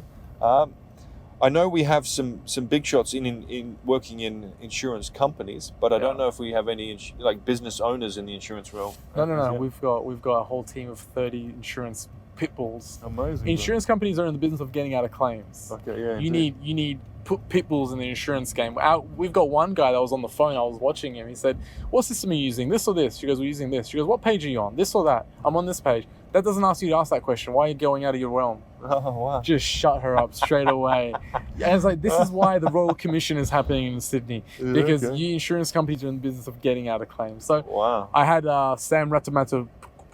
B: I know we have some big shots in working in insurance companies, but I don't know if we have any business owners in the insurance realm. No. We've got a whole team of 30 insurance
A: pit bulls.
B: Amazing.
A: Insurance companies are in the business of getting out of claims.
B: Okay, yeah.
A: You need put pit bulls in the insurance game. We've got one guy that was on the phone. I was watching him. He said, "What system are you using? This or this?" She goes, "We're using this." She goes, "What page are you on? This or that?" "I'm on this page." That doesn't ask you to ask that question. Why are you going out of your realm?
B: Oh, wow.
A: Just shut her up straight away. And it's like, this is why the Royal Commission is happening in Sydney, because you insurance companies are in the business of getting out of claims. So
B: wow.
A: I had Sam Ratamata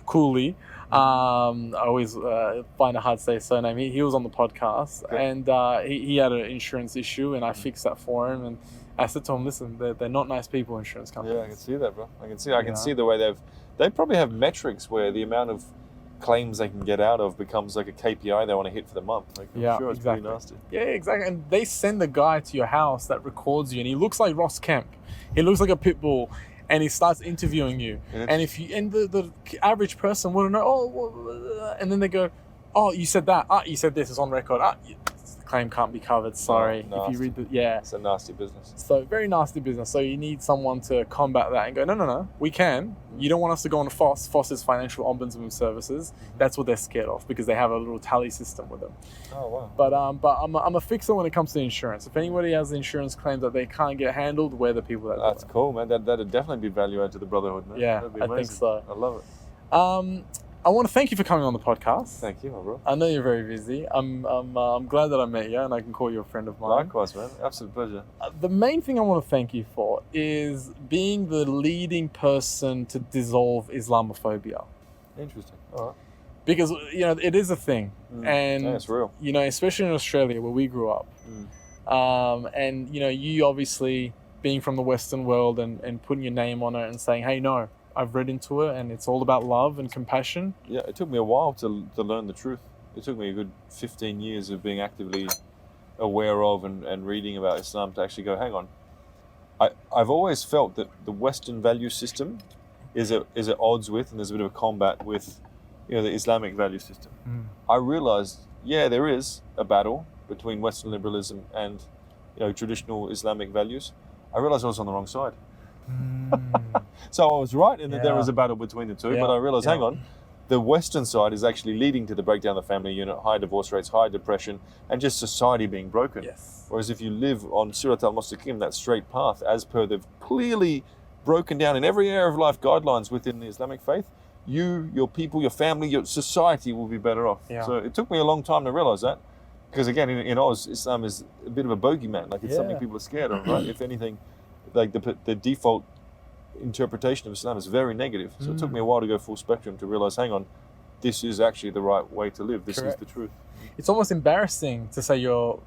A: Cooley. I always find it hard to say his surname. He was on the podcast, and he had an insurance issue, and I fixed that for him. And I said to him, "Listen, they're not nice people, insurance companies."
B: Yeah, I can see that, bro. I can see the way they probably have metrics where the amount of claims they can get out of becomes like a KPI they want to hit for the month. Like, I'm sure it's
A: exactly.
B: pretty nasty.
A: Yeah, exactly. And they send a guy to your house that records you, and he looks like Ross Kemp. He looks like a pit bull, and he starts interviewing you. And if you the average person wouldn't know. And then they go, "Oh, you said that. You said this is on record. The claim can't be covered. Sorry." If you read
B: it's a nasty business.
A: So very nasty business. So you need someone to combat that and go, no, we can. You don't want us to go on to FOSS. FOSS is Financial Ombudsman Services. That's what they're scared of, because they have a little tally system with them.
B: Oh, wow.
A: But I'm a fixer when it comes to insurance. If anybody has insurance claims that they can't get handled, we're the people that
B: That's cool, man. That'd definitely be value add to the brotherhood, man.
A: Yeah,
B: That'd be
A: I
B: amazing.
A: think so.
B: I love it.
A: I want to thank you for coming on the podcast.
B: Thank you, my bro.
A: I know you're very busy. I'm glad that I met you and I can call you a friend of mine.
B: Likewise, man. Absolute pleasure.
A: The main thing I want to thank you for is being the leading person to dissolve Islamophobia.
B: Interesting. All right.
A: Because, it is a thing. And,
B: yeah, it's real.
A: Especially in Australia where we grew up. And, you obviously being from the Western world and putting your name on it and saying, "Hey, no, I've read into it and it's all about love and compassion."
B: Yeah, it took me a while to learn the truth. It took me a good 15 years of being actively aware of and reading about Islam to actually go, hang on. I've always felt that the Western value system is at odds with, and there's a bit of a combat with, the Islamic value system. I realized, there is a battle between Western liberalism and, traditional Islamic values. I realized I was on the wrong side. So I was right in that there was a battle between the two, but I realized, hang on, the Western side is actually leading to the breakdown of the family unit, high divorce rates, high depression, and just society being broken.
A: Yes.
B: Whereas if you live on Surat al-Mustaqim, that straight path, as per they've clearly broken down in every area of life guidelines within the Islamic faith, you, your people, your family, your society will be better off. Yeah. So it took me a long time to realize that. Because again, in Oz, Islam is a bit of a bogeyman. Like, it's something people are scared of, right? If anything, like the default interpretation of Islam is very negative. So it took me a while to go full spectrum to realize, hang on, this is actually the right way to live. This is the truth.
A: It's almost embarrassing to say you're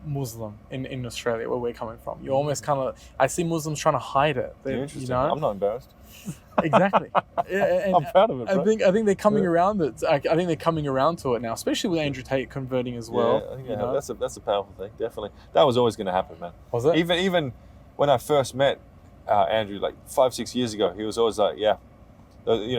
A: Muslim in Australia, where we're coming from. You're almost kind of, I see Muslims trying to hide it.
B: Interesting. I'm not embarrassed.
A: Exactly.
B: I'm proud of it. Bro.
A: I think they're coming around it. I think they're coming around to it now, especially with Andrew Tate converting as well.
B: Yeah, I think that's a powerful thing. Definitely, that was always going to happen, man.
A: Was it?
B: Even when I first met Andrew, like 5-6 years ago, he was always like,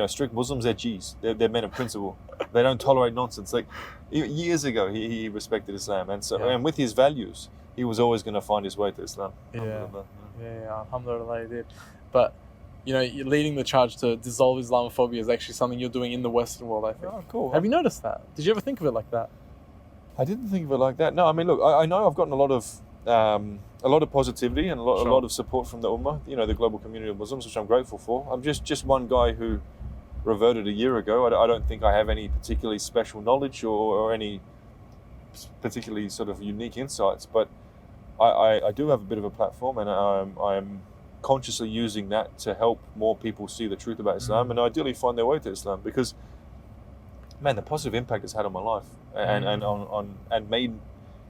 B: strict Muslims, they're G's. They're men of principle. They don't tolerate nonsense. Like, years ago, he respected Islam, and so and with his values, he was always going to find his way to Islam.
A: Alhamdulillah, he did. But you're leading the charge to dissolve Islamophobia is actually something you're doing in the Western world, I think.
B: Oh, cool.
A: Have you noticed that? Did you ever think of it like that?
B: I didn't think of it like that. No, I mean, look, I know I've gotten a lot of positivity and a lot of support from the Ummah, the global community of Muslims, which I'm grateful for. I'm just one guy who reverted a year ago. I don't think I have any particularly special knowledge or any particularly sort of unique insights, but I do have a bit of a platform, and I'm consciously using that to help more people see the truth about Islam and ideally find their way to Islam, because, man, the positive impact it's had on my life and made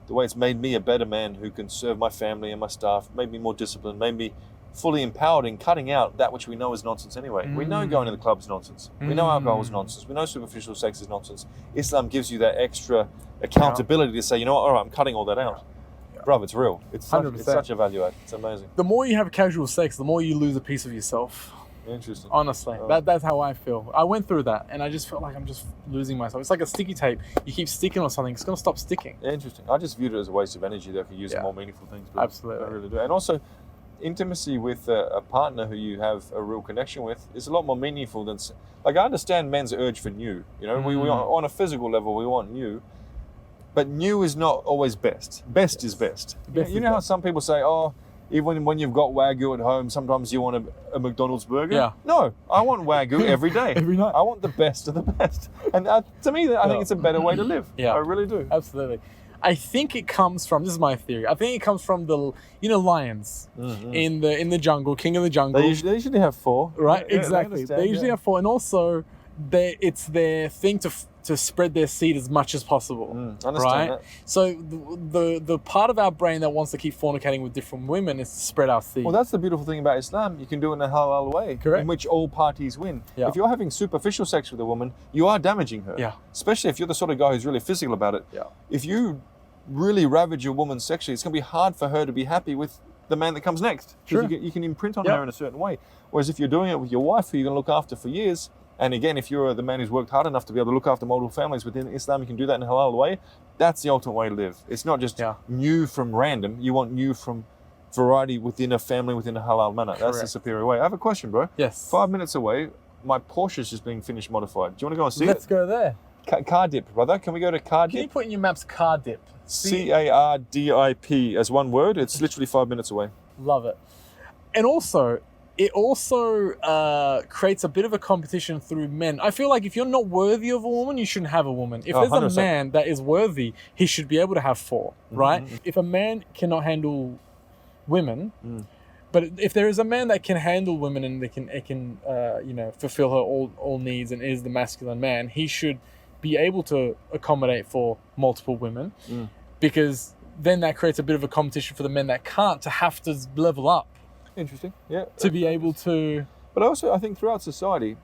B: the way it's made me a better man who can serve my family and my staff, made me more disciplined, made me fully empowered in cutting out that which we know is nonsense anyway. We know going to the club is nonsense. We know alcohol is nonsense. We know superficial sex is nonsense. Islam gives you that extra accountability to say, all right, I'm cutting all that out. Bruv, it's real. It's such a value add. It's amazing.
A: The more you have casual sex, the more you lose a piece of yourself.
B: Interesting.
A: Honestly, that's how I feel. I went through that, and I just felt like I'm just losing myself. It's like a sticky tape. You keep sticking on something, it's going to stop sticking.
B: Interesting. I just viewed it as a waste of energy that I could use in more meaningful things.
A: Absolutely.
B: I really do. And also, intimacy with a partner who you have a real connection with is a lot more meaningful than, like, I understand men's urge for new. You know, we on a physical level we want new, but new is not always best. Best is best. You know how some people say, oh, even when you've got Wagyu at home, sometimes you want a McDonald's burger?
A: Yeah.
B: No, I want Wagyu every day.
A: Every night.
B: I want the best of the best. And to me, I think it's a better way to live.
A: Yeah.
B: I really do.
A: Absolutely. I think it comes from, this is my theory, I think it comes from the, lions in the jungle, king of the jungle.
B: They usually have 4.
A: Right,
B: Yeah,
A: exactly. They usually have 4. And also, it's their thing to spread their seed as much as possible.
B: Understand
A: right?
B: that.
A: So the part of our brain that wants to keep fornicating with different women is to spread our seed.
B: Well, that's the beautiful thing about Islam. You can do it in a halal way,
A: Correct.
B: in which all parties win.
A: Yeah.
B: If you're having superficial sex with a woman, you are damaging her.
A: Yeah.
B: Especially if you're the sort of guy who's really physical about it.
A: Yeah.
B: If you really ravage a woman sexually, it's going to be hard for her to be happy with the man that comes next.
A: Sure.
B: You can imprint on her in a certain way. Whereas if you're doing it with your wife, who you're going to look after for years, and again, if you're the man who's worked hard enough to be able to look after multiple families within Islam, you can do that in a halal way. That's the ultimate way to live. It's not just new from random. You want new from variety within a family, within a halal manner. That's the
A: Correct.
B: superior way. I have a question, bro.
A: Yes.
B: 5 minutes away, my Porsche's just being finished modified. Do you want to go and see
A: Let's
B: it?
A: go there.
B: Car dip, brother. Can we go to car
A: Can you
B: dip?
A: put in your maps car dip?
B: CARDIP as one word. It's literally 5 minutes away.
A: Love it. And also, it also creates a bit of a competition through men. I feel like if you're not worthy of a woman, you shouldn't have a woman. If there's
B: 100%.
A: a man that is worthy, he should be able to have 4, right? If a man cannot handle women, but if there is a man that can handle women and it can fulfill her all needs and is the masculine man, he should be able to accommodate for multiple women, because then that creates a bit of a competition for the men that can't to have to level up.
B: Interesting. Yeah.
A: To be able to...
B: But also, I think throughout society,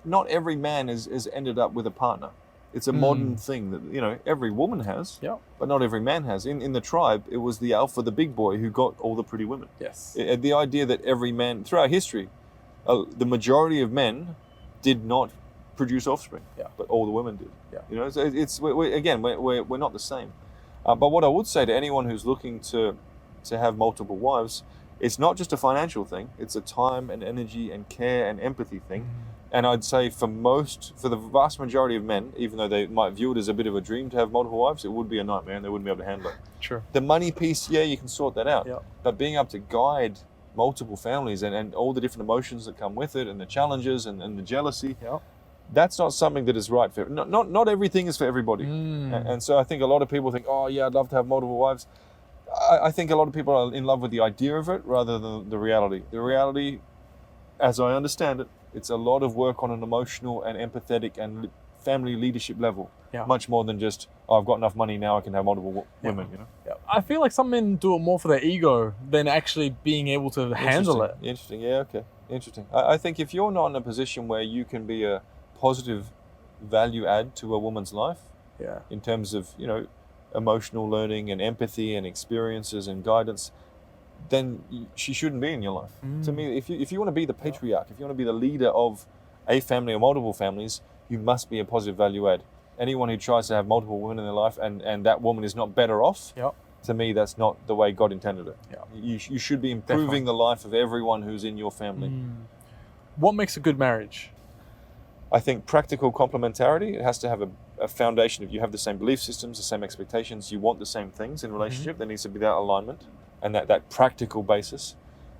B: not every man has ended up with a partner. It's a modern thing that, every woman has, but not every man has. In the tribe, it was the alpha, the big boy, who got all the pretty women.
A: Yes.
B: The idea that every man, throughout history, the majority of men did not produce offspring, but all the women did.
A: Yeah.
B: So we're not the same. But what I would say to anyone who's looking to have multiple wives, it's not just a financial thing. It's a time and energy and care and empathy thing. And I'd say for the vast majority of men, even though they might view it as a bit of a dream to have multiple wives, it would be a nightmare and they wouldn't be able to handle it.
A: True.
B: The money piece, you can sort that out.
A: Yeah.
B: But being able to guide multiple families and all the different emotions that come with it and the challenges and the jealousy, that's not something that is right for not everything is for everybody. And so I think a lot of people think, oh yeah, I'd love to have multiple wives. I think a lot of people are in love with the idea of it rather than the reality. The reality, as I understand it, it's a lot of work on an emotional and empathetic and family leadership level. Much more than just, I've got enough money now I can have multiple women.
A: I feel like some men do it more for their ego than actually being able to handle it.
B: Interesting. Yeah. Okay. Interesting. I think if you're not in a position where you can be a positive value add to a woman's life, in terms of emotional learning and empathy and experiences and guidance, then she shouldn't be in your life. To me, if you want to be the patriarch, if you want to be the leader of a family or multiple families, you must be a positive value add. Anyone who tries to have multiple women in their life and that woman is not better off, to me, that's not the way God intended it. You should be improving the life of everyone who's in your family.
A: What makes a good marriage?
B: I think practical complementarity. It has to have a foundation of you have the same belief systems, the same expectations, you want the same things in relationship. There needs to be that alignment and that practical basis.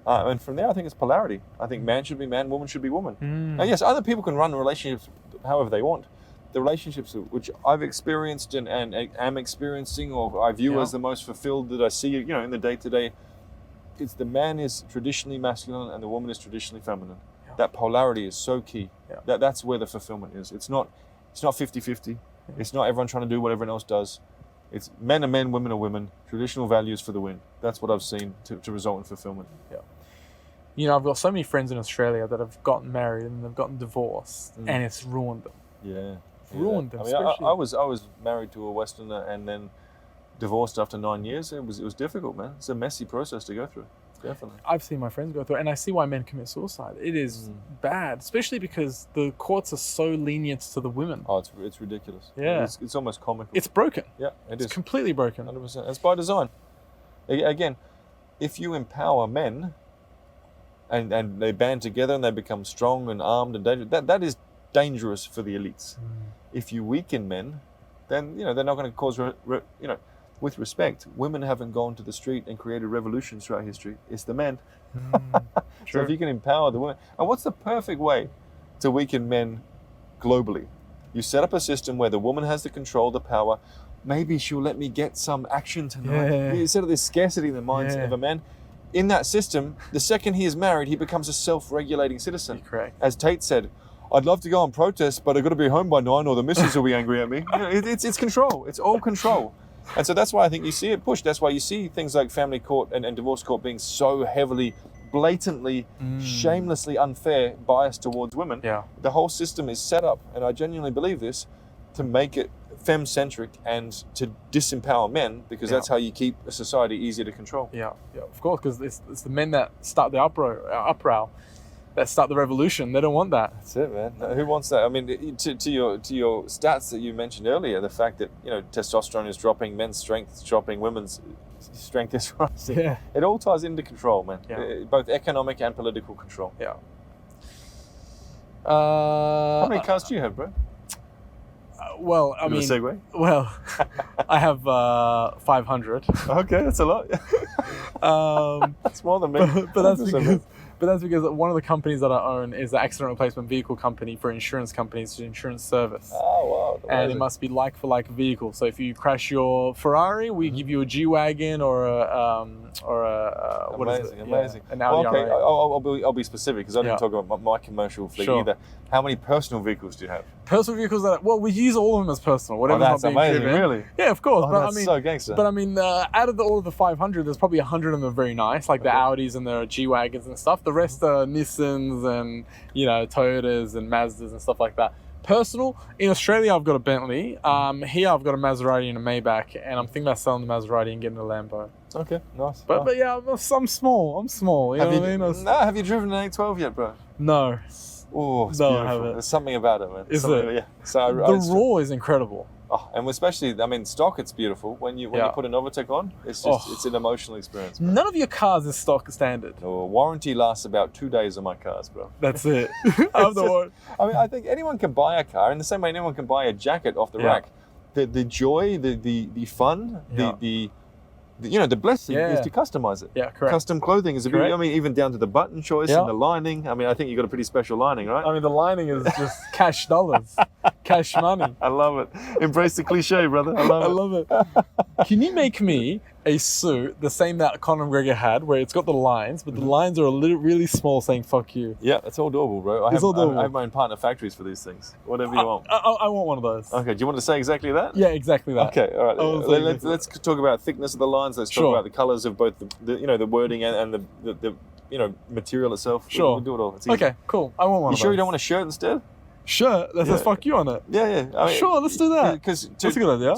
B: And from there, I think it's polarity. I think man should be man, woman should be woman. And yes, other people can run relationships however they want. The relationships which I've experienced and am experiencing, or I view as the most fulfilled that I see, in the day-to-day, it's the man is traditionally masculine and the woman is traditionally feminine. That polarity is so key. That's where the fulfillment is. It's not 50-50. It's not everyone trying to do what everyone else does. It's men are men, women are women. Traditional values for the win. That's what I've seen to result in fulfillment.
A: I've got so many friends in Australia that have gotten married and they've gotten divorced, and it's ruined them. Ruined them.
B: I mean, I was married to a Westerner and then divorced after 9 years. It was difficult, man. It's a messy process to go through. Definitely.
A: I've seen my friends go through it, and I see why men commit suicide. It is bad, especially because the courts are so lenient to the women.
B: Oh, it's ridiculous.
A: Yeah.
B: It's almost comical.
A: It's broken.
B: Yeah,
A: It's completely broken.
B: 100%. It's by design. Again, if you empower men and they band together and they become strong and armed and dangerous. That is dangerous for the elites. If you weaken men, then they're not going to cause with respect. Women haven't gone to the street and created revolutions throughout history. It's the men. So if you can empower the women, and what's the perfect way to weaken men globally? You set up a system where the woman has the control, the power. Maybe she'll let me get some action tonight. Instead of this scarcity in the minds of a man. In that system, the second he is married, he becomes a self-regulating citizen.
A: Correct.
B: As Tate said, I'd love to go on protest, but I've got to be home by 9 or the missus will be angry at me. It's control. It's all control. And so that's why I think you see it pushed. That's why you see things like family court and divorce court being so heavily, blatantly, shamelessly unfair, biased towards women.
A: Yeah.
B: The whole system is set up, and I genuinely believe this, to make it femme-centric and to disempower men, because that's how you keep a society easier to control.
A: Yeah, of course, because it's the men that start the uproar, that start the revolution. They don't want that.
B: That's it, man. Who wants that? I mean, to your stats that you mentioned earlier, the fact that testosterone is dropping, men's strength is dropping, women's strength is rising.
A: Yeah.
B: It all ties into control, man.
A: Yeah.
B: Both economic and political control.
A: Yeah.
B: How many cars do you have, bro?
A: Well, I mean,
B: segue?
A: Well, I have 500.
B: Okay, that's a lot. That's more than me.
A: But that's because one of the companies that I own is the accident replacement vehicle company for insurance companies, to insurance service.
B: Oh, wow.
A: And it must be like for like vehicle. So if you crash your Ferrari, we give you a G-Wagon or a what is it?
B: Amazing.
A: Yeah, an Audi R8.
B: I'll be specific, because I didn't talk about my commercial fleet either. How many personal vehicles do you have?
A: Personal vehicles we use all of them as personal. Whatever's
B: that's
A: not being
B: amazing,
A: driven.
B: really?
A: Yeah, of course. But
B: that's so gangster.
A: But I mean, out of all of the 500, there's probably 100 of them are very nice, like the Audis and the G-Wagons and stuff. The rest are Nissans and Toyotas and Mazdas and stuff like that. Personal, in Australia I've got a Bentley. Here I've got a Maserati and a Maybach, and I'm thinking about selling the Maserati and getting a Lambo.
B: Okay, nice.
A: But yeah, I'm small. You know what I mean?
B: Have you driven an 812 yet, bro?
A: No.
B: Oh, it's
A: No, I
B: beautiful.
A: haven't.
B: There's something about it, man.
A: Is it?
B: Yeah. So
A: The raw is incredible.
B: Oh, and especially, I mean, stock, it's beautiful. When you put a Novatec on, it's just it's an emotional experience, man.
A: None of your cars is stock standard.
B: No, warranty lasts about 2 days on my cars, bro.
A: That's it.
B: I think anyone can buy a car in the same way anyone can buy a jacket off the rack. The joy, the fun, the blessing is to customize it.
A: Yeah, correct.
B: Custom clothing is I mean, even down to the button choice and the lining. I mean, I think you've got a pretty special lining, right?
A: I mean, the lining is just cash dollars, cash money.
B: I love it. Embrace the cliche, brother. I love it.
A: Can you make me a suit the same that Conor McGregor had, where it's got the lines, but the lines are really small, saying "fuck you"?
B: Yeah, it's all doable, bro. I have my own partner factories for these things. Whatever you want.
A: I want one of those.
B: Okay. Do you want to say exactly that?
A: Yeah, exactly that.
B: Okay. All right. Let's talk about thickness of the lines. Let's talk about the colors of both the wording and the material itself.
A: Sure.
B: We'll do it all.
A: Okay. Cool. I want one.
B: You sure you don't want a shirt instead?
A: Sure. That says "fuck you" on it.
B: Yeah. I mean,
A: sure. Let's do that.
B: Because
A: that's a good idea.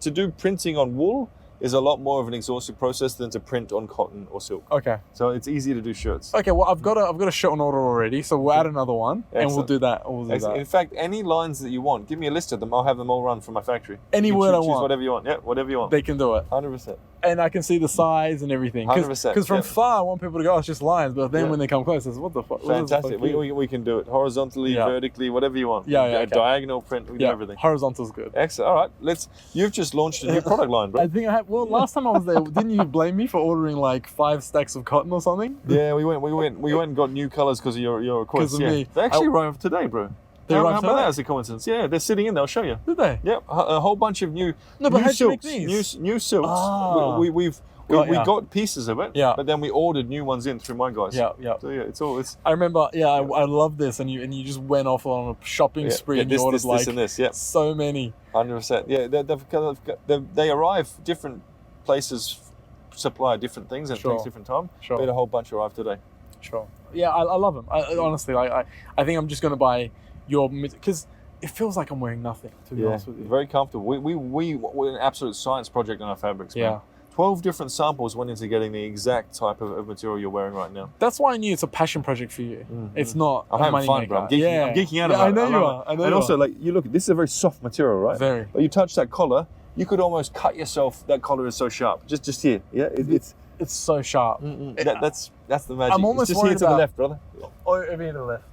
B: To do printing on wool is a lot more of an exhaustive process than to print on cotton or silk.
A: Okay.
B: So it's easier to do shirts.
A: Okay, well I've got a shirt on order already, so we'll add another one.
B: Excellent.
A: And we'll do that.
B: In fact, any lines that you want, give me a list of them. I'll have them all run from my factory.
A: Any word I want.
B: Choose whatever you want. Yeah, whatever you want.
A: They can do it.
B: 100%.
A: And I can see the size and everything.
B: 100%.
A: Because from far I want people to go, it's just lines, but then when they come close, it's what the fuck?
B: Fantastic. We can do it horizontally, vertically, whatever you want.
A: Yeah.
B: Diagonal print, we do everything.
A: Horizontal's good.
B: Excellent. All right, you've just launched a new product line, bro.
A: I think I have. Well, last time I was there, didn't you blame me for ordering like 5 stacks of cotton or something?
B: Yeah, we went and got new colors because of your request.
A: Because of me.
B: They actually arrived today, bro.
A: They arrived
B: How
A: today?
B: about that as a coincidence? Yeah, they're sitting in there. I'll show you.
A: Did they?
B: Yep, a whole bunch of new.
A: No, but how'd you make
B: silks.
A: these?
B: New silks.
A: Ah.
B: We got pieces of it.
A: Yeah.
B: But then we ordered new ones in through my guys.
A: Yeah.
B: So it's.
A: I remember. Yeah, I love this, and you just went off on a shopping spree and you ordered
B: this and this. Yeah.
A: So many.
B: 100%. Yeah, they arrive different places, supply different things and takes different time.
A: Sure.
B: We had a whole bunch arrive today.
A: Sure. Yeah, I love them. Honestly, I think I'm just gonna buy your, because it feels like I'm wearing nothing, to be honest with you.
B: Very comfortable. We're an absolute science project on our fabrics, man. 12 different samples went into getting the exact type of material you're wearing right now.
A: That's why I knew it's a passion project for you. It's not
B: I'm having fun, bro. I'm geeking out about it.
A: I know you are.
B: And also, like, you look, this is a very soft material, right?
A: Very.
B: But you touch that collar, you could almost cut yourself. That collar is so sharp. Just here. Yeah, it's
A: It's so sharp.
B: That's the magic.
A: I'm almost
B: it's just here
A: worried
B: to the
A: about-
B: left, brother.
A: Oh, over here to the left.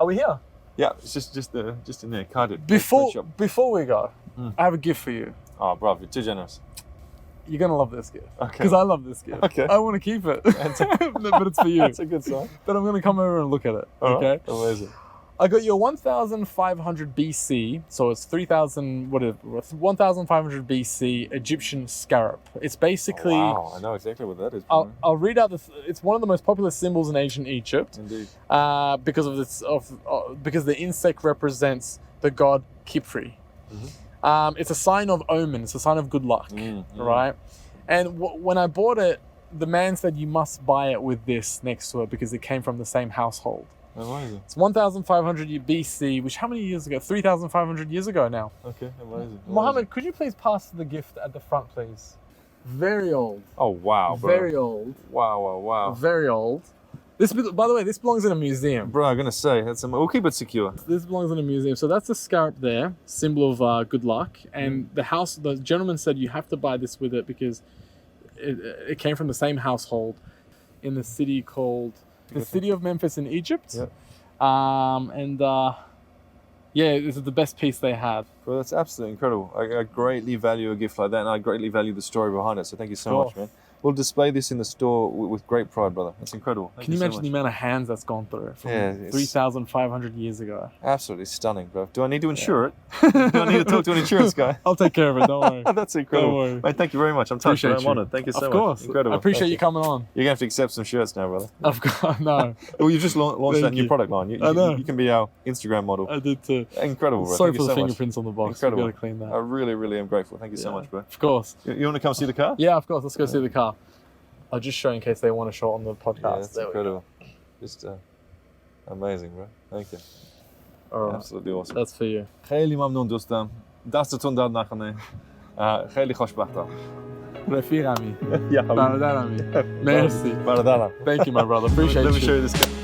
A: Are we here?
B: Yeah, it's just in there, carded.
A: Before we go, I have a gift for you.
B: Oh, bro, you're too generous.
A: You're gonna love this gift.
B: Okay.
A: Because I love this gift.
B: Okay.
A: I want to keep it, but it's for you.
B: That's a good sign.
A: But I'm gonna come over and look at it.
B: All
A: okay.
B: right. Amazing.
A: I got your 1,500 BC, so it's 1,500 BC Egyptian scarab. It's basically.
B: Oh, wow, I know exactly what that is.
A: I'll read out it's one of the most popular symbols in ancient Egypt.
B: Indeed.
A: Because of because the insect represents the god Khipri. It's a sign of omen. It's a sign of good luck, right? And when I bought it, the man said you must buy it with this next to it because it came from the same household.
B: Amazing.
A: It's 1,500 BC, which how many years ago? 3,500 years ago now.
B: Okay, amazing.
A: Mohammed, could you please pass the gift at the front, please? Very old.
B: Oh, wow, bro.
A: Very old.
B: Wow.
A: Very old. This, by the way, this belongs in a museum.
B: Bro, I'm going to say, we'll keep it secure.
A: This belongs in a museum. So that's the scarab there, symbol of good luck. And the gentleman said you have to buy this with it because it came from the same household in the city called the city of Memphis in Egypt.
B: Yep.
A: This is the best piece they had.
B: Bro, that's absolutely incredible. I greatly value a gift like that, and I greatly value the story behind it. So thank you so much, man. We'll display this in the store with great pride, brother. That's incredible.
A: Can you imagine the amount of hands that's gone through it from 3,500 years ago?
B: Absolutely stunning, bro. Do I need to insure it? Do I need to talk to an insurance guy?
A: I'll take care of it, don't worry.
B: That's incredible.
A: Don't worry.
B: Mate, thank you very much. I'm touched. I'm
A: you.
B: honoured. Thank you so much.
A: Of course.
B: Incredible.
A: I appreciate
B: Thank
A: you coming on.
B: You're going to have to accept some shirts now, brother.
A: Of course, no.
B: Well, you've just launched that
A: Thank
B: new
A: you.
B: product line.
A: I know.
B: You can be our Instagram model.
A: I did too.
B: Incredible, bro.
A: Sorry
B: Thank
A: for
B: you
A: the
B: so much.
A: fingerprints on the box.
B: Incredible.
A: We've got to clean that.
B: I really, really am grateful. Thank you so much, bro.
A: Of course.
B: You want to come see the car?
A: Yeah, of course. Let's go see the car. I'll just show in case they want to show it on the podcast.
B: Yeah, that's
A: There we go.
B: incredible. Just amazing, bro. Thank you.
A: All right.
B: Absolutely awesome.
A: That's for you.
B: خیلی ممنون دوستم. دستتون درد نکنه. خیلی خوشبختم.
A: رفیقمی.
B: Yeah,
A: برادرمی. Merci.
B: برادرم.
A: Thank you, my brother. Appreciate
B: Let me
A: you.
B: show you this car.